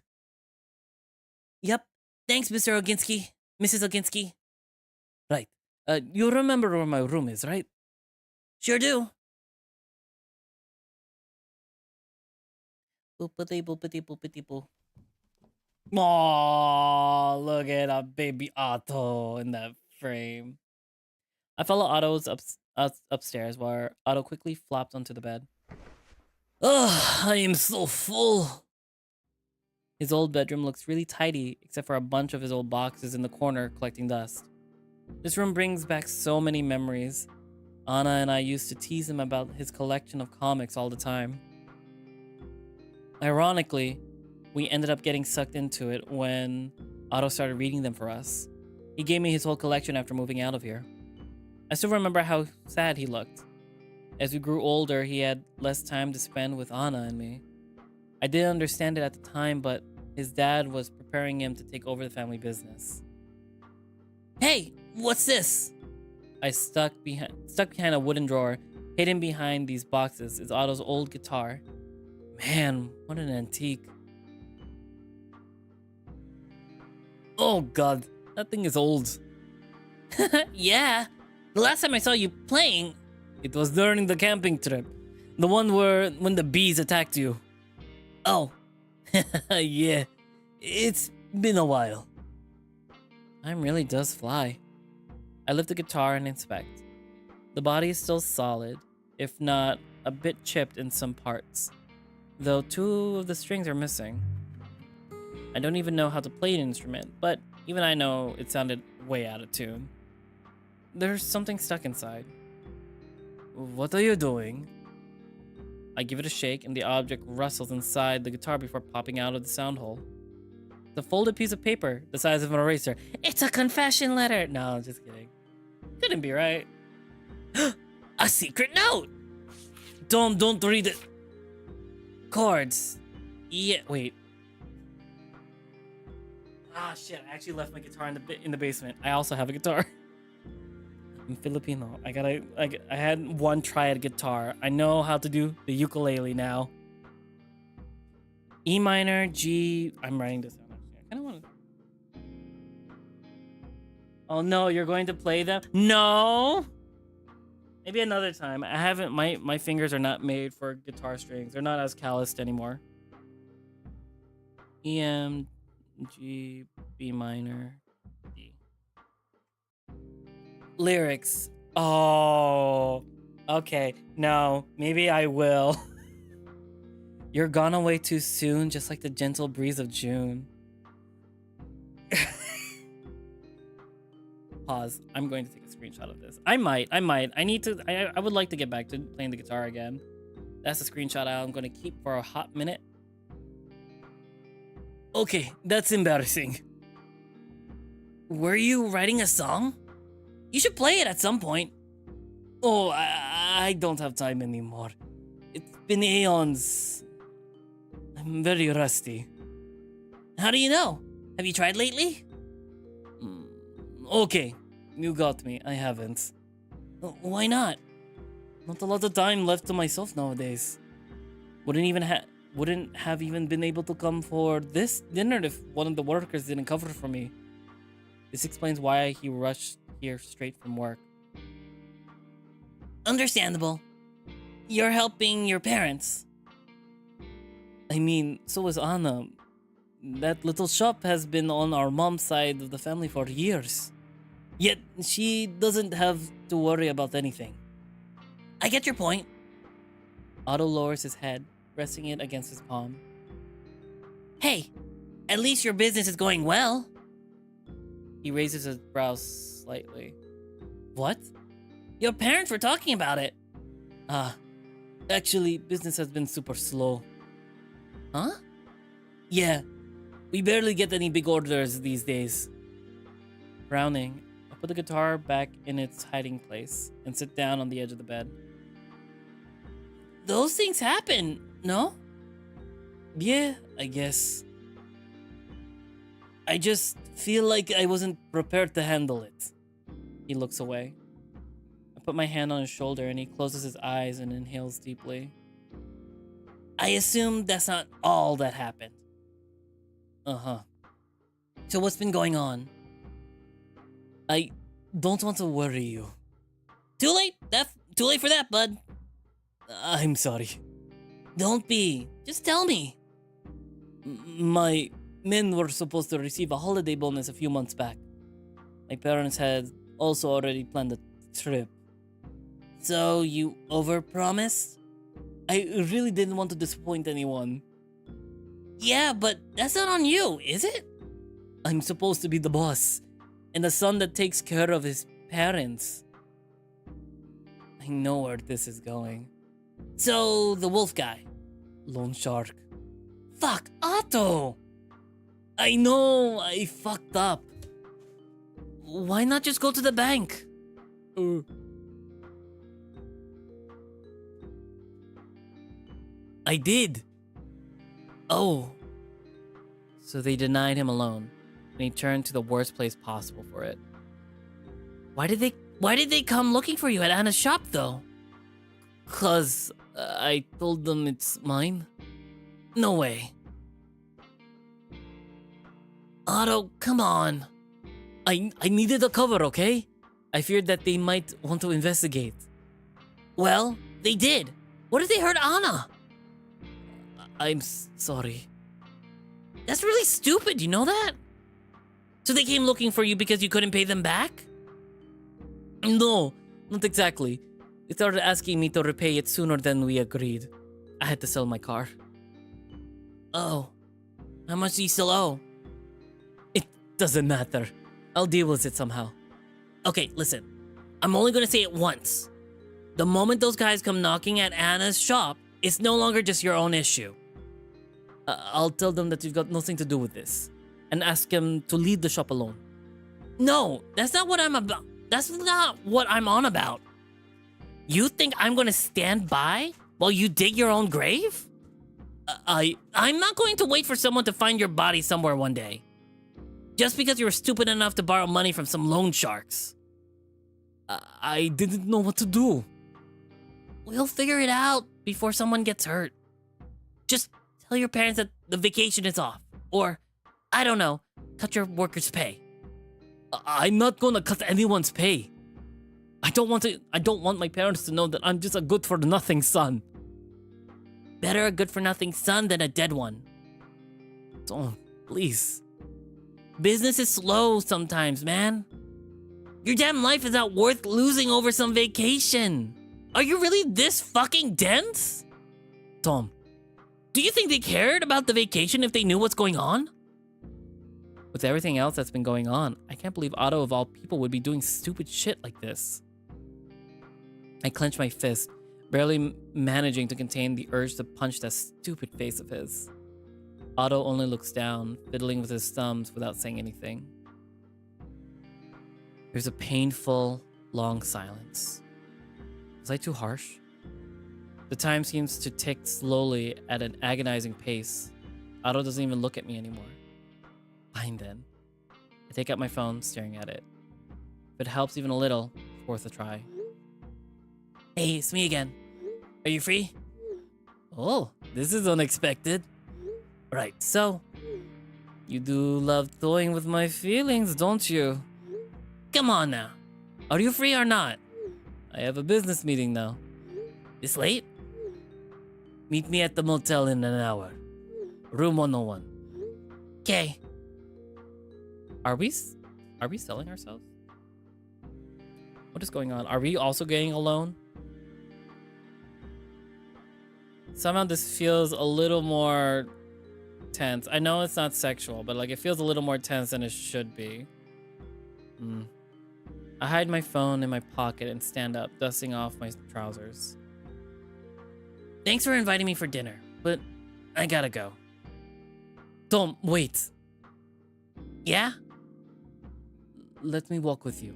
Yep. Thanks, Mr. Oginski. Mrs. Oginski. Right. You remember where my room is, right? Sure do. Boopity boopity boopity boo. Aw, look at that baby Otto in that frame. I follow Otto's upstairs while Otto quickly flopped onto the bed. Ugh, I am so full. His old bedroom looks really tidy, except for a bunch of his old boxes in the corner collecting dust. This room brings back so many memories. Anna and I used to tease him about his collection of comics all the time. Ironically, we ended up getting sucked into it when Otto started reading them for us. He gave me his whole collection after moving out of here. I still remember how sad he looked. As we grew older, he had less time to spend with Anna and me. I didn't understand it at the time, but his dad was preparing him to take over the family business. Hey, what's this? I stuck behind a wooden drawer. Hidden behind these boxes is Otto's old guitar. Man, what an antique. Oh god, that thing is old. Yeah. The last time I saw you playing, It was during the camping trip. The one when the bees attacked you. oh, Yeah, it's been a while. Time really does fly. I lift the guitar and inspect. The body is still solid, if not a bit chipped in some parts, though 2 of the strings are missing. I don't even know how to play an instrument, but even I know it sounded way out of tune. There's something stuck inside. What are you doing? I give it a shake and the object rustles inside the guitar before popping out of the sound hole. It's a folded piece of paper the size of an eraser. it's a confession letter. No, just kidding. Couldn't be right. A secret note. Don't read it. Chords. Yeah, wait. Ah, shit! I actually left my guitar in the basement. I also have a guitar. I'm Filipino. I had one try at guitar. I know how to do the ukulele now. E minor, G. I'm writing this down. I kind of want to. Oh no, you're going to play them? No. Maybe another time. I haven't. My fingers are not made for guitar strings. They're not as calloused anymore. E, M, G, B minor, D. Lyrics. Oh, okay. No, maybe I will. You're gone away too soon, just like the gentle breeze of June. Pause. I'm going to take a screenshot of this. I might. I would like to get back to playing the guitar again. That's a screenshot I'm going to keep for a hot minute. Okay, that's embarrassing. Were you writing a song? You should play it at some point. Oh, I don't have time anymore. It's been aeons. I'm very rusty. How do you know? Have you tried lately? Okay, you got me. I haven't. Why not? Not a lot of time left to myself nowadays. Wouldn't have even been able to come for this dinner if one of the workers didn't cover for me. This explains why he rushed here straight from work. Understandable. You're helping your parents. I mean, so is Anna. That little shop has been on our mom's side of the family for years. Yet, she doesn't have to worry about anything. I get your point. Otto lowers his head, resting it against his palm. Hey, at least your business is going well. He raises his brows slightly. What? Your parents were talking about it. Actually, business has been super slow. Huh? Yeah, we barely get any big orders these days. Frowning, I put the guitar back in its hiding place and sit down on the edge of the bed. Those things happen, no? Yeah, I guess. I just feel like I wasn't prepared to handle it. He looks away. I put my hand on his shoulder and he closes his eyes and inhales deeply. I assume that's not all that happened. Uh-huh. So what's been going on? I don't want to worry you. Too late. Too late for that, bud. I'm sorry. Don't be. Just tell me. My men were supposed to receive a holiday bonus a few months back. My parents had also already planned a trip. So you overpromised? I really didn't want to disappoint anyone. Yeah, but that's not on you, is it? I'm supposed to be the boss and the son that takes care of his parents. I know where this is going. So, the wolf guy. Loan shark. Fuck, Otto! I know, I fucked up. Why not just go to the bank? I did. Oh. So they denied him a loan, and he turned to the worst place possible for it. Why did they come looking for you at Anna's shop, though? 'Cause I told them it's mine. No way. Otto, come on. I needed a cover, okay? I feared that they might want to investigate. Well, they did. What if they hurt Anna? I'm sorry. That's really stupid, you know that? So they came looking for you because you couldn't pay them back? No, not exactly. They started asking me to repay it sooner than we agreed. I had to sell my car. Oh. How much do you still owe? It doesn't matter. I'll deal with it somehow. Okay, listen. I'm only gonna say it once. The moment those guys come knocking at Anna's shop, it's no longer just your own issue. I'll tell them that you've got nothing to do with this, and ask them to leave the shop alone. No, that's not what I'm about. That's not what I'm on about. You think I'm gonna stand by while you dig your own grave? I'm not going to wait for someone to find your body somewhere one day. Just because you were stupid enough to borrow money from some loan sharks. I didn't know what to do. We'll figure it out before someone gets hurt. Just tell your parents that the vacation is off. Or, I don't know, cut your workers' pay. I'm not gonna cut anyone's pay. I don't want my parents to know that I'm just a good-for-nothing son. Better a good-for-nothing son than a dead one. Don't, please. Business is slow sometimes, man. Your damn life is not worth losing over some vacation. Are you really this fucking dense? Tom. Do you think they cared about the vacation if they knew what's going on? With everything else that's been going on, I can't believe Otto of all people would be doing stupid shit like this. I clench my fist, barely managing to contain the urge to punch that stupid face of his. Otto only looks down, fiddling with his thumbs without saying anything. There's a painful, long silence. Was I too harsh? The time seems to tick slowly at an agonizing pace. Otto doesn't even look at me anymore. Fine then. I take out my phone, staring at it. If it helps even a little, it's worth a try. Hey, it's me again. Are you free? Oh, this is unexpected. Right, so you do love toying with my feelings, don't you? Come on now. Are you free or not? I have a business meeting now. This late? Meet me at the motel in an hour. Room 101. Okay. Are we selling ourselves? What is going on? Are we also getting a loan? Somehow this feels a little more tense. I know it's not sexual, but like it feels a little more tense than it should be. I hide my phone in my pocket and stand up, dusting off my trousers. Thanks for inviting me for dinner, but I gotta go. Tom, wait. Yeah? Let me walk with you.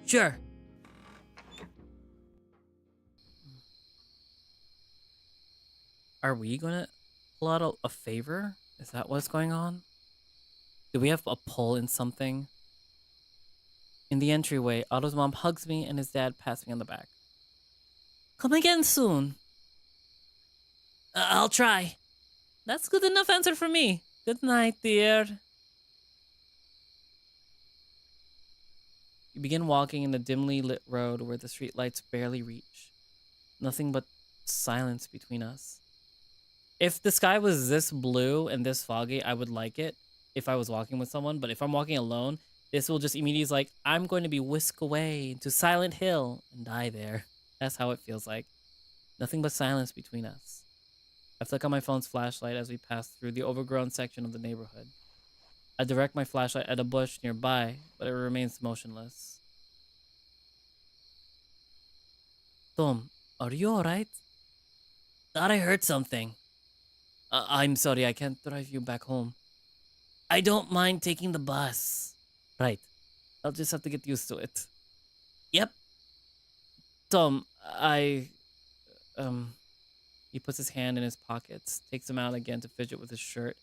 Sure. Are we gonna pull out a favor? Is that what's going on? Do we have a pull in something? In the entryway, Otto's mom hugs me and his dad pats me on the back. Come again soon. I'll try. That's good enough answer for me. Good night, dear. You begin walking in the dimly lit road where the streetlights barely reach. Nothing but silence between us. If the sky was this blue and this foggy, I would like it if I was walking with someone. But if I'm walking alone, this will just immediately like, I'm going to be whisked away to Silent Hill and die there. That's how it feels like. Nothing but silence between us. I flick on my phone's flashlight as we pass through the overgrown section of the neighborhood. I direct my flashlight at a bush nearby, but it remains motionless. Tom, are you alright? Thought I heard something. I'm sorry, I can't drive you back home. I don't mind taking the bus. Right. I'll just have to get used to it. Yep. Tom, He puts his hand in his pockets, takes them out again to fidget with his shirt,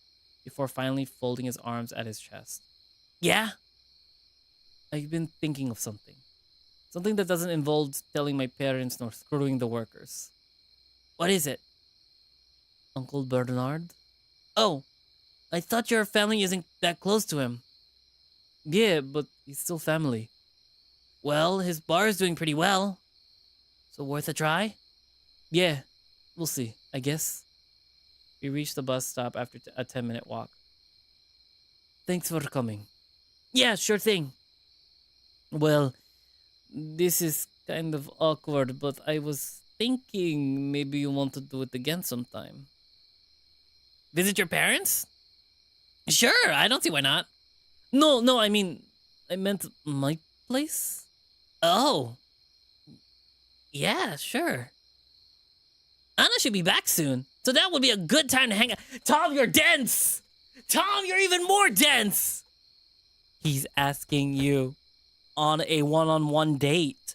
before finally folding his arms at his chest. Yeah? I've been thinking of something. Something that doesn't involve telling my parents nor screwing the workers. What is it? Uncle Bernard? Oh, I thought your family isn't that close to him. Yeah, but he's still family. Well, his bar is doing pretty well. So worth a try? Yeah, we'll see, I guess. We reached the bus stop after a 10-minute walk. Thanks for coming. Yeah, sure thing. Well, this is kind of awkward, but I was thinking maybe you want to do it again sometime. Visit your parents? Sure, I don't see why not. No, I meant my place? Oh. Yeah, sure. Anna should be back soon, so that would be a good time to hang out. Tom, you're dense! Tom, you're even more dense! He's asking you on a one-on-one date.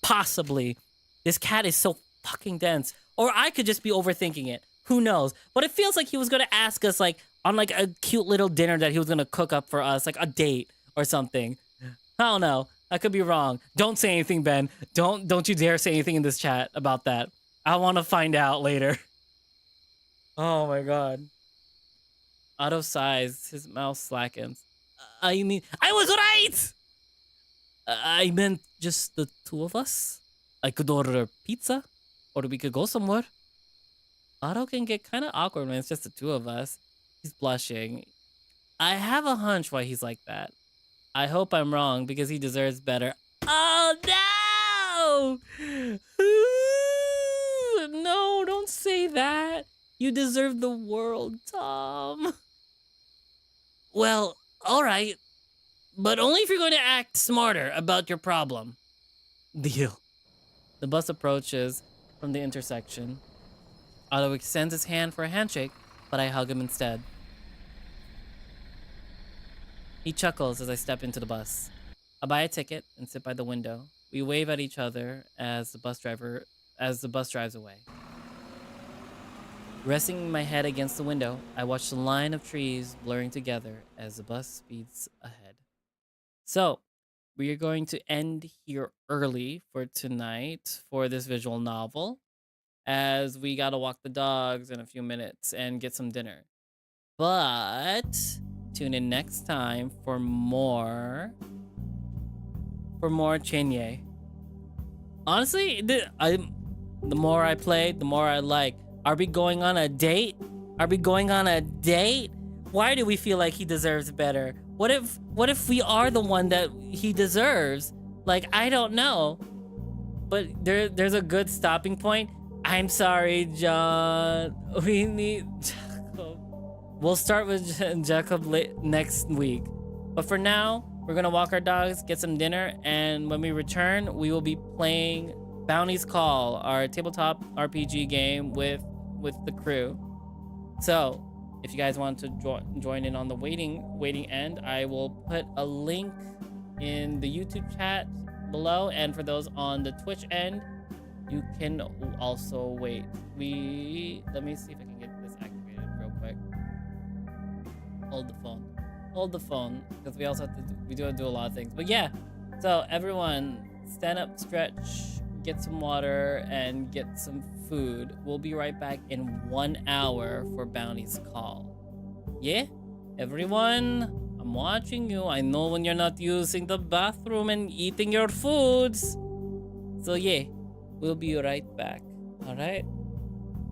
Possibly. This cat is so fucking dense. Or I could just be overthinking it. Who knows? But it feels like he was gonna ask us, like, on, like, a cute little dinner that he was gonna cook up for us, like a date or something. I don't know. I could be wrong. Don't say anything, Ben. Don't you dare say anything in this chat about that. I want to find out later. Oh my god. Out of size, his mouth slackens. I was right! I meant just the two of us. I could order pizza, or we could go somewhere. Otto can get kind of awkward when it's just the two of us. He's blushing. I have a hunch why he's like that. I hope I'm wrong because he deserves better. Oh no! No, don't say that. You deserve the world, Tom. Well, alright. But only if you're going to act smarter about your problem. Deal. The bus approaches from the intersection. Otto extends his hand for a handshake, but I hug him instead. He chuckles as I step into the bus. I buy a ticket and sit by the window. We wave at each other as the bus drives away. Resting my head against the window, I watch the line of trees blurring together as the bus speeds ahead. So, we are going to end here early for tonight for this visual novel, as we gotta walk the dogs in a few minutes and get some dinner. But tune in next time for more Cienie. Honestly, the more I play, the more I like. Are we going on a date? Are we going on a date? Why do we feel like he deserves better? What if we are the one that he deserves? Like, I don't know. But there's a good stopping point. I'm sorry, John. We need Jacob. We'll start with Jacob next week. But for now, we're gonna walk our dogs, get some dinner, and when we return, we will be playing Bounty's Call, our tabletop RPG game with the crew. So, if you guys want to join in on the waiting end, I will put a link in the YouTube chat below, and for those on the Twitch end, you can also wait. Let me see if I can get this activated real quick. Hold the phone, because we also have to do a lot of things. But yeah, so everyone, stand up, stretch, get some water, and get some food. We'll be right back in 1 hour for Bounty's Call. Yeah, everyone, I'm watching you. I know when you're not using the bathroom and eating your foods. So yeah, we'll be right back. All right?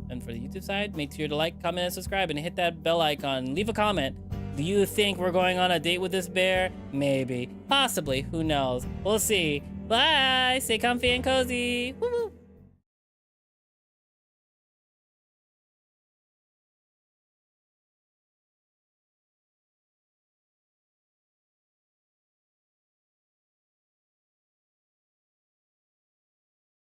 And for the YouTube side, make sure to like, comment, and subscribe, and hit that bell icon. Leave a comment. Do you think we're going on a date with this bear? Maybe. Possibly. Who knows? We'll see. Bye. Stay comfy and cozy. Woo-woo.